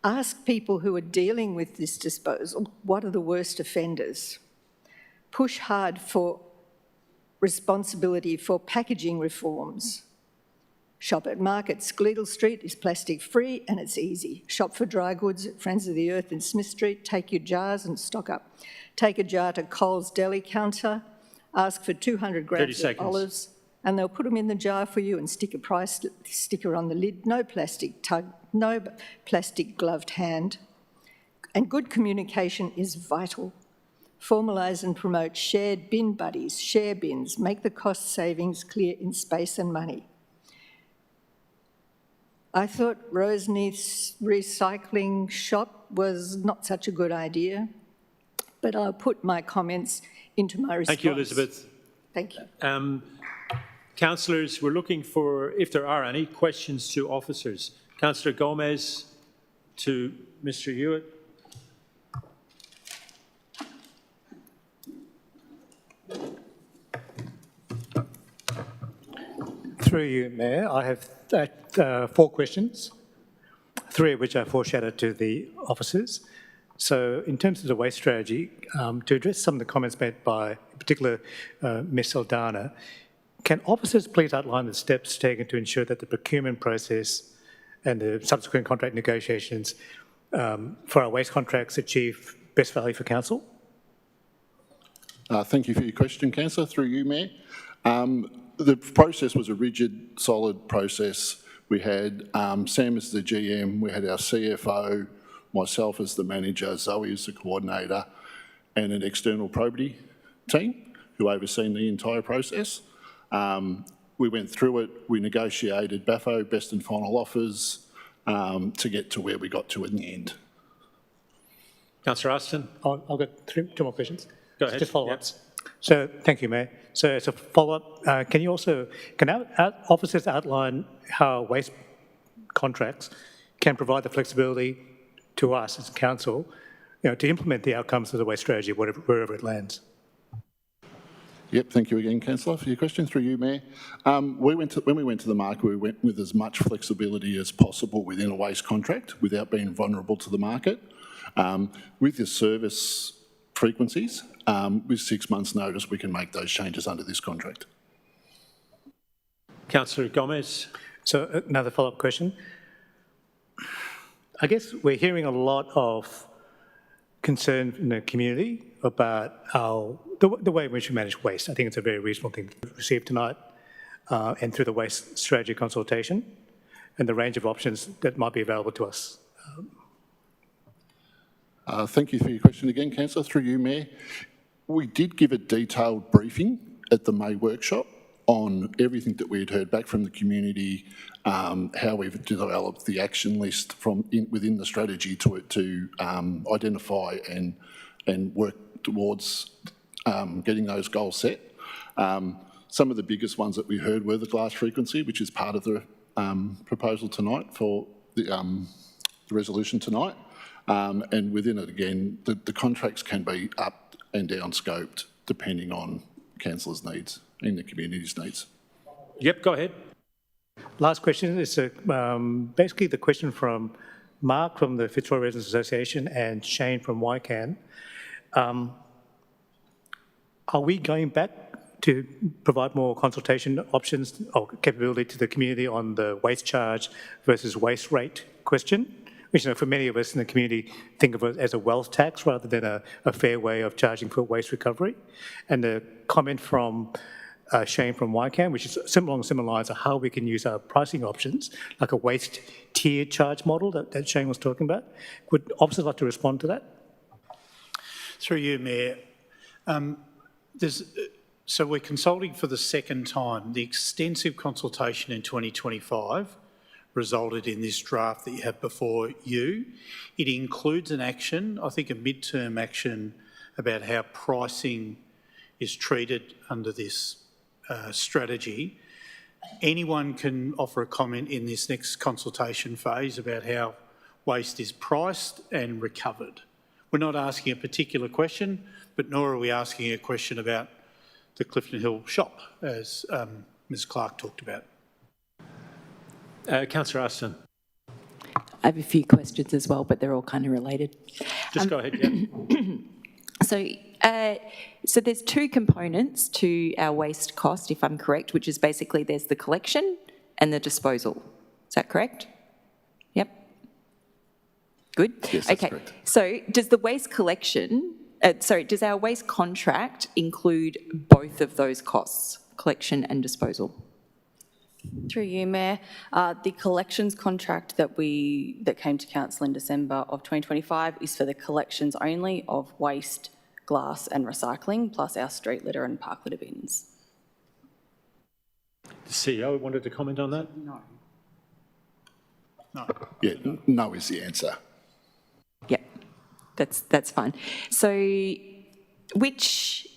[SPEAKER 15] Ask people who are dealing with this disposal, what are the worst offenders? Push hard for responsibility for packaging reforms. Shop at markets. Gleadle Street is plastic free and it's easy. Shop for dry goods at Friends of the Earth in Smith Street. Take your jars and stock up. Take a jar to Coles deli counter. Ask for 200 grams of olives and they'll put them in the jar for you and stick a price sticker on the lid. No plastic tug, no plastic gloved hand. And good communication is vital. Formalise and promote shared bin buddies, share bins, make the cost savings clear in space and money. I thought Roseneath's recycling shop was not such a good idea, but I'll put my comments into my response.
[SPEAKER 1] Thank you, Elizabeth.
[SPEAKER 15] Thank you.
[SPEAKER 1] Councillors, we're looking for, if there are any, questions to officers. Councillor Gomez to Mr. Hewitt.
[SPEAKER 20] Through you, Mayor, I have 4 questions, 3 of which I foreshadowed to the officers. So in terms of the waste strategy, to address some of the comments made by, in particular, Ms. Saldana, can officers please outline the steps taken to ensure that the procurement process and the subsequent contract negotiations for our waste contracts achieve best value for council?
[SPEAKER 8] Thank you for your question, Councillor. Through you, Mayor. The process was a rigid, solid process. We had Sam as the GM, we had our CFO, myself as the manager, Zoe as the coordinator, and an external probity team who overseen the entire process. We went through it, we negotiated BAFO, best and final offers, to get to where we got to in the end.
[SPEAKER 1] Councillor Austin.
[SPEAKER 20] I've got 2 more questions.
[SPEAKER 1] Go ahead.
[SPEAKER 20] Just follow-ups. Yep. So, thank you, Mayor. So, as a follow-up, can our officers outline how waste contracts can provide the flexibility to us as council, to implement the outcomes of the waste strategy, wherever it lands?
[SPEAKER 8] Yep, thank you again, Councillor, for your question. Through you, Mayor. When we went to the market, we went with as much flexibility as possible within a waste contract without being vulnerable to the market. With your service frequencies, with 6 months' notice, we can make those changes under this contract.
[SPEAKER 1] Councillor Gomez.
[SPEAKER 20] So another follow-up question. I guess we're hearing a lot of concern in the community about the way in which we manage waste. I think it's a very reasonable thing to receive tonight and through the waste strategy consultation and the range of options that might be available to us.
[SPEAKER 8] Thank you for your question again, Councillor. Through you, Mayor. We did give a detailed briefing at the May workshop on everything that we had heard back from the community, how we've developed the action list within the strategy to identify and work towards getting those goals set. Some of the biggest ones that we heard were the glass frequency, which is part of the proposal tonight for the resolution tonight. And within it, again, the contracts can be up and down scoped depending on councillors' needs and the community's needs.
[SPEAKER 1] Yep, go ahead.
[SPEAKER 20] Last question is basically the question from Mark from the Fitzroy Residents Association and Shane from YCAN. Are we going back to provide more consultation options or capability to the community on the waste charge versus waste rate question? Which, for many of us in the community think of it as a wealth tax rather than a fair way of charging for waste recovery. And the comment from Shane from YCAN, which is along similar lines of how we can use our pricing options, like a waste tier charge model that Shane was talking about. Would officers like to respond to that?
[SPEAKER 11] Through you, Mayor. So we're consulting for the second time. The extensive consultation in 2025 resulted in this draft that you have before you. It includes an action, I think a midterm action, about how pricing is treated under this strategy. Anyone can offer a comment in this next consultation phase about how waste is priced and recovered. We're not asking a particular question, but nor are we asking a question about the Clifton Hill shop, as Ms Clark talked about.
[SPEAKER 1] Councillor Aston.
[SPEAKER 22] I have a few questions as well, but they're all kind of related.
[SPEAKER 1] Just go ahead, yeah.
[SPEAKER 22] So there's 2 components to our waste cost, if I'm correct, which is basically there's the collection and the disposal. Is that correct? Yep. Good?
[SPEAKER 8] Yes, that's correct.
[SPEAKER 22] So does the waste collection, does our waste contract include both of those costs? collection and disposal.
[SPEAKER 16] Through you, Mayor, the collections contract that came to council in December of 2025 is for the collections only of waste, glass and recycling, plus our street litter and park litter bins.
[SPEAKER 1] The CEO wanted to comment on that?
[SPEAKER 8] No. Yeah, no is the answer.
[SPEAKER 22] Yeah, that's fine. So which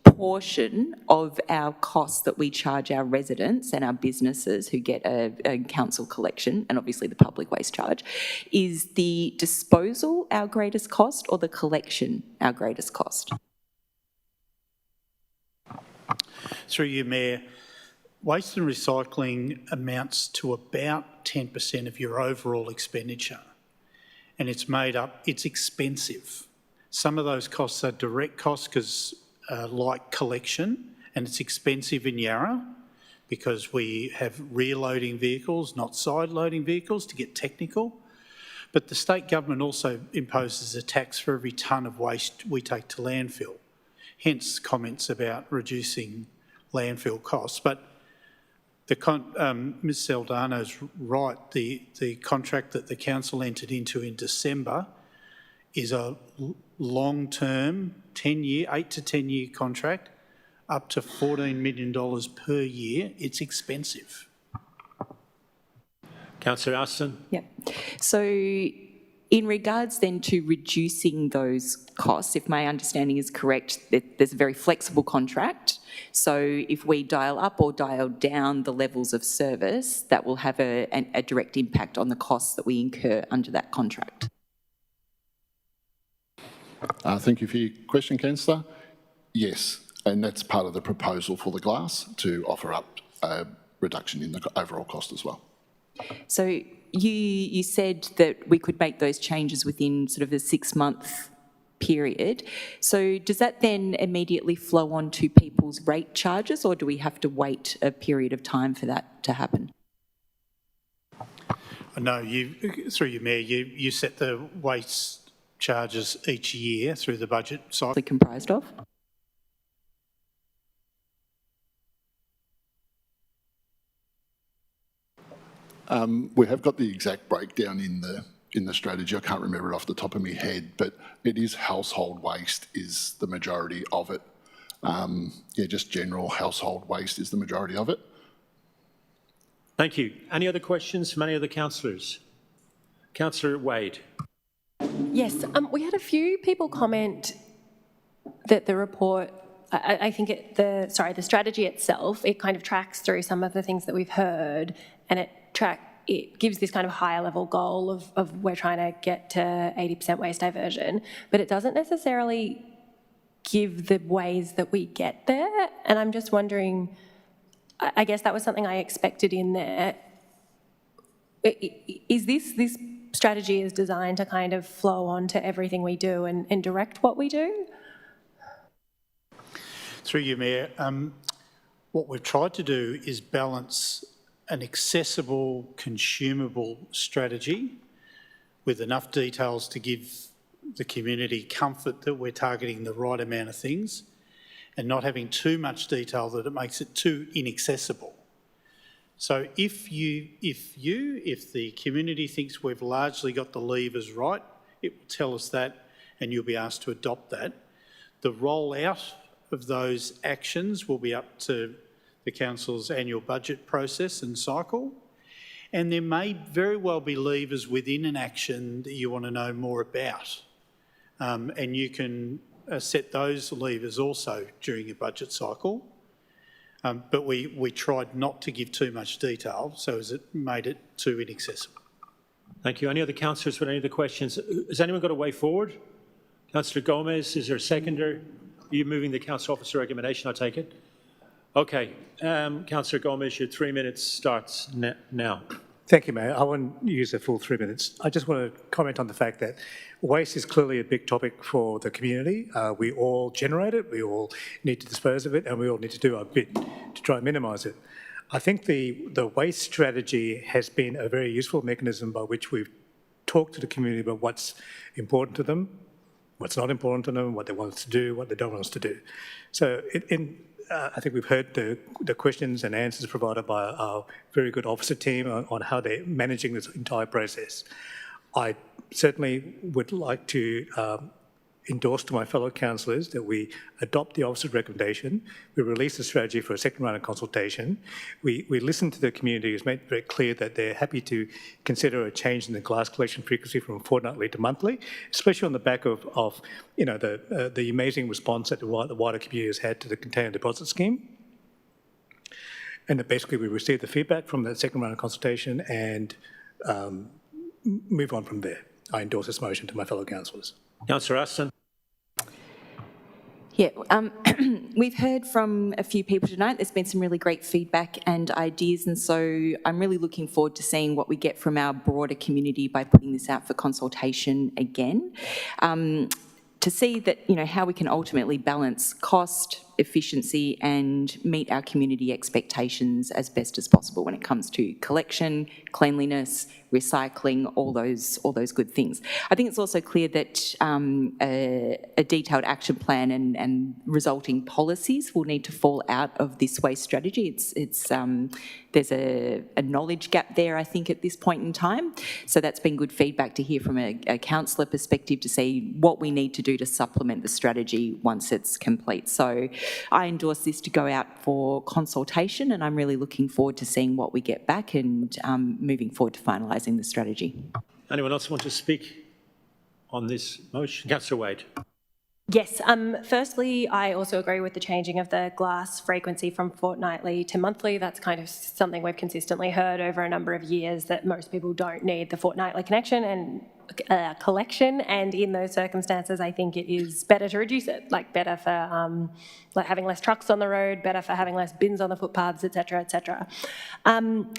[SPEAKER 22] portion of our costs that we charge our residents and our businesses who get a council collection, and obviously the public waste charge, is the disposal our greatest cost or the collection our greatest cost?
[SPEAKER 11] Through you, Mayor, waste and recycling amounts to about 10% of your overall expenditure, and it's expensive. Some of those costs are direct costs because like collection, and it's expensive in Yarra because we have rear-loading vehicles, not side-loading vehicles, to get technical. But the state government also imposes a tax for every tonne of waste we take to landfill, hence comments about reducing landfill costs. But Ms Saldano's right, the contract that the council entered into in December is a long-term, 8 to 10 year contract, up to $14 million per year. It's expensive.
[SPEAKER 1] Councillor Aston?
[SPEAKER 22] Yeah. So in regards then to reducing those costs, if my understanding is correct, there's a very flexible contract. So if we dial up or dial down the levels of service, that will have a direct impact on the costs that we incur under that contract.
[SPEAKER 8] Thank you for your question, Councillor. Yes, and that's part of the proposal for the glass, to offer up a reduction in the overall cost as well.
[SPEAKER 22] So you said that we could make those changes within sort of a 6-month period. So does that then immediately flow on to people's rate charges, or do we have to wait a period of time for that to happen?
[SPEAKER 11] No, through you, Mayor, you set the waste charges each year through the budget cycle.
[SPEAKER 22] Comprised of?
[SPEAKER 8] We have got the exact breakdown in the strategy. I can't remember it off the top of my head, but it is household waste is the majority of it. Yeah, just general household waste is the majority of it.
[SPEAKER 1] Thank you. Any other questions from any of the councillors? Councillor Wade.
[SPEAKER 21] Yes, we had a few people comment that the report, I think the strategy itself, it kind of tracks through some of the things that we've heard, and it gives this kind of higher level goal of we're trying to get to 80% waste diversion, but it doesn't necessarily give the ways that we get there. And I'm just wondering, I guess that was something I expected in there. Is this strategy is designed to kind of flow on to everything we do and direct what we do?
[SPEAKER 11] Through you, Mayor, what we've tried to do is balance an accessible, consumable strategy with enough details to give the community comfort that we're targeting the right amount of things and not having too much detail that it makes it too inaccessible. So if the community thinks we've largely got the levers right, it will tell us that and you'll be asked to adopt that. The rollout of those actions will be up to the council's annual budget process and cycle. And there may very well be levers within an action that you want to know more about. And you can set those levers also during your budget cycle. But we tried not to give too much detail so as it made it too inaccessible.
[SPEAKER 1] Thank you. Any other councillors with any other questions? Has anyone got a way forward? Councillor Gomez, is there a seconder? Are you moving the council officer recommendation, I take it? Okay. Councillor Gomez, your 3 minutes starts now.
[SPEAKER 20] Thank you, Mayor. I won't use the full 3 minutes. I just want to comment on the fact that waste is clearly a big topic for the community. We all generate it, we all need to dispose of it, and we all need to do our bit to try and minimise it. I think the waste strategy has been a very useful mechanism by which we've talked to the community about what's important to them, what's not important to them, what they want us to do, what they don't want us to do. So I think we've heard the questions and answers provided by our very good officer team on how they're managing this entire process. I certainly would like to endorse to my fellow councillors that we adopt the officer's recommendation, we release the strategy for a second round of consultation, we listen to the community who's made very clear that they're happy to consider a change in the glass collection frequency from fortnightly to monthly, especially on the back of you know, the amazing response that the wider community has had to the container deposit scheme. And that basically we receive the feedback from that second round of consultation and move on from there. I endorse this motion to my fellow councillors.
[SPEAKER 1] Councillor Aston.
[SPEAKER 22] Yeah, we've heard from a few people tonight. There's been some really great feedback and ideas, and so I'm really looking forward to seeing what we get from our broader community by putting this out for consultation again. To see that, you know, how we can ultimately balance cost, efficiency and meet our community expectations as best as possible when it comes to collection, cleanliness, recycling, all those good things. I think it's also clear that a detailed action plan and resulting policies will need to fall out of this waste strategy. There's a knowledge gap there, I think, at this point in time. So that's been good feedback to hear from a councillor perspective to see what we need to do to supplement the strategy once it's complete. So I endorse this to go out for consultation, and I'm really looking forward to seeing what we get back and moving forward to finalising the strategy.
[SPEAKER 1] Anyone else want to speak on this motion? Councillor Wade.
[SPEAKER 21] Yes, firstly, I also agree with the changing of the glass frequency from fortnightly to monthly. That's kind of something we've consistently heard over a number of years, that most people don't need the fortnightly connection and collection, and in those circumstances I think it is better to reduce it, like better for like having less trucks on the road, better for having less bins on the footpaths, etc., etc. I'm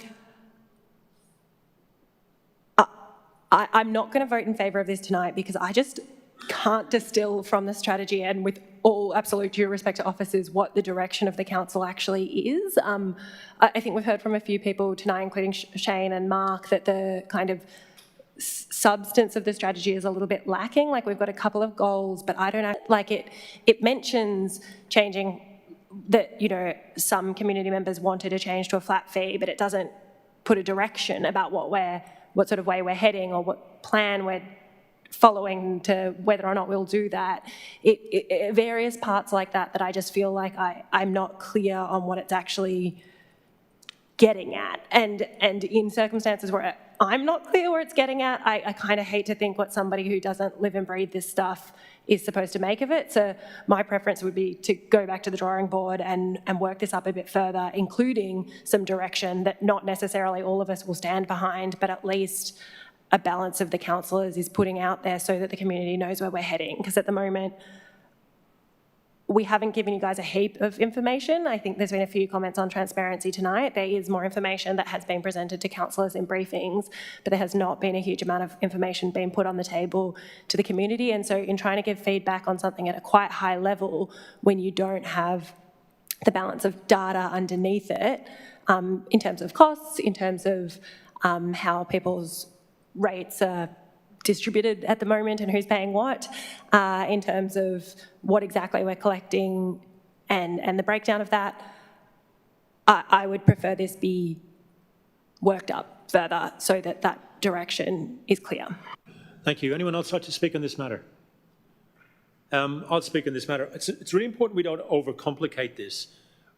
[SPEAKER 21] not going to vote in favour of this tonight because I just can't distill from the strategy, and with all absolute due respect to officers, what the direction of the council actually is. I think we've heard from a few people tonight, including Shane and Mark, that the kind of substance of the strategy is a little bit lacking. Like, we've got a couple of goals, but I don't know, like it mentions changing that, you know, some community members wanted a change to a flat fee, but it doesn't put a direction about what sort of way we're heading or what plan we're following to whether or not we'll do that. Various parts like that I just feel like I'm not clear on what it's actually getting at. And in circumstances where I'm not clear where it's getting at, I kind of hate to think what somebody who doesn't live and breathe this stuff is supposed to make of it. So my preference would be to go back to the drawing board and work this up a bit further, including some direction that not necessarily all of us will stand behind, but at least a balance of the councillors is putting out there so that the community knows where we're heading. Because at the moment, we haven't given you guys a heap of information. I think there's been a few comments on transparency tonight. There is more information that has been presented to councillors in briefings, but there has not been a huge amount of information being put on the table to the community. And so in trying to give feedback on something at a quite high level, when you don't have the balance of data underneath it, in terms of costs, in terms of how people's rates are distributed at the moment and who's paying what, in terms of what exactly we're collecting and the breakdown of that, I would prefer this be worked up further so that that direction is clear.
[SPEAKER 1] Thank you. Anyone else like to speak on this matter? I'll speak on this matter. It's really important we don't overcomplicate this.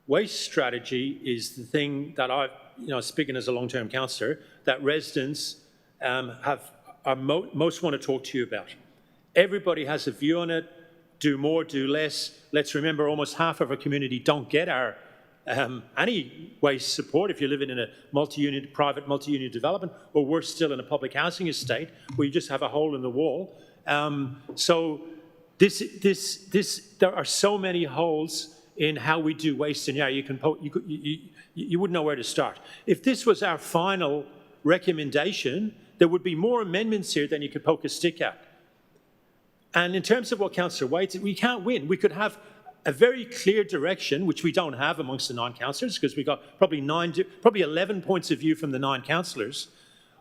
[SPEAKER 1] Waste strategy is the thing that I've, speaking as a long-term councillor, that residents most want to talk to you about. Everybody has a view on it. Do more, do less. Let's remember, almost half of our community don't get our any waste support if you're living in a private multi-unit development, or worse still, in a public housing estate where you just have a hole in the wall. So there are so many holes in how we do waste, and you wouldn't know where to start. If this was our final recommendation, there would be more amendments here than you could poke a stick at. And in terms of what Councillor White said, we can't win. We could have a very clear direction, which we don't have amongst the 9 councillors, because we got probably 11 points of view from the 9 councillors.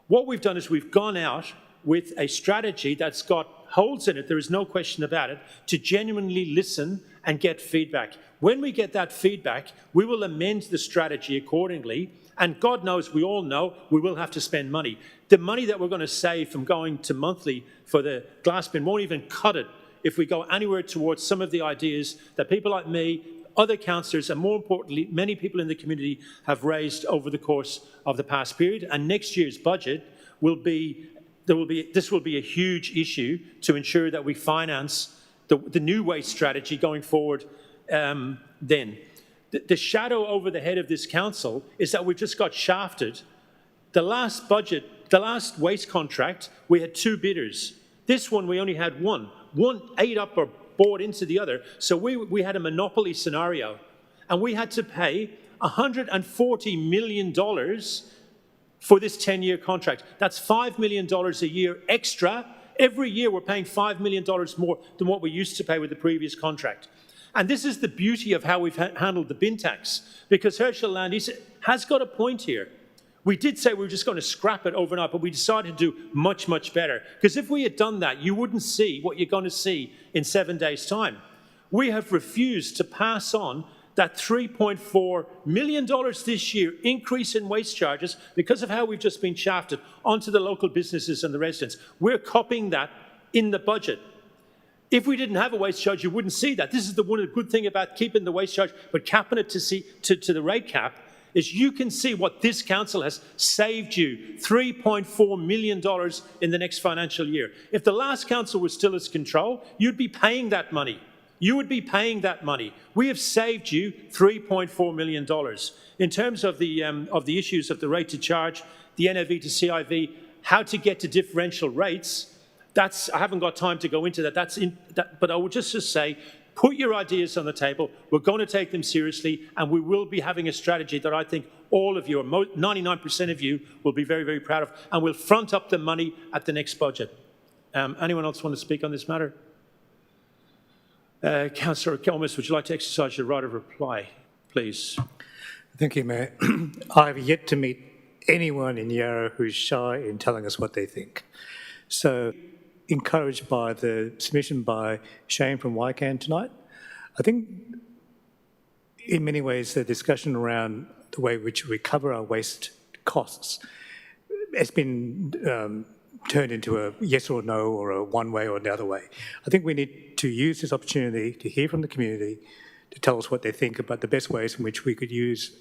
[SPEAKER 1] What we've done is we've gone out with a strategy that's got holes in it, there is no question about it, to genuinely listen and get feedback. When we get that feedback, we will amend the strategy accordingly. And God knows, we all know, we will have to spend money. The money that we're going to save from going to monthly for the glass bin won't even cut it if we go anywhere towards some of the ideas that people like me, other councillors, and more importantly, many people in the community have raised over the course of the past period. And next year's budget will be, this will be a huge issue to ensure that we finance the new waste strategy going forward then. The shadow over the head of this council is that we've just got shafted. The last budget, the last waste contract, we had 2 bidders. This one, we only had one. One ate up or bought into the other. So we had a monopoly scenario. And we had to pay $140 million for this 10-year contract. That's $5 million a year extra. Every year we're paying $5 million more than what we used to pay with the previous contract. And this is the beauty of how we've handled the bin tax, because Herschel Land has got a point here. We did say we were just going to scrap it overnight, but we decided to do much, much better. Because if we had done that, you wouldn't see what you're going to see in 7 days' time. We have refused to pass on that $3.4 million this year increase in waste charges because of how we've just been shafted onto the local businesses and the residents. We're copying that in the budget. If we didn't have a waste charge, you wouldn't see that. This is the one good thing about keeping the waste charge, but capping it to the rate cap, is you can see what this council has saved you, $3.4 million in the next financial year. If the last council was still in control, you'd be paying that money. You would be paying that money. We have saved you $3.4 million. In terms of the issues of the rate to charge, the NAV to CIV, how to get to differential rates, I haven't got time to go into that. But I would just say, put your ideas on the table. We're going to take them seriously, and we will be having a strategy that I think all of you, or 99% of you, will be very, very proud of, and we'll front up the money at the next budget. Anyone else want to speak on this matter? Councillor Gomez, would you like to exercise your right of reply, please?
[SPEAKER 20] Thank you, Mayor. I've yet to meet anyone in Yarra who's shy in telling us what they think. So, encouraged by the submission by Shane from YCAN tonight, I think in many ways the discussion around the way in which we cover our waste costs has been turned into a yes or no, or a one way or the other way. I think we need to use this opportunity to hear from the community, to tell us what they think about the best ways in which we could use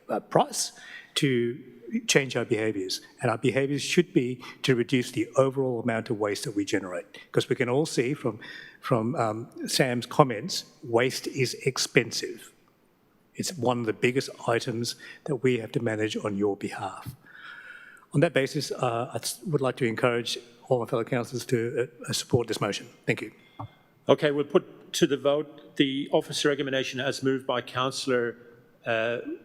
[SPEAKER 20] a price to change our behaviours. And our behaviours should be to reduce the overall amount of waste that we generate. Because we can all see from Sam's comments, waste is expensive. It's one of the biggest items that we have to manage on your behalf. On that basis, I would like to encourage all my fellow councillors to support this motion. Thank you.
[SPEAKER 1] Okay, we'll put to the vote the officer recommendation as moved by Councillor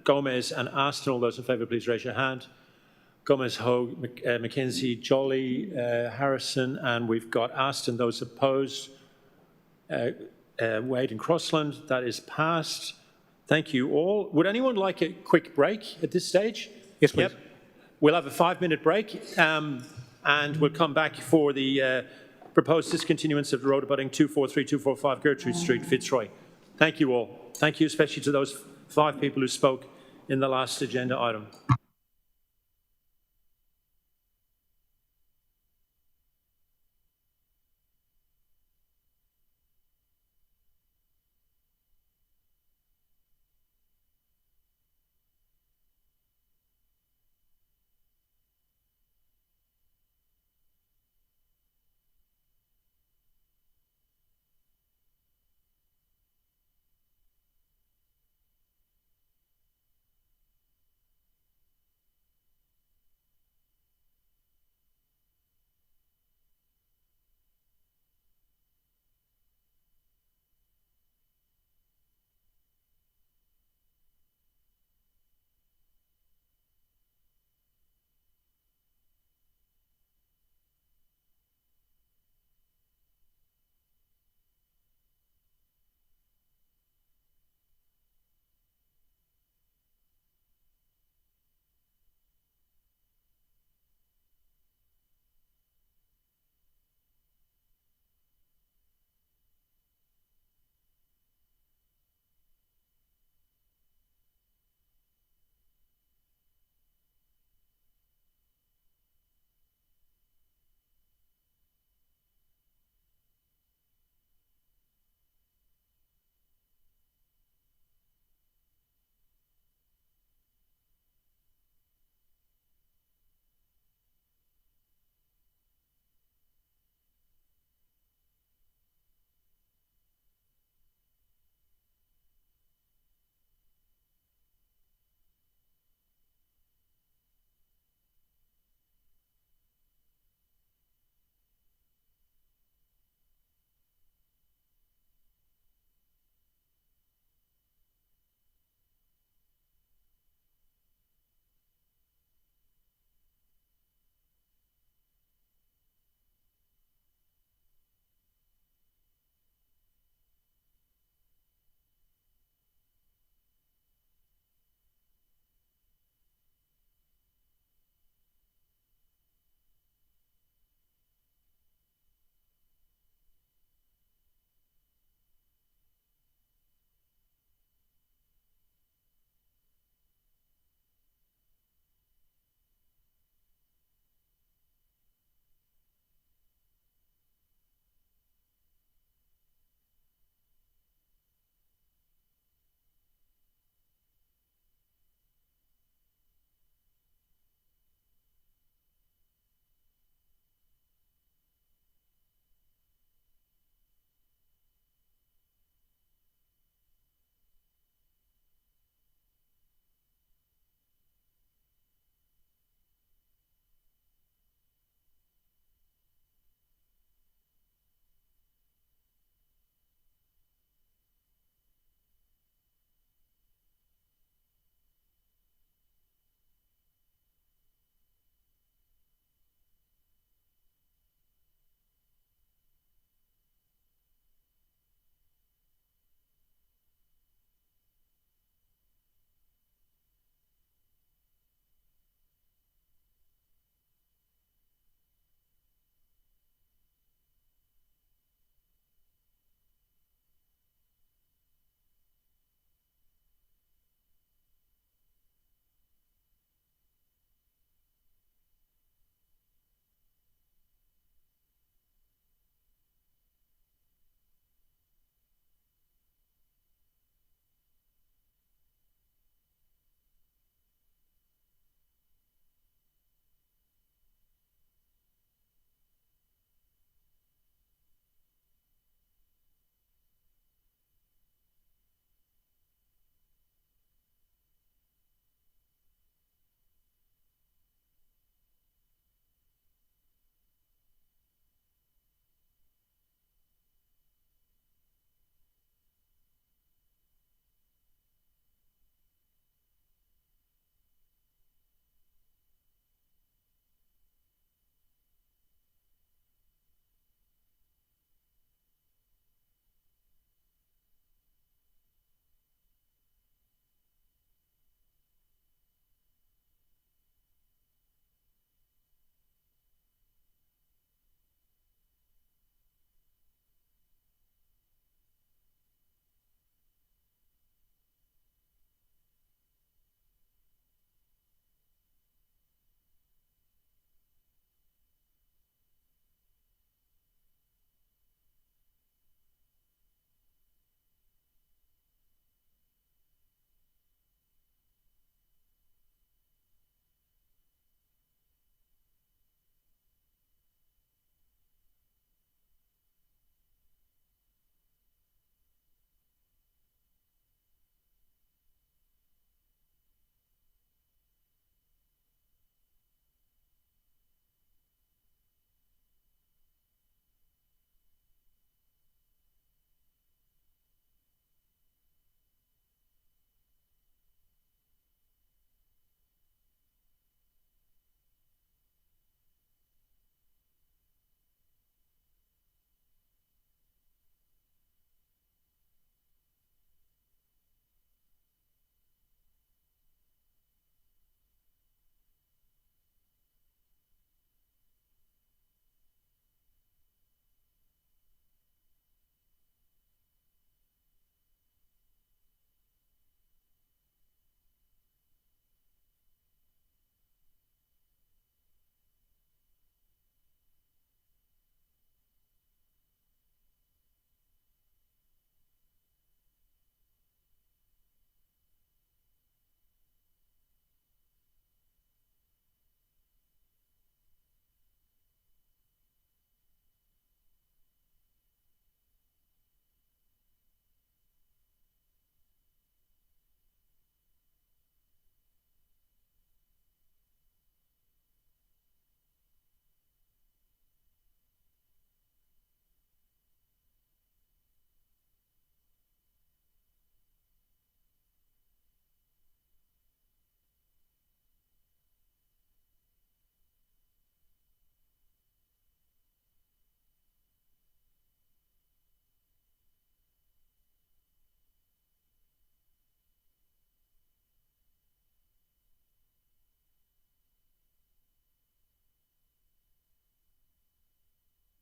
[SPEAKER 1] Gomez and Aston. All those in favour, please raise your hand. Gomez, Hogue, McKenzie, Jolly, Harrison, and we've got Aston. Those opposed, Wade and Crossland. That is passed. Thank you all. Would anyone like a quick break at this stage?
[SPEAKER 20] Yes, please.
[SPEAKER 1] Yep. We'll have a 5-minute break, and we'll come back for the proposed discontinuance of the road abutting 243, 245 Gertrude Street, Fitzroy. Thank you all. Thank you especially to those 5 people who spoke in the last agenda item.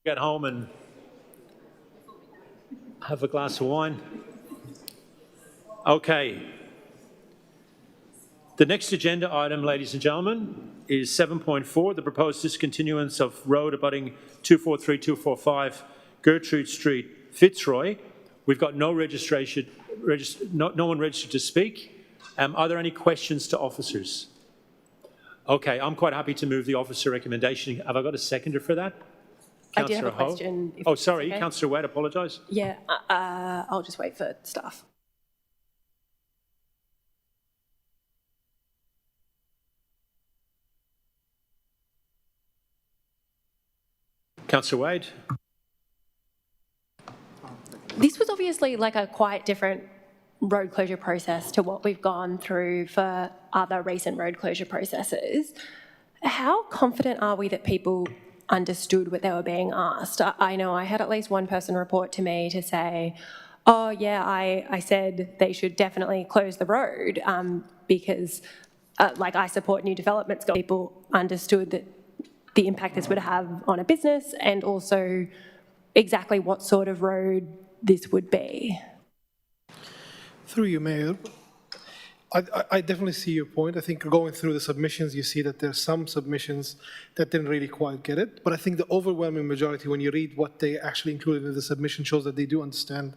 [SPEAKER 1] Get home and have a glass of wine. Okay. The next agenda item, ladies and gentlemen, is 7.4, the proposed discontinuance of road abutting 243-245 Gertrude Street, Fitzroy. We've got no registration, no one registered to speak. Are there any questions to officers? Okay, I'm quite happy to move the officer recommendation. Have I got a seconder for that?
[SPEAKER 21] I do have a
[SPEAKER 1] Councillor Ho?
[SPEAKER 21] question.
[SPEAKER 1] Oh, sorry,
[SPEAKER 21] okay.
[SPEAKER 1] Councillor Wade, apologise.
[SPEAKER 21] Yeah, I'll just wait for staff.
[SPEAKER 1] Councillor Wade.
[SPEAKER 21] This was obviously like a quite different road closure process to what we've gone through for other recent road closure processes. How confident are we that people understood what they were being asked? I know I had at least one person report to me to say, oh yeah, I said they should definitely close the road because like I support new developments. People understood that the impact this would have on a business and also exactly what sort of road this would be.
[SPEAKER 17] Through you, Mayor, I definitely see your point. I think going through the submissions, you see that there's some submissions that didn't really quite get it. But I think the overwhelming majority, when you read what they actually included in the submission, shows that they do understand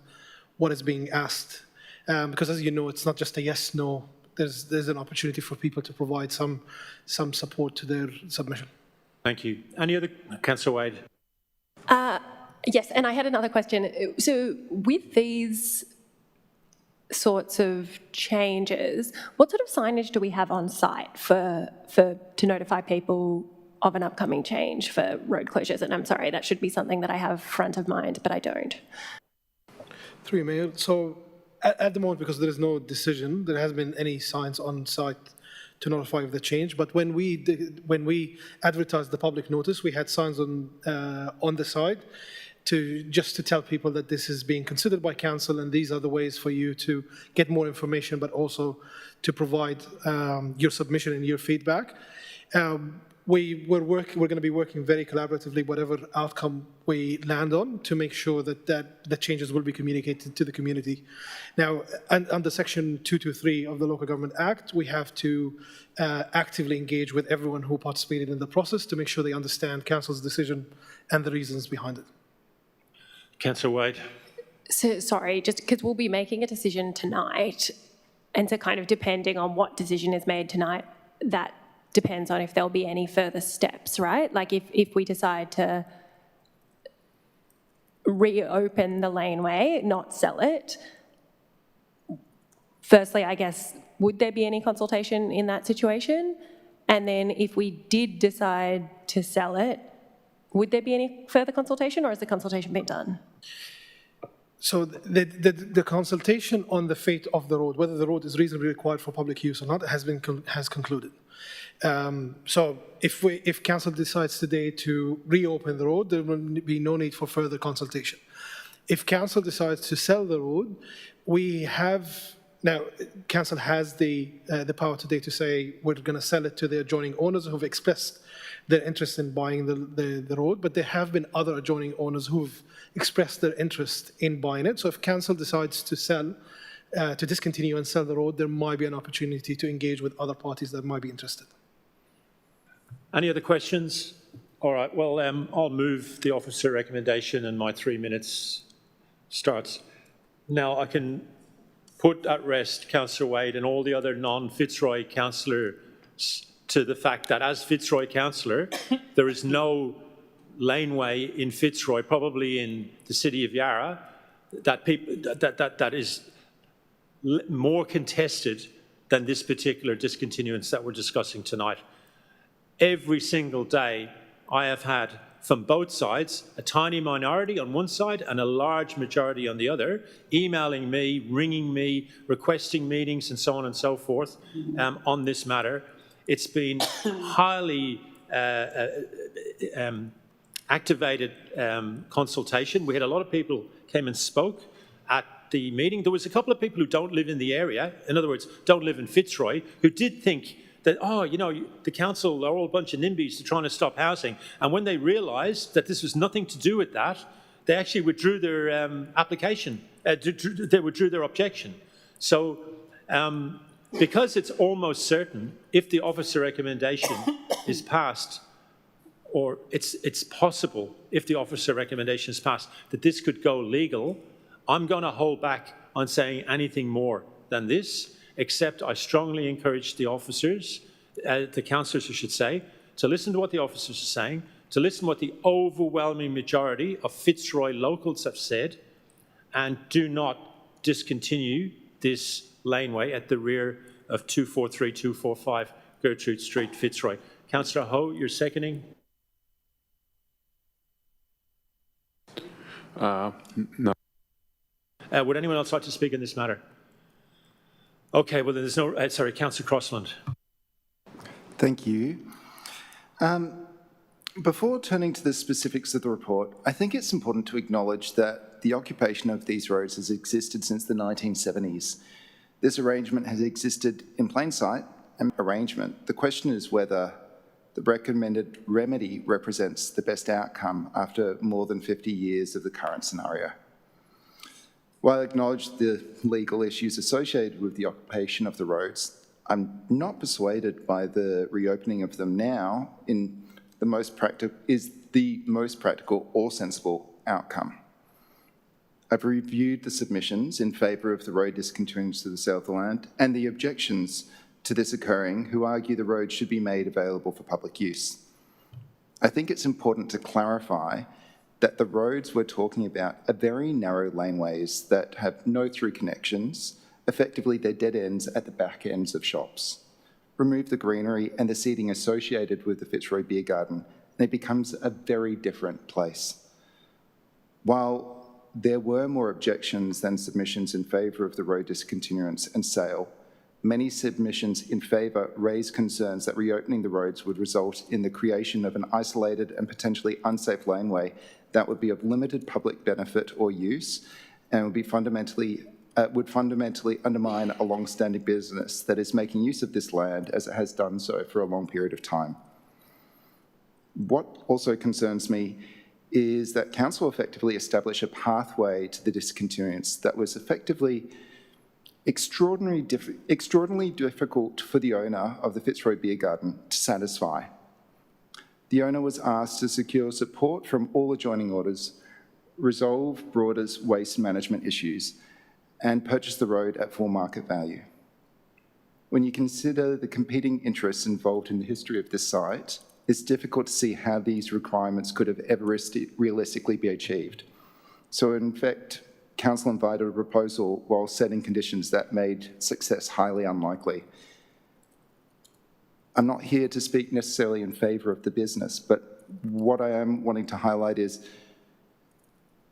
[SPEAKER 17] what is being asked. Because as you know, it's not just a yes, no. There's an opportunity for people to provide some support to their submission.
[SPEAKER 1] Thank you. Any other? Councillor Wade.
[SPEAKER 21] Yes, and I had another question. So with these sorts of changes, what sort of signage do we have on site to notify people of an upcoming change for road closures? And I'm sorry, that should be something that I have front of mind, but I don't.
[SPEAKER 17] Through you, Mayor. So at the moment, because there is no decision, there hasn't been any signs on site to notify of the change. But when we advertised the public notice, we had signs on the side just to tell people that this is being considered by council and these are the ways for you to get more information, but also to provide your submission and your feedback. We're going to be working very collaboratively, whatever outcome we land on, to make sure that the changes will be communicated to the community. Now, under Section 223 of the Local Government Act, we have to actively engage with everyone who participated in the process to make sure they understand council's decision and the reasons behind it.
[SPEAKER 1] Councillor Wade.
[SPEAKER 21] So sorry, just because we'll be making a decision tonight, and so kind of depending on what decision is made tonight, that depends on if there'll be any further steps, right? Like if we decide to reopen the laneway, not sell it, firstly, I guess, would there be any consultation in that situation? And then if we did decide to sell it, would there be any further consultation, or has the consultation been done?
[SPEAKER 17] So the consultation on the fate of the road, whether the road is reasonably required for public use or not, has concluded. So if council decides today to reopen the road, there will be no need for further consultation. If council decides to sell the road, now council has the power today to say we're going to sell it to the adjoining owners who've expressed their interest in buying the road, but there have been other adjoining owners who've expressed their interest in buying it. So if council decides to sell, to discontinue and sell the road, there might be an opportunity to engage with other parties that might be interested.
[SPEAKER 1] Any other questions? All right, well, I'll move the officer recommendation and my 3 minutes starts. Now I can put at rest Councillor Wade and all the other non-Fitzroy councillors to the fact that as Fitzroy councillor, there is no laneway in Fitzroy, probably in the city of Yarra, that is more contested than this particular discontinuance that we're discussing tonight. Every single day I have had from both sides, a tiny minority on one side and a large majority on the other, emailing me, ringing me, requesting meetings and so on and so forth on this matter. It's been highly activated consultation. We had a lot of people came and spoke at the meeting. There was a couple of people who don't live in the area, in other words, don't live in Fitzroy, who did think that, oh, you know, the council are all a bunch of NIMBYs to trying to stop housing. And when they realised that this was nothing to do with that, they actually withdrew their application. They withdrew their objection. So because it's almost certain, if the officer recommendation is passed, or it's possible, if the officer recommendation is passed, that this could go legal, I'm going to hold back on saying anything more than this, except I strongly encourage the officers, the councillors I should say, to listen to what the officers are saying, to listen to what the overwhelming majority of Fitzroy locals have said, and do not discontinue this laneway at the rear of 243, 245 Gertrude Street, Fitzroy. Councillor Ho, you're seconding?
[SPEAKER 4] No.
[SPEAKER 1] Would anyone else like to speak on this matter? Okay, well, then there's no... sorry, Councillor Crossland.
[SPEAKER 23] Thank you. Before turning to the specifics of the report, I think it's important to acknowledge that the occupation of these roads has existed since the 1970s. This arrangement has existed in plain sight and arrangement. The question is whether the recommended remedy represents the best outcome after more than 50 years of the current scenario. While I acknowledge the legal issues associated with the occupation of the roads, I'm not persuaded by the reopening of them now is the most practical or sensible outcome. I've reviewed the submissions in favour of the road discontinuance to the Southland and the objections to this occurring who argue the road should be made available for public use. I think it's important to clarify that the roads we're talking about are very narrow laneways that have no through connections. Effectively, they're dead ends at the back ends of shops. Remove the greenery and the seating associated with the Fitzroy Beer Garden, and it becomes a very different place. While there were more objections than submissions in favour of the road discontinuance and sale, many submissions in favour raised concerns that reopening the roads would result in the creation of an isolated and potentially unsafe laneway that would be of limited public benefit or use and would fundamentally undermine a long-standing business that is making use of this land as it has done so for a long period of time. What also concerns me is that council effectively established a pathway to the discontinuance that was effectively extraordinarily difficult for the owner of the Fitzroy Beer Garden to satisfy. The owner was asked to secure support from all adjoining orders, resolve Broader's waste management issues, and purchase the road at full market value. When you consider the competing interests involved in the history of this site, it's difficult to see how these requirements could have ever realistically be achieved. So in fact, council invited a proposal while setting conditions that made success highly unlikely. I'm not here to speak necessarily in favour of the business, but what I am wanting to highlight is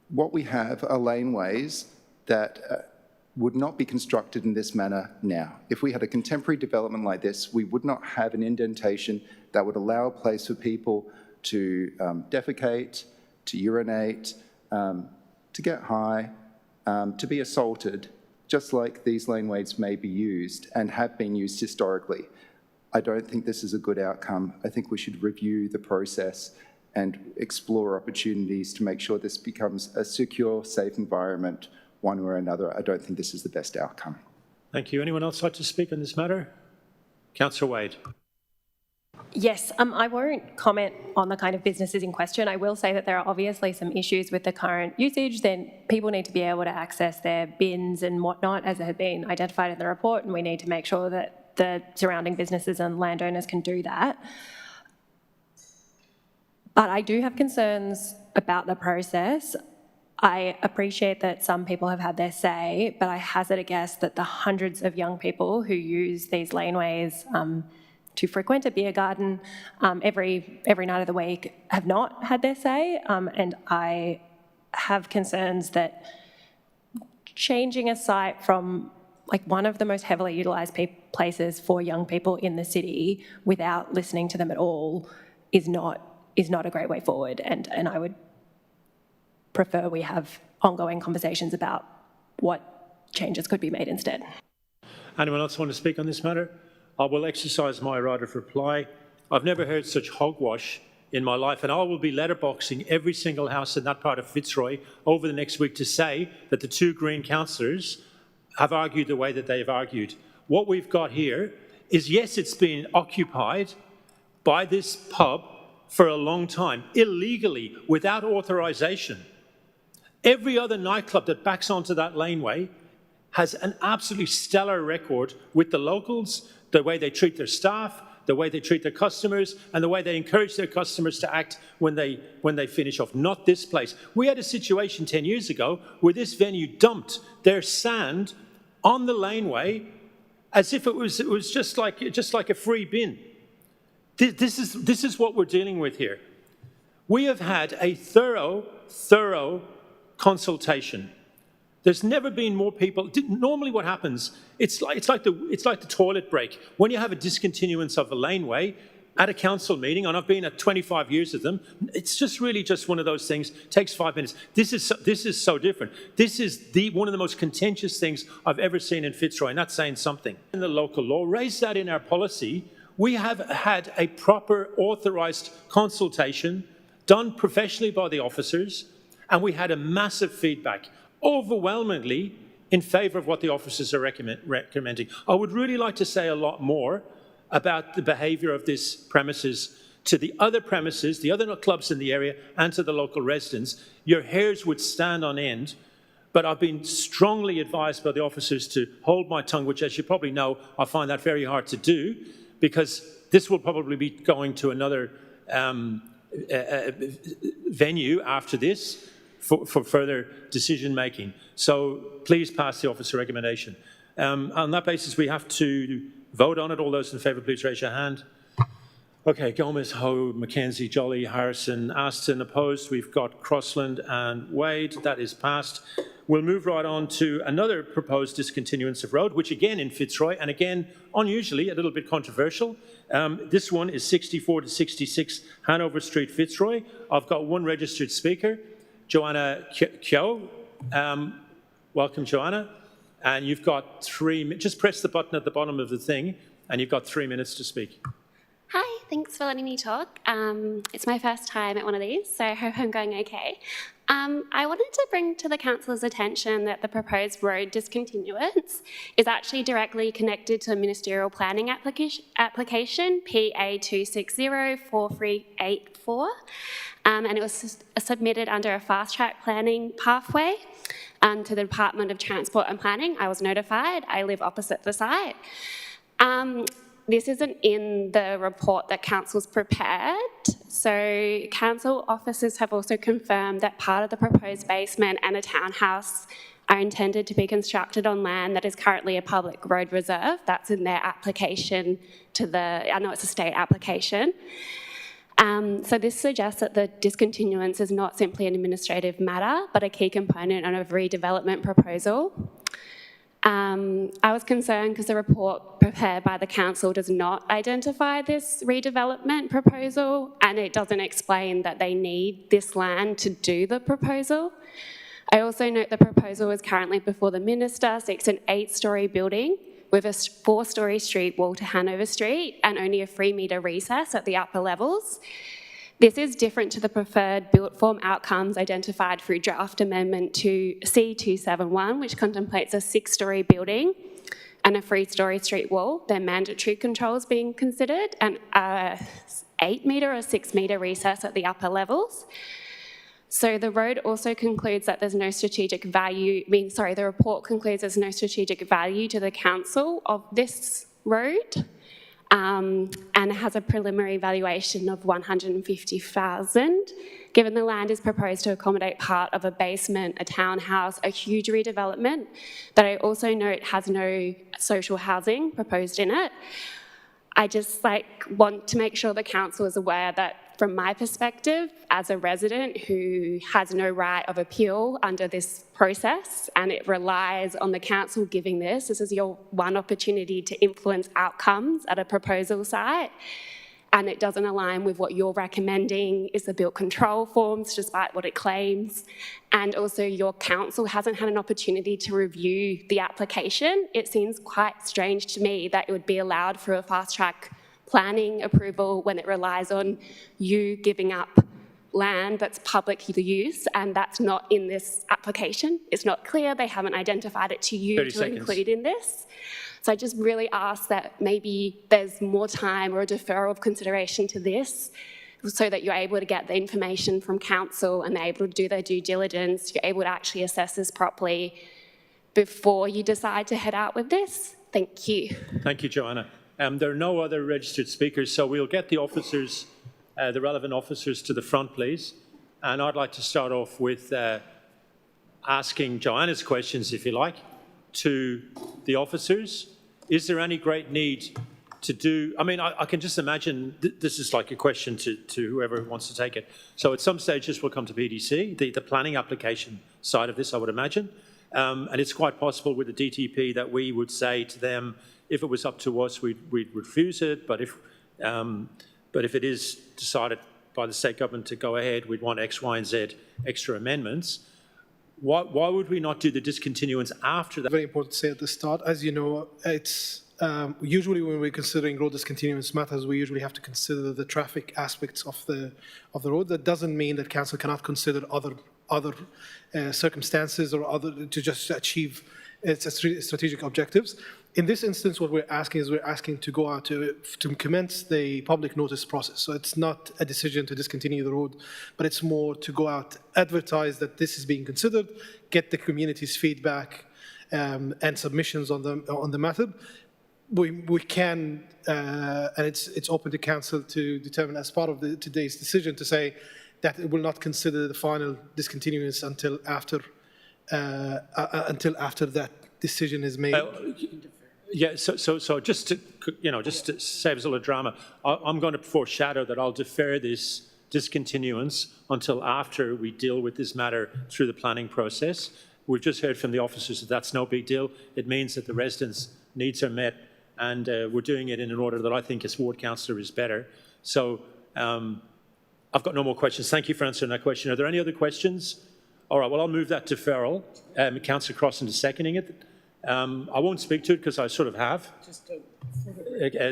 [SPEAKER 23] what we have are laneways that would not be constructed in this manner now. If we had a contemporary development like this, we would not have an indentation that would allow a place for people to defecate, to urinate, to get high, to be assaulted, just like these laneways may be used and have been used historically. I don't think this is a good outcome. I think we should review the process and explore opportunities to make sure this becomes a secure, safe environment one way or another. I don't think this is the best outcome.
[SPEAKER 1] Thank you. Anyone else like to speak on this matter? Councillor Wade.
[SPEAKER 21] Yes, I won't comment on the kind of businesses in question. I will say that there are obviously some issues with the current usage. Then people need to be able to access their bins and whatnot, as have been identified in the report, and we need to make sure that the surrounding businesses and landowners can do that. But I do have concerns about the process. I appreciate that some people have had their say, but I hazard a guess that the hundreds of young people who use these laneways to frequent a beer garden every night of the week have not had their say, and I have concerns that changing a site from like one of the most heavily utilised places for young people in the city without listening to them at all is not a great way forward, and I would prefer we have ongoing conversations about what changes could be made instead.
[SPEAKER 1] Anyone else want to speak on this matter? I will exercise my right of reply. I've never heard such hogwash in my life, and I will be letterboxing every single house in that part of Fitzroy over the next week to say that the two Green councillors have argued the way that they've argued. What we've got here is, yes, it's been occupied by this pub for a long time, illegally, without authorisation. Every other nightclub that backs onto that laneway has an absolutely stellar record with the locals, the way they treat their staff, the way they treat their customers, and the way they encourage their customers to act when they finish off. Not this place. We had a situation 10 years ago where this venue dumped their sand on the laneway as if it was just like a free bin. This is what we're dealing with here. We have had a thorough consultation. There's never been more people. Normally what happens, it's like the toilet break. When you have a discontinuance of a laneway at a council meeting, and I've been at 25 years of them, it's just really just one of those things, takes 5 minutes. This is so different. This is one of the most contentious things I've ever seen in Fitzroy, and that's saying something. In the local law, raise that in our policy. We have had a proper authorised consultation done professionally by the officers, and we had a massive feedback, overwhelmingly in favour of what the officers are recommending. I would really like to say a lot more about the behaviour of this premises to the other premises, the other clubs in the area, and to the local residents. Your hairs would stand on end, but I've been strongly advised by the officers to hold my tongue, which, as you probably know, I find that very hard to do, because this will probably be going to another venue after this for further decision-making. So please pass the officer recommendation. On that basis, we have to vote on it. All those in favour, please raise your hand. Okay, Gomez, Ho, Mackenzie, Jolly, Harrison, Aston. Opposed, we've got Crossland and Wade. That is passed. We'll move right on to another proposed discontinuance of road, which again in Fitzroy, and again, unusually, a little bit controversial. This one is 64 to 66 Hanover Street, Fitzroy. I've got one registered speaker, Joanna Kyo. Welcome, Joanna. And you've got 3 minutes. Just press the button at the bottom of the thing, and you've got 3 minutes to speak.
[SPEAKER 5] Hi, thanks for letting me talk. It's my first time at one of these, so I hope I'm going okay. I wanted to bring to the councillor's attention that the proposed road discontinuance is actually directly connected to a ministerial planning application PA 2604384, and it was submitted under a fast-track planning pathway to the Department of Transport and Planning. I was notified. I live opposite the site. This isn't in the report that council's prepared. So council officers have also confirmed that part of the proposed basement and a townhouse are intended to be constructed on land that is currently a public road reserve. That's in their application I know it's a state application. So this suggests that the discontinuance is not simply an administrative matter, but a key component of a redevelopment proposal. I was concerned because the report prepared by the council does not identify this redevelopment proposal, and it doesn't explain that they need this land to do the proposal. I also note the proposal is currently before the minister, seeks an 8-storey building with a 4-storey street wall to Hanover Street and only a 3-metre recess at the upper levels. This is different to the preferred built form outcomes identified through draft amendment to C271, which contemplates a 6-storey building and a 3-storey street wall. They're mandatory controls being considered, and a 8-metre or 6-metre recess at the upper levels. So the road also concludes that there's no strategic value, the report concludes there's no strategic value to the council of this road. And has a preliminary valuation of $150,000. Given the land is proposed to accommodate part of a basement, a townhouse, a huge redevelopment that I also note has no social housing proposed in it. I just want to make sure the council is aware that from my perspective, as a resident who has no right of appeal under this process, and it relies on the council giving this is your one opportunity to influence outcomes at a proposal site. and it doesn't align with what you're recommending is the built control forms, despite what it claims. And also your council hasn't had an opportunity to review the application. It seems quite strange to me that it would be allowed for a fast-track planning approval when it relies on you giving up land that's public use, and that's not in this application. It's not clear. They haven't identified it to you to include in this. So I just really ask that maybe there's more time or a deferral of consideration to this so that you're able to get the information from council and they're able to do their due diligence, you're able to actually assess this properly before you decide to head out with this. Thank you.
[SPEAKER 1] Thank you, Joanna. There are no other registered speakers, so we'll get the officers, the relevant officers to the front, please. And I'd like to start off with asking Joanna's questions, if you like, to the officers. Is there any great need to do, I mean, I can just imagine, this is like a question to whoever wants to take it. So at some stage this will come to PDC, the planning application side of this, I would imagine. And it's quite possible with the DTP that we would say to them, if it was up to us, we'd refuse it, but if it is decided by the state government to go ahead, we'd want X, Y, and Z extra amendments. Why would we not do the discontinuance after that?
[SPEAKER 17] Very important to say at the start, as you know, it's usually when we're considering road discontinuance matters, we usually have to consider the traffic aspects of the road. That doesn't mean that council cannot consider other circumstances or other to just achieve its strategic objectives. In this instance, what we're asking to go out to commence the public notice process. So it's not a decision to discontinue the road, but it's more to go out, advertise that this is being considered, get the community's feedback and submissions on the matter. We can, and it's open to council to determine as part of today's decision to say that it will not consider the final discontinuance until after that decision is made.
[SPEAKER 1] Yeah, so just to save us a little drama, I'm going to foreshadow that I'll defer this discontinuance until after we deal with this matter through the planning process. We've just heard from the officers that that's no big deal. It means that the residents' needs are met, and we're doing it in an order that I think as ward councillor is better. So I've got no more questions. Thank you for answering that question. Are there any other questions? All right, well, I'll move that deferral. Councillor Crossan is seconding it. I won't speak to it because I sort of have.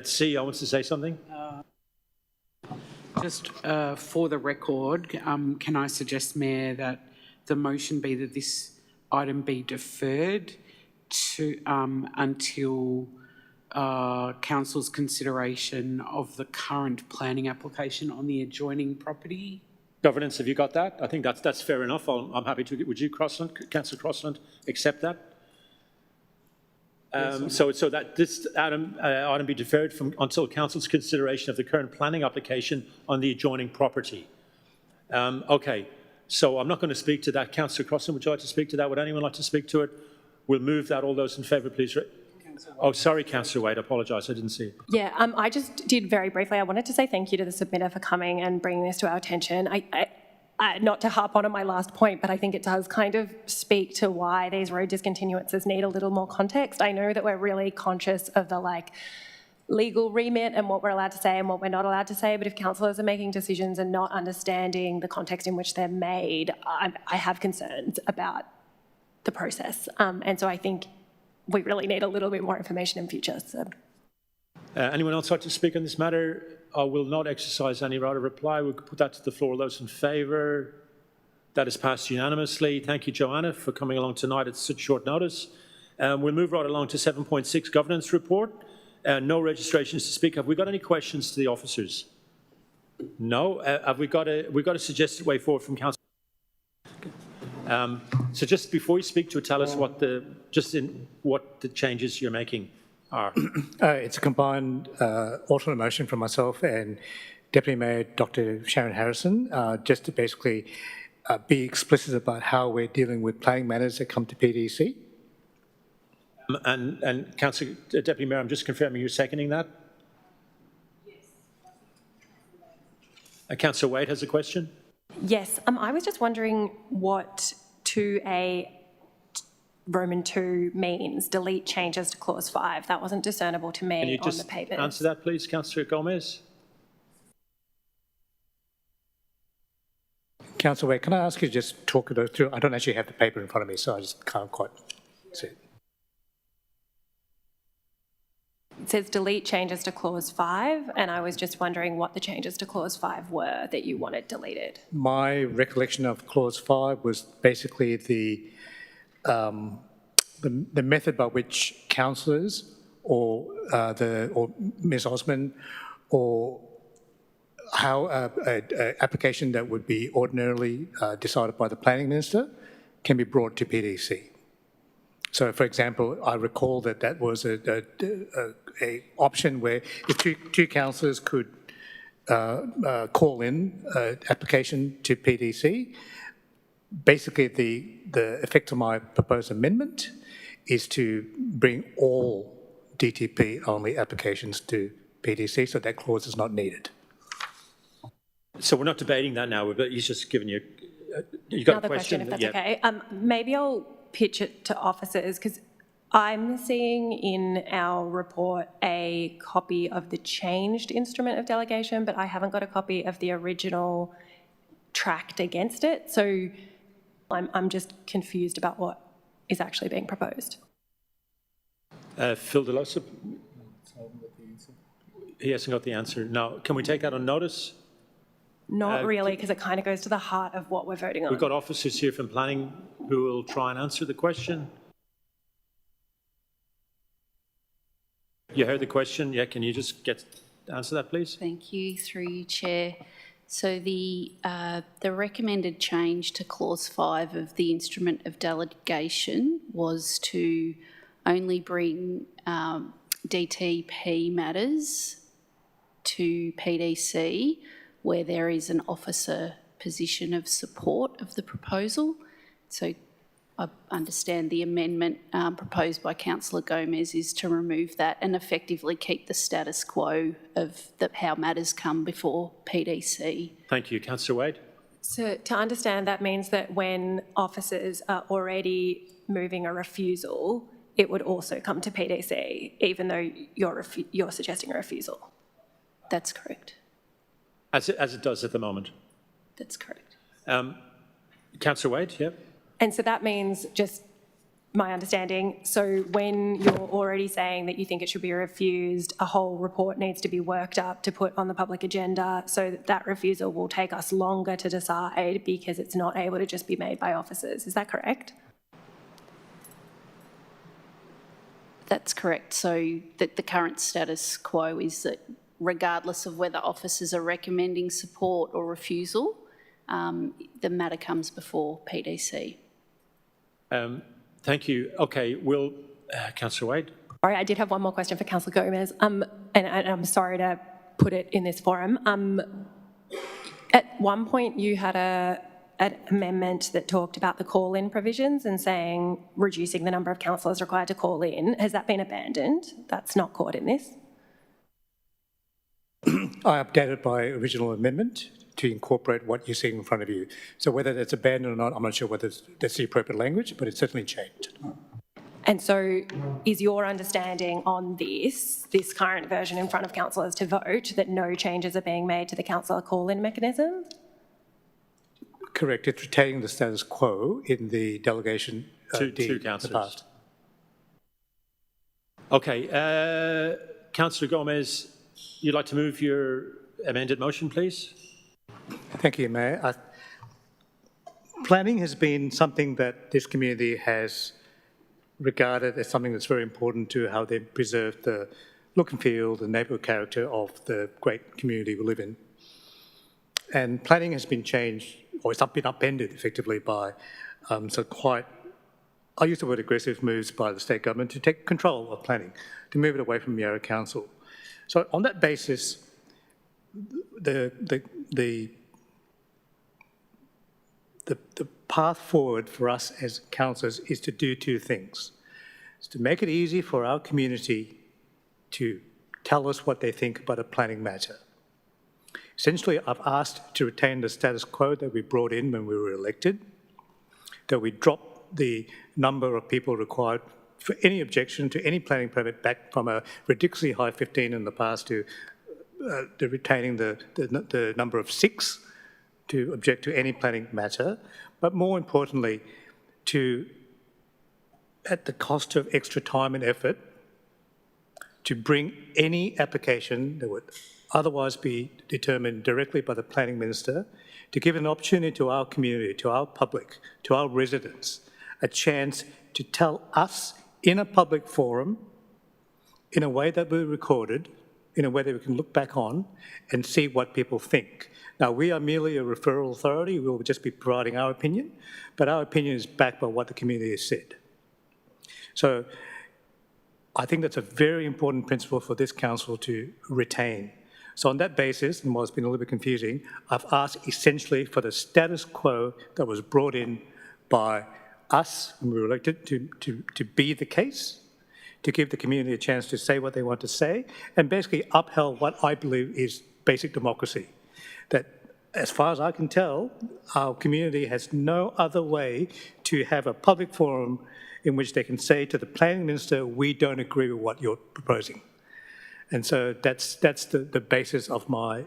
[SPEAKER 1] C, I want to say something.
[SPEAKER 13] Just for the record, can I suggest, Mayor, that the motion be that this item be deferred to until council's consideration of the current planning application on the adjoining property?
[SPEAKER 1] Governance, have you got that? I think that's fair enough. I'm happy to. Would you, Councillor Crossan, accept that? So that this item be deferred until council's consideration of the current planning application on the adjoining property. Okay, so I'm not going to speak to that. Councillor Crossan, would you like to speak to that? Would anyone like to speak to it? We'll move that. All those in favour, please. Oh, sorry, Councillor Wade. I apologise. I didn't see it.
[SPEAKER 21] Yeah, I just did very briefly. I wanted to say thank you to the submitter for coming and bringing this to our attention. Not to harp on my last point, but I think it does kind of speak to why these road discontinuances need a little more context. I know that we're really conscious of the legal remit and what we're allowed to say and what we're not allowed to say, but if councillors are making decisions and not understanding the context in which they're made, I have concerns about the process. And so I think we really need a little bit more information in future. So.
[SPEAKER 1] Anyone else like to speak on this matter? I will not exercise any right of reply. We'll put that to the floor. Those in favour? That is passed unanimously. Thank you, Joanna, for coming along tonight at such short notice. We'll move right along to 7.6, Governance Report. No registrations to speak. Have we got any questions to the officers? No. Have we got a suggested way forward from Council? So just before you speak to it, tell us what the changes you're making are.
[SPEAKER 20] It's a combined alternate motion from myself and Deputy Mayor Dr. Sharon Harrison, just to basically be explicit about how we're dealing with planning matters that come to PDC.
[SPEAKER 1] And Councillor Deputy Mayor, I'm just confirming you're seconding that? Yes. Councillor Wade has a question.
[SPEAKER 21] Yes, I was just wondering what 2A Roman 2 means, delete changes to clause 5. That wasn't discernible to me on the papers.
[SPEAKER 1] Can you just answer that, please, Councillor Gomez?
[SPEAKER 20] Councillor Wade, can I ask you to just talk it through? I don't actually have the paper in front of me, so I just can't quite see it.
[SPEAKER 21] It says delete changes to clause 5, and I was just wondering what the changes to clause 5 were that you wanted deleted.
[SPEAKER 20] My recollection of clause 5 was basically the method by which councillors or Ms Osman or how an application that would be ordinarily decided by the planning minister can be brought to PDC. So, for example, I recall that was a option where if two councillors could call in an application to PDC. Basically, the effect of my proposed amendment is to bring all DTP-only applications to PDC, so that clause is not needed.
[SPEAKER 1] So we're not debating that now, but he's just giving you... you got
[SPEAKER 21] Another
[SPEAKER 1] a question,
[SPEAKER 21] if that's
[SPEAKER 1] yeah.
[SPEAKER 21] okay. Maybe I'll pitch it to officers, because I'm seeing in our report a copy of the changed instrument of delegation, but I haven't got a copy of the original tracked against it. So I'm just confused about what is actually being proposed.
[SPEAKER 1] Phil Delosa? He hasn't got the answer. No. Can we take that on notice?
[SPEAKER 21] Not really, because it kind of goes to the heart of what we're voting on.
[SPEAKER 1] We've got officers here from planning who will try and answer the question. You heard the question? Yeah, can you just answer that, please?
[SPEAKER 2] Thank you, through you, Chair. So the recommended change to clause 5 of the instrument of delegation was to only bring DTP matters to PDC where there is an officer position of support of the proposal. So I understand the amendment proposed by Councillor Gomez is to remove that and effectively keep the status quo of how matters come before PDC.
[SPEAKER 1] Thank you. Councillor Wade?
[SPEAKER 21] So to understand, that means that when officers are already moving a refusal, it would also come to PDC, even though you're suggesting a refusal.
[SPEAKER 2] That's correct.
[SPEAKER 1] As it does at the moment.
[SPEAKER 2] That's correct.
[SPEAKER 1] Councillor Wade, yeah.
[SPEAKER 21] And so that means, just my understanding, so when you're already saying that you think it should be refused, a whole report needs to be worked up to put on the public agenda, so that that refusal will take us longer to decide because it's not able to just be made by officers. Is that correct?
[SPEAKER 2] That's correct. So the current status quo is that regardless of whether officers are recommending support or refusal, the matter comes before PDC.
[SPEAKER 1] Thank you. Okay, Councillor Wade?
[SPEAKER 21] Sorry, I did have one more question for Councillor Gomez, and I'm sorry to put it in this forum. At one point you had an amendment that talked about the call-in provisions and saying reducing the number of councillors required to call in. Has that been abandoned? That's not caught in this?
[SPEAKER 20] I updated my original amendment to incorporate what you're seeing in front of you. So whether that's abandoned or not, I'm not sure whether that's the appropriate language, but it's certainly changed.
[SPEAKER 21] And so is your understanding on this current version in front of councillors to vote, that no changes are being made to the councillor call-in mechanism?
[SPEAKER 20] Correct. It's retaining the status quo in the delegation
[SPEAKER 1] to councillors. Okay. Councillor Gomez, you'd like to move your amended motion, please?
[SPEAKER 20] Thank you, Mayor. Planning has been something that this community has regarded as something that's very important to how they preserve the look and feel, the neighbourhood character of the great community we live in. And planning has been changed, or it's been upended effectively by I use the word aggressive moves by the state government to take control of planning, to move it away from Yarra Council. So on that basis, the path forward for us as councillors is to do two things. It's to make it easy for our community to tell us what they think about a planning matter. Essentially, I've asked to retain the status quo that we brought in when we were elected, that we drop the number of people required for any objection to any planning permit back from a ridiculously high 15 in the past to retaining the number of 6 to object to any planning matter, but more importantly, at the cost of extra time and effort, to bring any application that would otherwise be determined directly by the planning minister, to give an opportunity to our community, to our public, to our residents, a chance to tell us in a public forum, in a way that we're recorded, in a way that we can look back on and see what people think. Now, we are merely a referral authority. We will just be providing our opinion, but our opinion is backed by what the community has said. So I think that's a very important principle for this council to retain. So on that basis, and while it's been a little bit confusing, I've asked essentially for the status quo that was brought in by us when we were elected to be the case, to give the community a chance to say what they want to say, and basically upheld what I believe is basic democracy. That, as far as I can tell, our community has no other way to have a public forum in which they can say to the planning minister, we don't agree with what you're proposing. And so that's the basis of my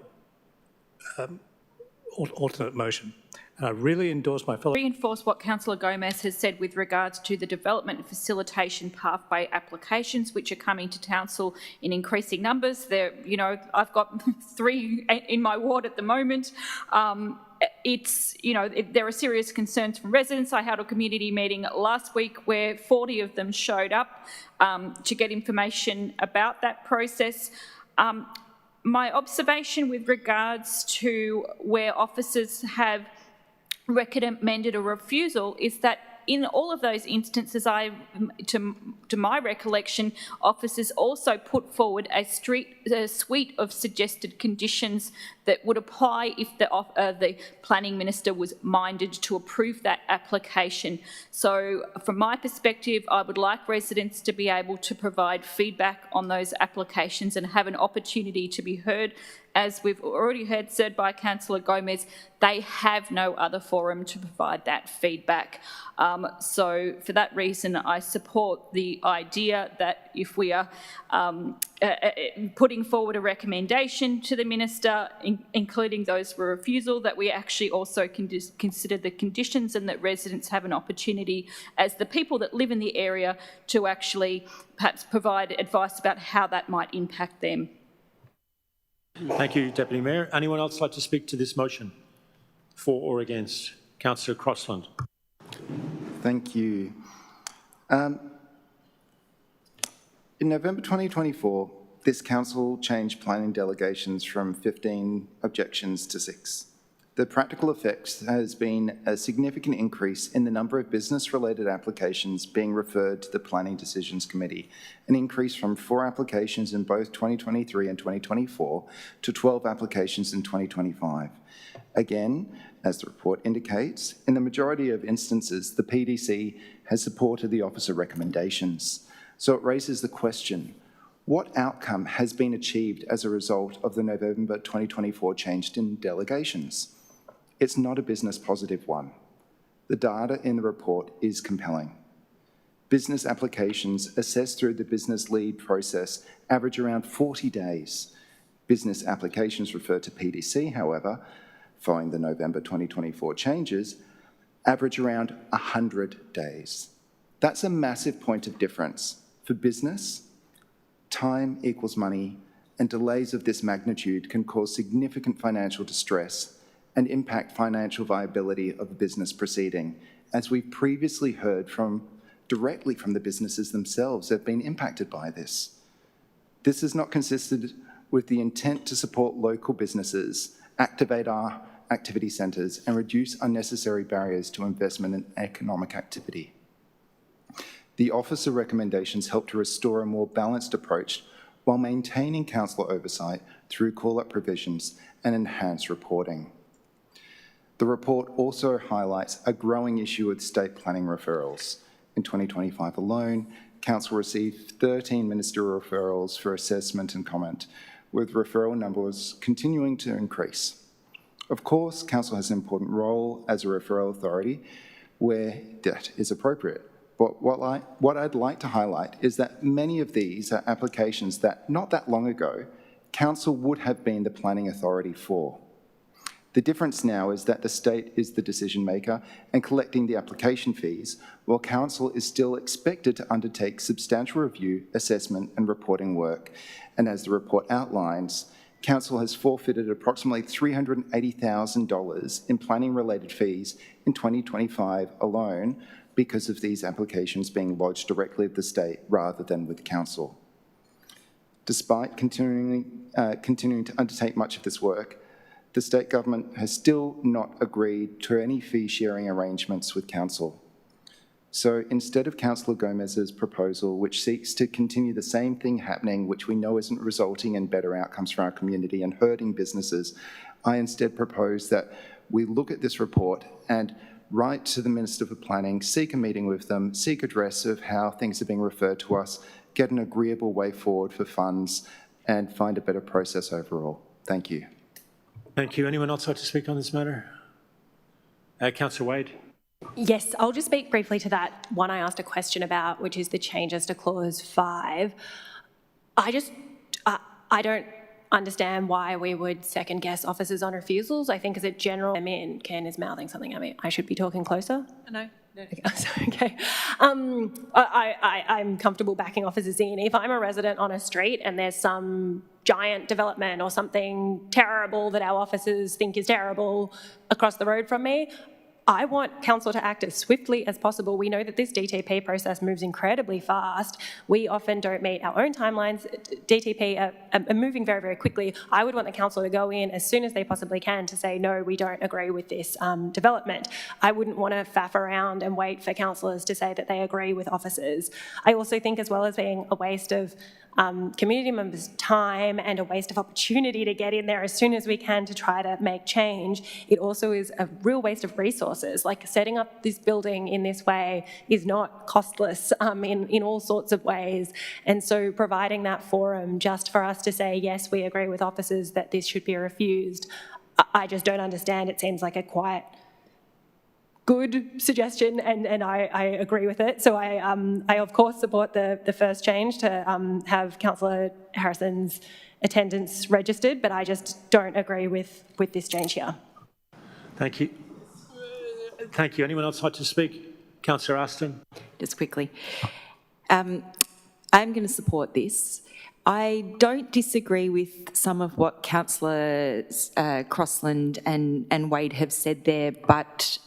[SPEAKER 20] alternate motion. And I really endorse my fellow...
[SPEAKER 7] Reinforce what Councillor Gomez has said with regards to the development and facilitation pathway applications which are coming to council in increasing numbers. There, you know, I've got 3 in my ward at the moment. There are serious concerns from residents. I held a community meeting last week where 40 of them showed up to get information about that process. My observation with regards to where officers have recommended a refusal is that in all of those instances, to my recollection, officers also put forward a suite of suggested conditions that would apply if the planning minister was minded to approve that application. So from my perspective, I would like residents to be able to provide feedback on those applications and have an opportunity to be heard. As we've already heard said by Councillor Gomez, they have no other forum to provide that feedback. So for that reason, I support the idea that if we are putting forward a recommendation to the minister, including those for refusal, that we actually also consider the conditions and that residents have an opportunity as the people that live in the area to actually perhaps provide advice about how that might impact them.
[SPEAKER 1] Thank you, Deputy Mayor. Anyone else like to speak to this motion? For or against? Councillor Crossland.
[SPEAKER 23] Thank you. In November 2024, this council changed planning delegations from 15 objections to 6. The practical effect has been a significant increase in the number of business-related applications being referred to the Planning Decisions Committee, an increase from 4 applications in both 2023 and 2024 to 12 applications in 2025. Again, as the report indicates, in the majority of instances, the PDC has supported the officer recommendations. So it raises the question, what outcome has been achieved as a result of the November 2024 change in delegations? It's not a business positive one. The data in the report is compelling. Business applications assessed through the business lead process average around 40 days. Business applications referred to PDC, however, following the November 2024 changes, average around 100 days. That's a massive point of difference. For business, time equals money, and delays of this magnitude can cause significant financial distress and impact financial viability of the business proceeding, as we've previously heard directly from the businesses themselves that have been impacted by this. This is not consistent with the intent to support local businesses, activate our activity centres, and reduce unnecessary barriers to investment and economic activity. The officer recommendations help to restore a more balanced approach while maintaining council oversight through call-up provisions and enhanced reporting. The report also highlights a growing issue with state planning referrals. In 2025 alone, council received 13 ministerial referrals for assessment and comment, with referral numbers continuing to increase. Of course, council has an important role as a referral authority where that is appropriate. But what I'd like to highlight is that many of these are applications that not that long ago, council would have been the planning authority for. The difference now is that the state is the decision maker and collecting the application fees, while council is still expected to undertake substantial review, assessment and reporting work. And as the report outlines, council has forfeited approximately $380,000 in planning-related fees in 2025 alone because of these applications being lodged directly with the state rather than with the council. Despite continuing to undertake much of this work, the state government has still not agreed to any fee-sharing arrangements with council. So instead of Councillor Gomez's proposal, which seeks to continue the same thing happening, which we know isn't resulting in better outcomes for our community and hurting businesses, I instead propose that we look at this report and write to the Minister for Planning, seek a meeting with them, seek address of how things are being referred to us, get an agreeable way forward for funds, and find a better process overall. Thank you.
[SPEAKER 1] Thank you. Anyone else like to speak on this matter? Councillor Wade.
[SPEAKER 21] Yes, I'll just speak briefly to that one I asked a question about, which is the changes to Clause 5. I don't understand why we would second-guess officers on refusals. I think as a general, Ken is mouthing something at me. I should be talking closer? No. Okay. I'm comfortable backing officers in. If I'm a resident on a street and there's some giant development or something terrible that our officers think is terrible across the road from me, I want council to act as swiftly as possible. We know that this DTP process moves incredibly fast. We often don't meet our own timelines. DTP are moving very, very quickly. I would want the council to go in as soon as they possibly can to say, no, we don't agree with this development. I wouldn't want to faff around and wait for councillors to say that they agree with officers. I also think, as well as being a waste of community members' time and a waste of opportunity to get in there as soon as we can to try to make change, it also is a real waste of resources. Like, setting up this building in this way is not costless in all sorts of ways. And so providing that forum just for us to say, yes, we agree with officers that this should be refused, I just don't understand. It seems like a quite good suggestion, and I agree with it. So I of course support the first change to have Councillor Harrison's attendance registered, but I just don't agree with this change here.
[SPEAKER 1] Thank you. Thank you. Anyone else like to speak? Councillor Aston.
[SPEAKER 22] Just quickly. I'm going to support this. I don't disagree with some of what Councillors Crossland and Wade have said there, but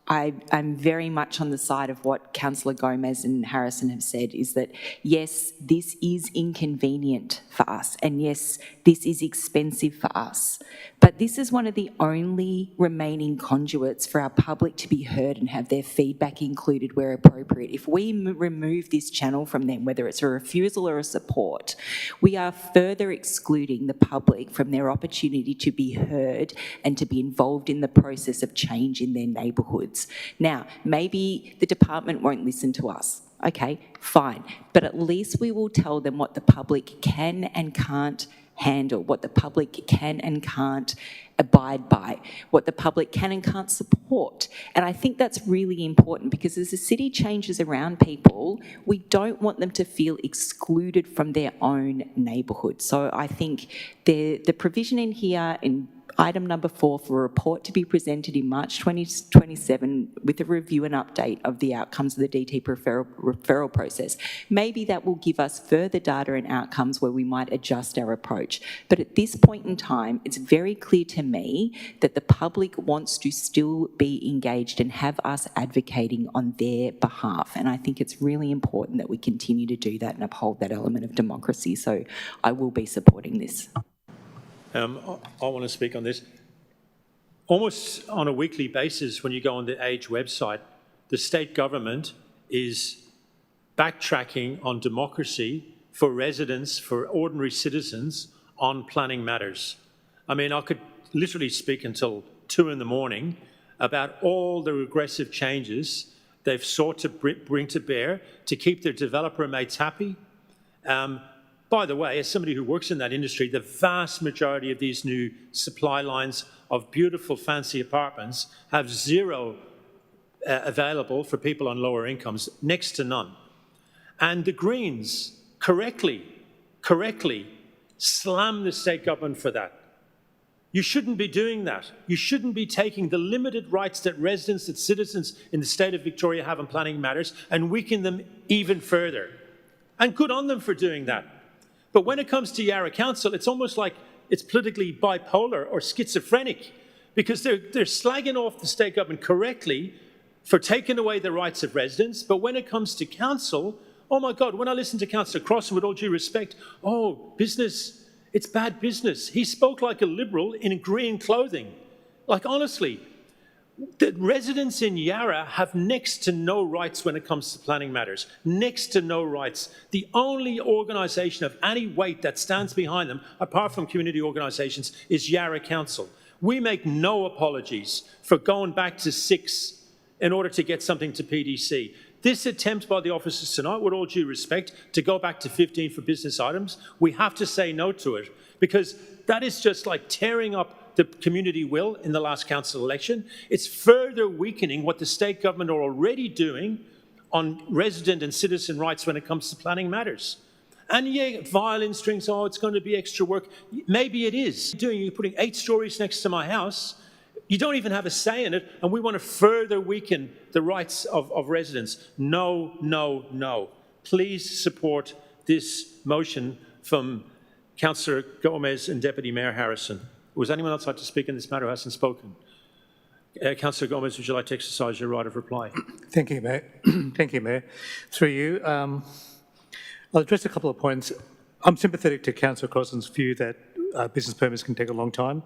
[SPEAKER 22] I'm very much on the side of what Councillor Gomez and Harrison have said, is that, yes, this is inconvenient for us, and yes, this is expensive for us, but this is one of the only remaining conduits for our public to be heard and have their feedback included where appropriate. If we remove this channel from them, whether it's a refusal or a support, we are further excluding the public from their opportunity to be heard and to be involved in the process of change in their neighbourhoods. Now, maybe the department won't listen to us. Okay, fine. But at least we will tell them what the public can and can't handle, what the public can and can't abide by, what the public can and can't support. And I think that's really important, because as the city changes around people, we don't want them to feel excluded from their own neighbourhood. So I think the provision in here in item number 4 for a report to be presented in March 2027 with a review and update of the outcomes of the DT referral process. Maybe that will give us further data and outcomes where we might adjust our approach. But at this point in time, it's very clear to me that the public wants to still be engaged and have us advocating on their behalf. And I think it's really important that we continue to do that and uphold that element of democracy. So I will be supporting this.
[SPEAKER 1] I want to speak on this. Almost on a weekly basis, when you go on the Age website, the state government is backtracking on democracy for residents, for ordinary citizens, on planning matters. I mean, I could literally speak until 2 in the morning about all the regressive changes they've sought to bring to bear to keep their developer mates happy. By the way, as somebody who works in that industry, the vast majority of these new supply lines of beautiful, fancy apartments have zero available for people on lower incomes, next to none. And the Greens correctly slam the state government for that. You shouldn't be doing that. You shouldn't be taking the limited rights that residents, that citizens in the state of Victoria have in planning matters and weaken them even further. And good on them for doing that. But when it comes to Yarra Council, it's almost like it's politically bipolar or schizophrenic, because they're slagging off the state government correctly for taking away the rights of residents. But when it comes to council, oh my God, when I listen to Councillor Crossan, with all due respect, oh, business, it's bad business. He spoke like a Liberal in green clothing. Like, honestly, the residents in Yarra have next to no rights when it comes to planning matters. Next to no rights. The only organisation of any weight that stands behind them, apart from community organisations, is Yarra Council. We make no apologies for going back to 6 in order to get something to PDC. This attempt by the officers tonight, with all due respect, to go back to 15 for business items, we have to say no to it, because that is just like tearing up the community will in the last council election. It's further weakening what the state government are already doing on resident and citizen rights when it comes to planning matters. And yeah, violin strings, oh, it's going to be extra work. Maybe it is. You're putting 8 stories next to my house. You don't even have a say in it, and we want to further weaken the rights of residents. No, no, no. Please support this motion from Councillor Gomez and Deputy Mayor Harrison. Was anyone else like to speak in this matter who hasn't spoken? Councillor Gomez, would you like to exercise your right of reply?
[SPEAKER 20] Thank you, Mayor. Thank you, Mayor. Through you, I'll address a couple of points. I'm sympathetic to Councillor Crossan's view that business permits can take a long time.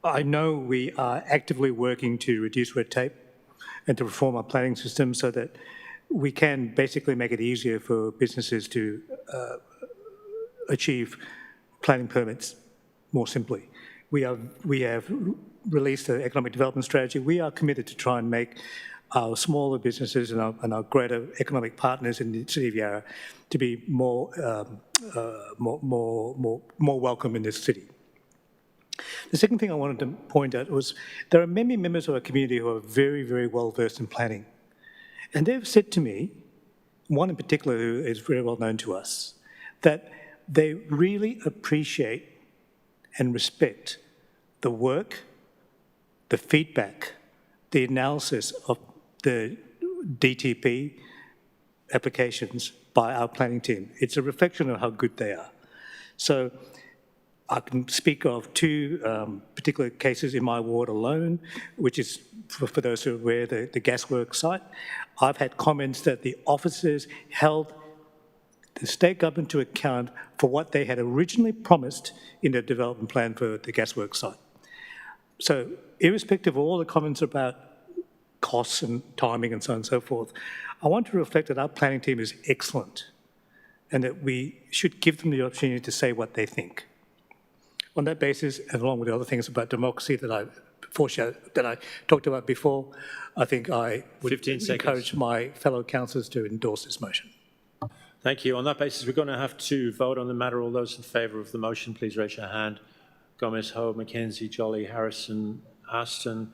[SPEAKER 20] I know we are actively working to reduce red tape and to reform our planning system so that we can basically make it easier for businesses to achieve planning permits more simply. We have released an economic development strategy. We are committed to try and make our smaller businesses and our greater economic partners in the City of Yarra to be more welcome in this city. The second thing I wanted to point out was there are many members of our community who are very, very well versed in planning. And they've said to me, one in particular who is very well known to us, that they really appreciate and respect the work, the feedback, the analysis of the DTP applications by our planning team. It's a reflection of how good they are. So I can speak of 2 particular cases in my ward alone, which is, for those who are aware, the gasworks site. I've had comments that the officers held the state government to account for what they had originally promised in the development plan for the gasworks site. So irrespective of all the comments about costs and timing and so on and so forth, I want to reflect that our planning team is excellent and that we should give them the opportunity to say what they think. On that basis, and along with the other things about democracy that I talked about before, I think I would encourage my fellow councillors to endorse this motion.
[SPEAKER 1] Thank you. On that basis, we're going to have to vote on the matter. All those in favour of the motion, please raise your hand. Gomez, Ho, McKenzie, Jolly, Harrison, Aston.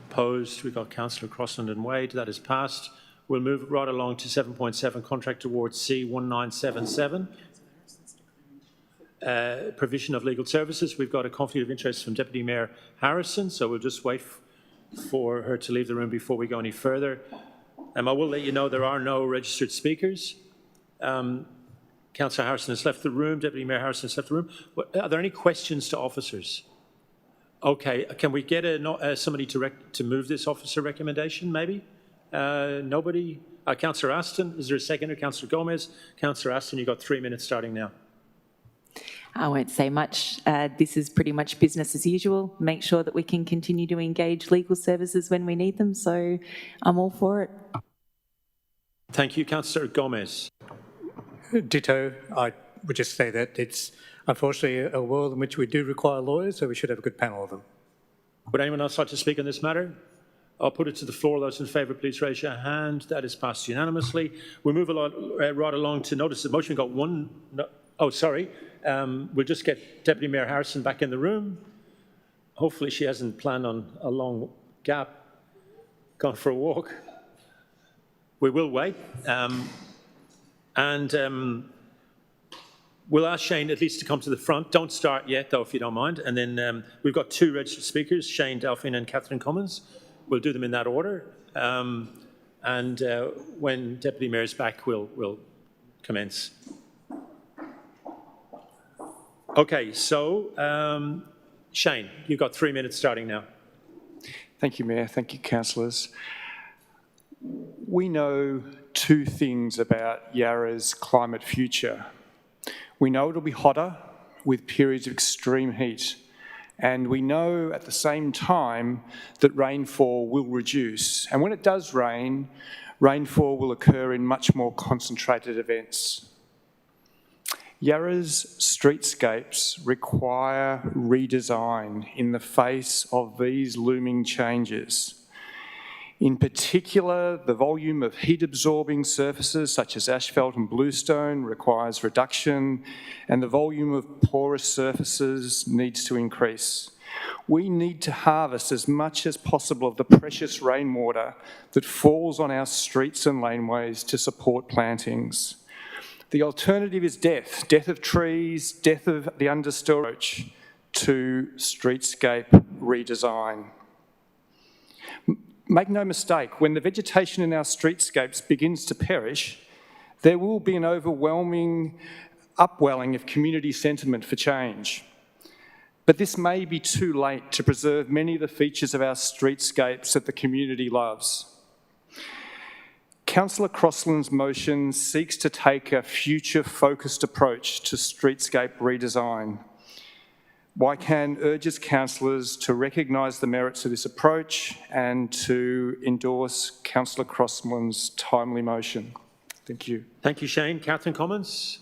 [SPEAKER 1] Opposed, we've got Councillor Crossan and Wade. That is passed. We'll move right along to 7.7, Contract Award C1977. Provision of legal services. We've got a conflict of interest from Deputy Mayor Harrison, so we'll just wait for her to leave the room before we go any further. I will let you know there are no registered speakers. Councillor Harrison has left the room. Deputy Mayor Harrison has left the room. Are there any questions to officers? Okay, can we get somebody to move this officer recommendation, maybe? Nobody? Councillor Aston, is there a seconder? Councillor Gomez? Councillor Aston, you've got 3 minutes starting now.
[SPEAKER 22] I won't say much. This is pretty much business as usual. Make sure that we can continue to engage legal services when we need them, so I'm all for it.
[SPEAKER 1] Thank you. Councillor Gomez.
[SPEAKER 20] Ditto. I would just say that it's unfortunately a world in which we do require lawyers, so we should have a good panel of them.
[SPEAKER 1] Would anyone else like to speak on this matter? I'll put it to the floor. Those in favour, please raise your hand. That is passed unanimously. We'll move right along to notice of motion. We've got one. No, oh, sorry. We'll just get Deputy Mayor Harrison back in the room. Hopefully she hasn't planned on a long gap, gone for a walk. We will wait. We'll ask Shane at least to come to the front. Don't start yet, though, if you don't mind. And then we've got 2 registered speakers, Shane Delphine and Catherine Cummins. We'll do them in that order. And when Deputy Mayor's back, we'll commence. Okay, so Shane, you've got 3 minutes starting now.
[SPEAKER 14] Thank you, Mayor. Thank you, councillors. We know 2 things about Yarra's climate future. We know it'll be hotter with periods of extreme heat, and we know at the same time that rainfall will reduce. And when it does rain, rainfall will occur in much more concentrated events. Yarra's streetscapes require redesign in the face of these looming changes. In particular, the volume of heat-absorbing surfaces such as asphalt and bluestone requires reduction, and the volume of porous surfaces needs to increase. We need to harvest as much as possible of the precious rainwater that falls on our streets and laneways to support plantings. The alternative is death of trees, death of the understory to streetscape redesign. Make no mistake, when the vegetation in our streetscapes begins to perish, there will be an overwhelming upwelling of community sentiment for change. But this may be too late to preserve many of the features of our streetscapes that the community loves. Councillor Crossland's motion seeks to take a future-focused approach to streetscape redesign. WICAN urges councillors to recognise the merits of this approach and to endorse Councillor Crossland's timely motion. Thank you.
[SPEAKER 1] Thank you, Shane. Catherine Cummins.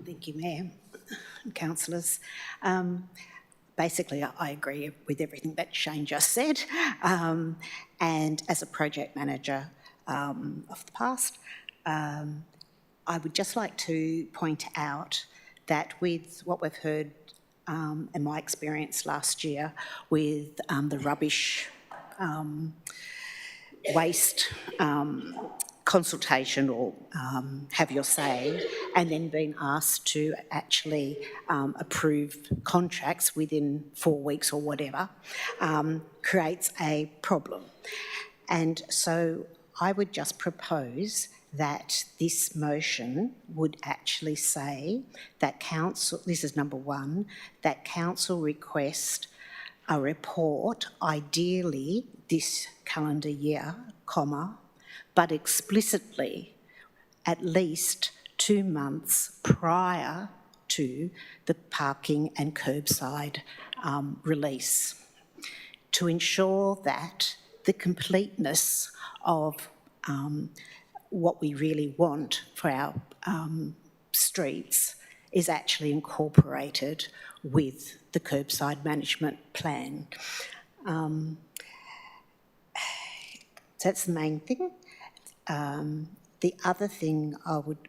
[SPEAKER 6] Thank you, Mayor and councillors. Basically, I agree with everything that Shane just said. And as a project manager of the past, I would just like to point out that with what we've heard in my experience last year with the rubbish waste consultation or have your say, and then being asked to actually approve contracts within 4 weeks or whatever, creates a problem. And so I would just propose that this motion would actually say that council, this is number 1, that council request a report, ideally this calendar year, but explicitly at least 2 months prior to the parking and curbside release, to ensure that the completeness of what we really want for our streets is actually incorporated with the curbside management plan. So that's the main thing. The other thing I would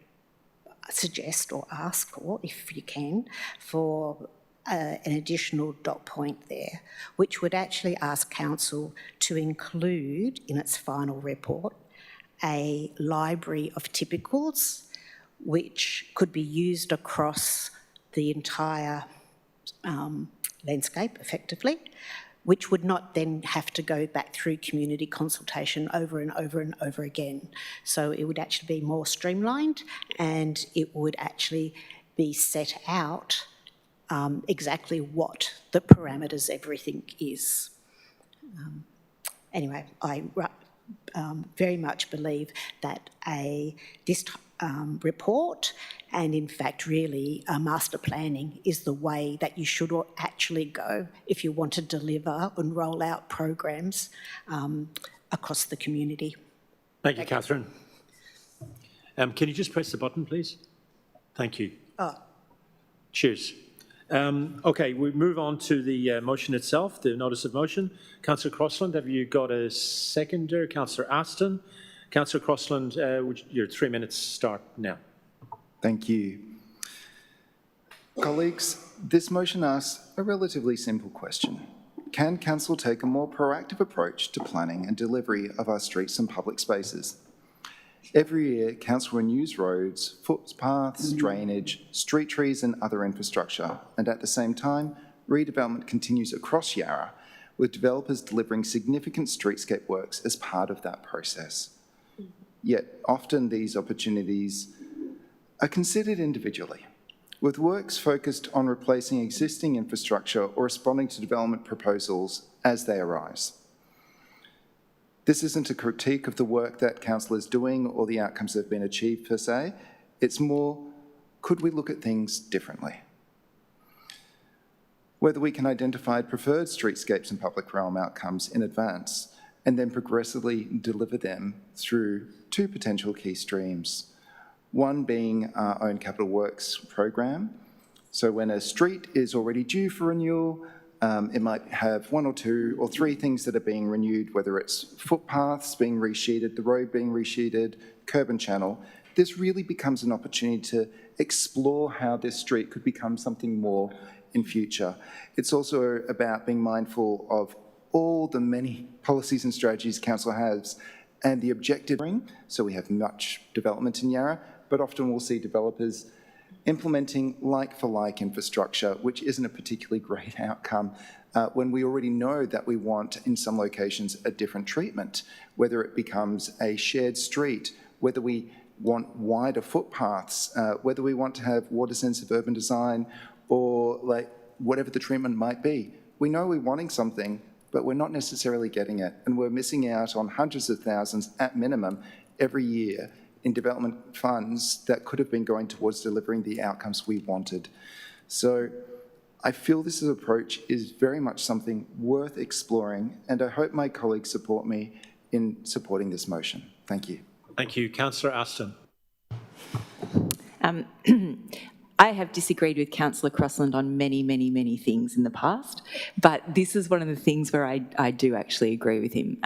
[SPEAKER 6] suggest or ask for, if you can, for an additional dot point there, which would actually ask council to include in its final report a library of typicals which could be used across the entire landscape effectively, which would not then have to go back through community consultation over and over and over again. So it would actually be more streamlined, and it would actually be set out exactly what the parameters everything is. Anyway, I very much believe that this report, and in fact really master planning, is the way that you should actually go if you want to deliver and roll out programs across the community.
[SPEAKER 1] Thank you, Catherine. Can you just press the button, please? Thank you.
[SPEAKER 6] Oh.
[SPEAKER 1] Cheers. Okay, we move on to the motion itself, the notice of motion. Councillor Crossland, have you got a seconder? Councillor Aston. Councillor Crossland, your 3 minutes start now.
[SPEAKER 23] Thank you. Colleagues, this motion asks a relatively simple question. can Council take a more proactive approach to planning and delivery of our streets and public spaces? Every year, Council renews roads, footpaths, drainage, street trees and other infrastructure, and at the same time, redevelopment continues across Yarra, with developers delivering significant streetscape works as part of that process. Yet often these opportunities are considered individually, with works focused on replacing existing infrastructure or responding to development proposals as they arise. This isn't a critique of the work that Council is doing or the outcomes that have been achieved per se. It's more, could we look at things differently? Whether we can identify preferred streetscapes and public realm outcomes in advance and then progressively deliver them through two potential key streams. One being our own capital works program. So when a street is already due for renewal, it might have one or two or three things that are being renewed, whether it's footpaths being resheeted, the road being resheeted, curb and channel. This really becomes an opportunity to explore how this street could become something more in future. It's also about being mindful of all the many policies and strategies Council has and the objective. So we have much development in Yarra, but often we'll see developers implementing like-for-like infrastructure, which isn't a particularly great outcome when we already know that we want, in some locations, a different treatment, whether it becomes a shared street, whether we want wider footpaths, whether we want to have water-sensitive urban design, or like whatever the treatment might be. We know we're wanting something, but we're not necessarily getting it, and we're missing out on hundreds of thousands at minimum every year in development funds that could have been going towards delivering the outcomes we wanted. So I feel this approach is very much something worth exploring, and I hope my colleagues support me in supporting this motion. Thank you.
[SPEAKER 1] Thank you. Councillor Aston.
[SPEAKER 22] I have disagreed with Councillor Crossland on many, many, many things in the past, but this is one of the things where I do actually agree with him.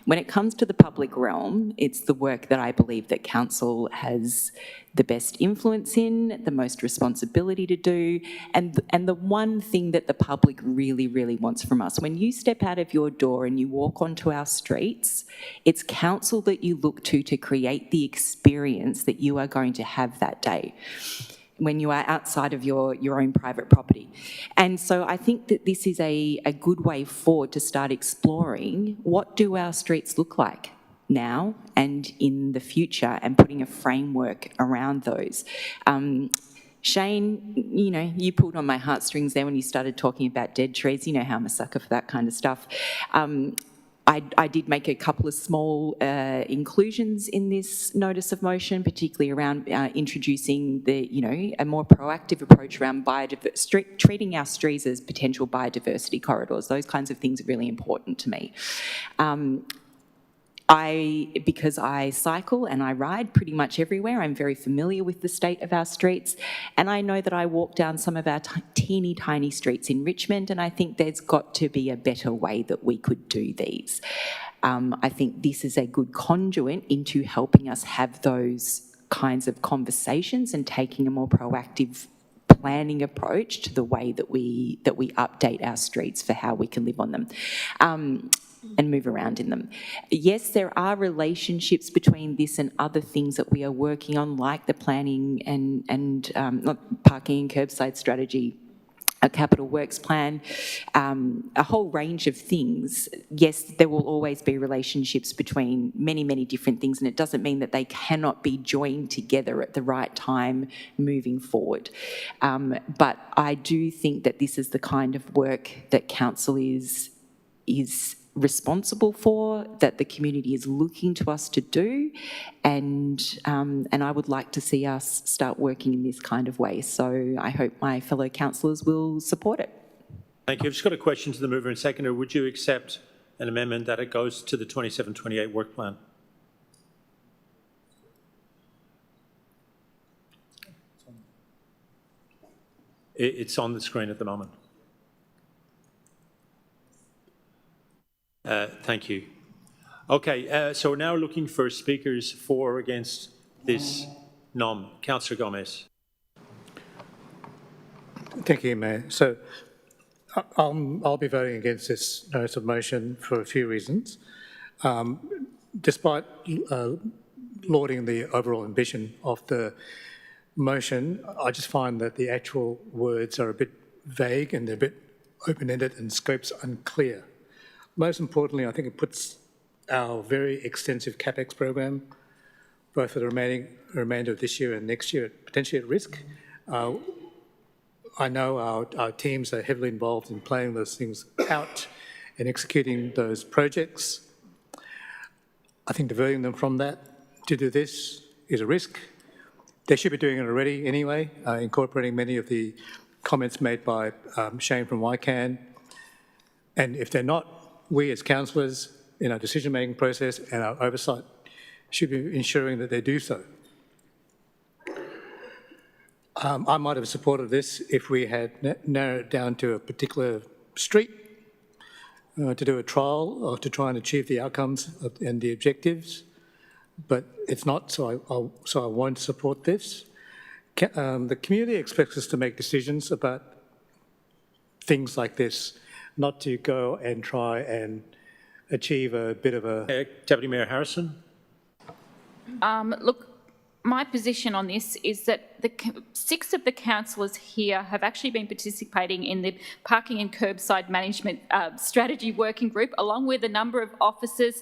[SPEAKER 22] When it comes to the public realm, it's the work that I believe that Council has the best influence in, the most responsibility to do, and the one thing that the public really, really wants from us. When you step out of your door and you walk onto our streets, it's Council that you look to create the experience that you are going to have that day when you are outside of your own private property. And so I think that this is a good way forward to start exploring what do our streets look like now and in the future, and putting a framework around those. Shane, you know, you pulled on my heartstrings there when you started talking about dead trees. You know how I'm a sucker for that kind of stuff. I did make a couple of small inclusions in this notice of motion, particularly around introducing a more proactive approach around treating our streets as potential biodiversity corridors. Those kinds of things are really important to me. Because I cycle and I ride pretty much everywhere, I'm very familiar with the state of our streets, and I know that I walk down some of our teeny tiny streets in Richmond, and I think there's got to be a better way that we could do these. I think this is a good conduit into helping us have those kinds of conversations and taking a more proactive planning approach to the way that we update our streets for how we can live on them. And move around in them. Yes, there are relationships between this and other things that we are working on, like the planning and parking and curbside strategy, a capital works plan, a whole range of things. Yes, there will always be relationships between many, many different things, and it doesn't mean that they cannot be joined together at the right time moving forward. But I do think that this is the kind of work that Council is responsible for, that the community is looking to us to do, and I would like to see us start working in this kind of way. So I hope my fellow councillors will support it.
[SPEAKER 1] Thank you. I've just got a question to the mover and seconder. Would you accept an amendment that it goes to the 27-28 work plan? It's on the screen at the moment. Thank you. Okay, so we're now looking for speakers for or against this NOM. Councillor Gomez.
[SPEAKER 20] Thank you, Mayor. So I'll be voting against this notice of motion for a few reasons. Despite lauding the overall ambition of the motion, I just find that the actual words are a bit vague and they're a bit open-ended and scope's unclear. Most importantly, I think it puts our very extensive CapEx program, both for the remainder of this year and next year, potentially at risk. I know our teams are heavily involved in planning those things out and executing those projects. I think diverting them from that to do this is a risk. They should be doing it already anyway, incorporating many of the comments made by Shane from YCAN. And if they're not, we as councillors in our decision-making process and our oversight should be ensuring that they do so. I might have supported this if we had narrowed it down to a particular street to do a trial or to try and achieve the outcomes and the objectives, but it's not, so I won't support this. The community expects us to make decisions about things like this, not to go and try and achieve a bit of a...
[SPEAKER 1] Deputy Mayor Harrison.
[SPEAKER 7] Look, my position on this is that 6 of the councillors here have actually been participating in the parking and curbside management strategy working group, along with a number of officers.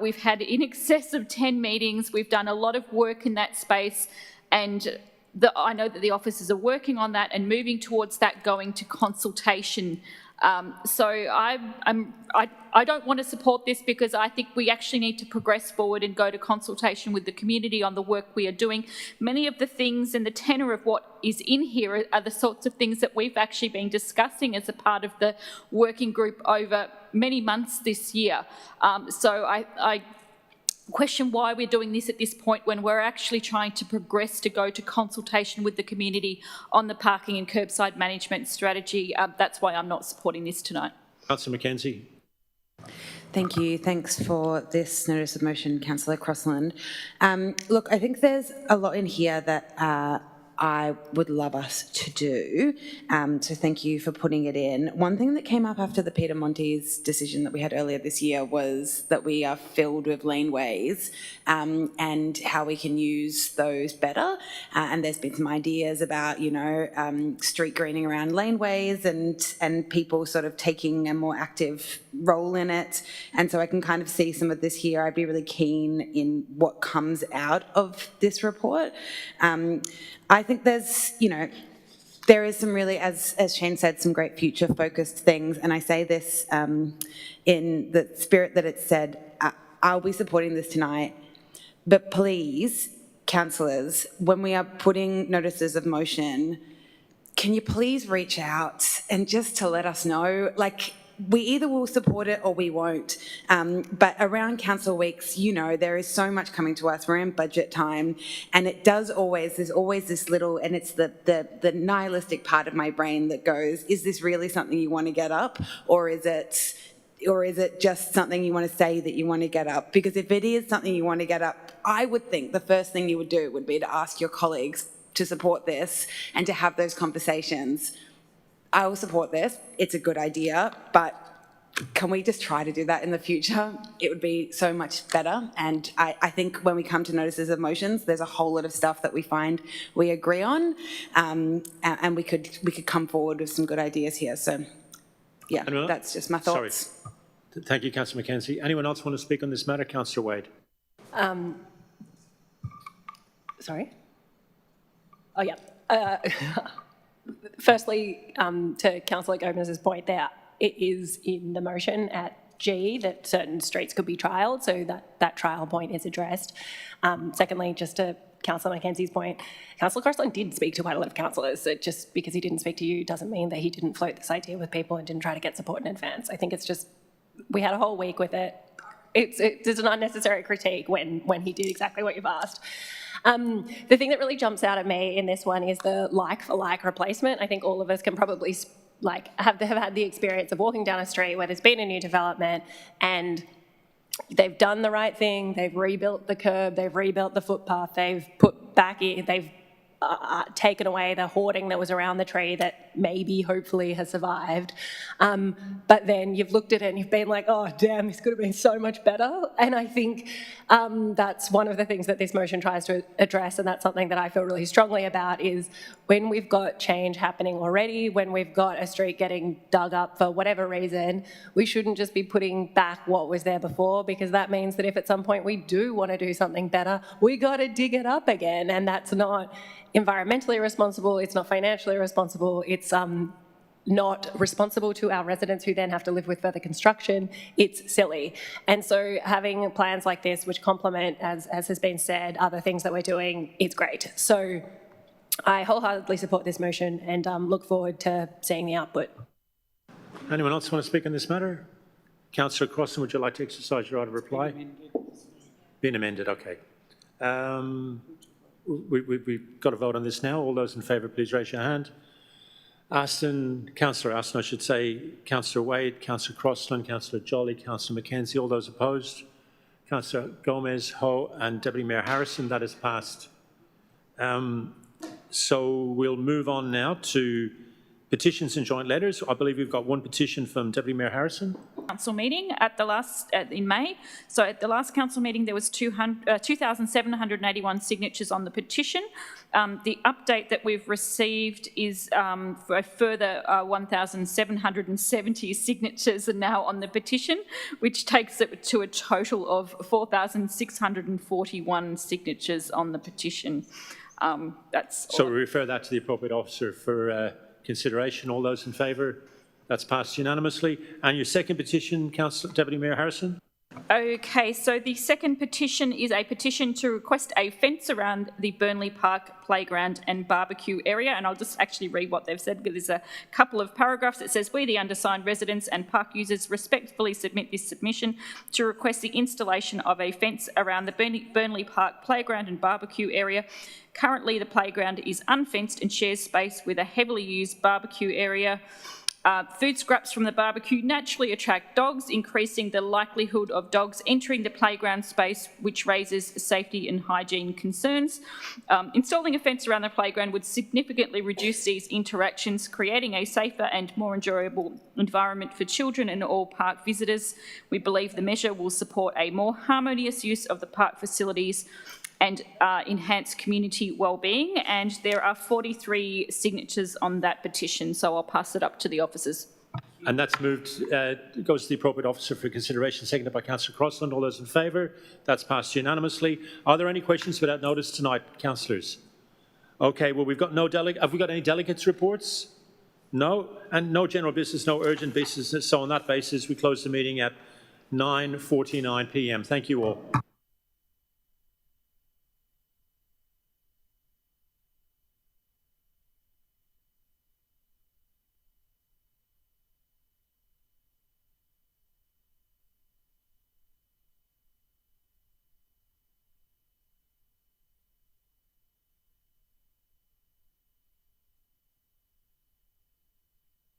[SPEAKER 7] We've had in excess of 10 meetings. We've done a lot of work in that space, and I know that the officers are working on that and moving towards that going to consultation. So I don't want to support this because I think we actually need to progress forward and go to consultation with the community on the work we are doing. Many of the things and the tenor of what is in here are the sorts of things that we've actually been discussing as a part of the working group over many months this year. So I question why we're doing this at this point when we're actually trying to progress to go to consultation with the community on the parking and curbside management strategy. That's why I'm not supporting this tonight.
[SPEAKER 1] Councillor Mackenzie.
[SPEAKER 3] Thank you. Thanks for this notice of motion, Councillor Crossland. Look, I think there's a lot in here that I would love us to do, so thank you for putting it in. One thing that came up after the Peter Monte's decision that we had earlier this year was that we are filled with laneways and how we can use those better. And there's been some ideas about, you know, street greening around laneways and people sort of taking a more active role in it. And so I can kind of see some of this here. I'd be really keen in what comes out of this report. I think there's, you know, there is some really, as Shane said, some great future-focused things, and I say this in the spirit that it's said, I'll be supporting this tonight, but please, councillors, when we are putting notices of motion, can you please reach out and just to let us know, like, we either will support it or we won't. But around council weeks, you know, there is so much coming to us. We're in budget time, and it does always, there's always this little, and it's the nihilistic part of my brain that goes, is this really something you want to get up, or is it just something you want to say that you want to get up? Because if it is something you want to get up, I would think the first thing you would do would be to ask your colleagues to support this and to have those conversations. I will support this. It's a good idea, but can we just try to do that in the future? It would be so much better. And I think when we come to notices of motions, there's a whole lot of stuff that we find we agree on, and we could come forward with some good ideas here. So, yeah, that's just my thoughts.
[SPEAKER 1] Sorry. Thank you, Councillor Mackenzie. Anyone else want to speak on this matter? Councillor Wade.
[SPEAKER 21] Sorry? Oh, yeah. Firstly, to Councillor Gomez's point there, it is in the motion at G that certain streets could be trialled, so that trial point is addressed. Secondly, just to Councillor Mackenzie's point, Councillor Crossland did speak to quite a lot of councillors, so just because he didn't speak to you doesn't mean that he didn't float this idea with people and didn't try to get support in advance. I think it's just, we had a whole week with it. It's an unnecessary critique when he did exactly what you've asked. The thing that really jumps out at me in this one is the like-for-like replacement. I think all of us can probably have had the experience of walking down a street where there's been a new development and they've done the right thing, they've rebuilt the curb, they've rebuilt the footpath, they've put back in, they've taken away the hoarding that was around the tree that maybe, hopefully, has survived. But then you've looked at it and you've been like, oh, damn, this could have been so much better. And I think that's one of the things that this motion tries to address, and that's something that I feel really strongly about, is when we've got change happening already, when we've got a street getting dug up for whatever reason, we shouldn't just be putting back what was there before, because that means that if at some point we do want to do something better, we got to dig it up again, and that's not environmentally responsible, it's not financially responsible, it's not responsible to our residents who then have to live with further construction. It's silly. And so having plans like this, which complement, as has been said, other things that we're doing, it's great. So I wholeheartedly support this motion and look forward to seeing the output.
[SPEAKER 1] Anyone else want to speak on this matter? Councillor Crossan, would you like to exercise your right of reply? Been amended, okay. We've got to vote on this now. All those in favour, please raise your hand. Councillor Aston, I should say, Councillor Wade, Councillor Crossland, Councillor Jolly, Councillor McKenzie, all those opposed? Councillor Gomez, Ho and Deputy Mayor Harrison, that is passed. So we'll move on now to petitions and joint letters. I believe we've got one petition from Deputy Mayor Harrison.
[SPEAKER 7] Council meeting in May. So at the last council meeting, there was 2,781 signatures on the petition. The update that we've received is for a further 1,770 signatures are now on the petition, which takes it to a total of 4,641 signatures on the petition. So
[SPEAKER 1] we refer that to the appropriate officer for consideration. All those in favour? That's passed unanimously. And your second petition, Councillor Deputy Mayor Harrison?
[SPEAKER 7] Okay, so the second petition is a petition to request a fence around the Burnley Park playground and barbecue area. And I'll just actually read what they've said, because there's a couple of paragraphs. It says, we, the undersigned residents and park users, respectfully submit this submission to request the installation of a fence around the Burnley Park playground and barbecue area. Currently, the playground is unfenced and shares space with a heavily used barbecue area. Food scraps from the barbecue naturally attract dogs, increasing the likelihood of dogs entering the playground space, which raises safety and hygiene concerns. Installing a fence around the playground would significantly reduce these interactions, creating a safer and more enjoyable environment for children and all park visitors. We believe the measure will support a more harmonious use of the park facilities and enhance community wellbeing. And there are 43 signatures on that petition, so I'll pass it up to the officers.
[SPEAKER 1] And that's moved, goes to the appropriate officer for consideration, seconded by Councillor Crossland. All those in favour? That's passed unanimously. Are there any questions without notice tonight, councillors? Okay, well, we've got no delegate. Have we got any delegates' reports? No? And no general business, no urgent business. So on that basis, we close the meeting at 9:49 p.m. Thank you all.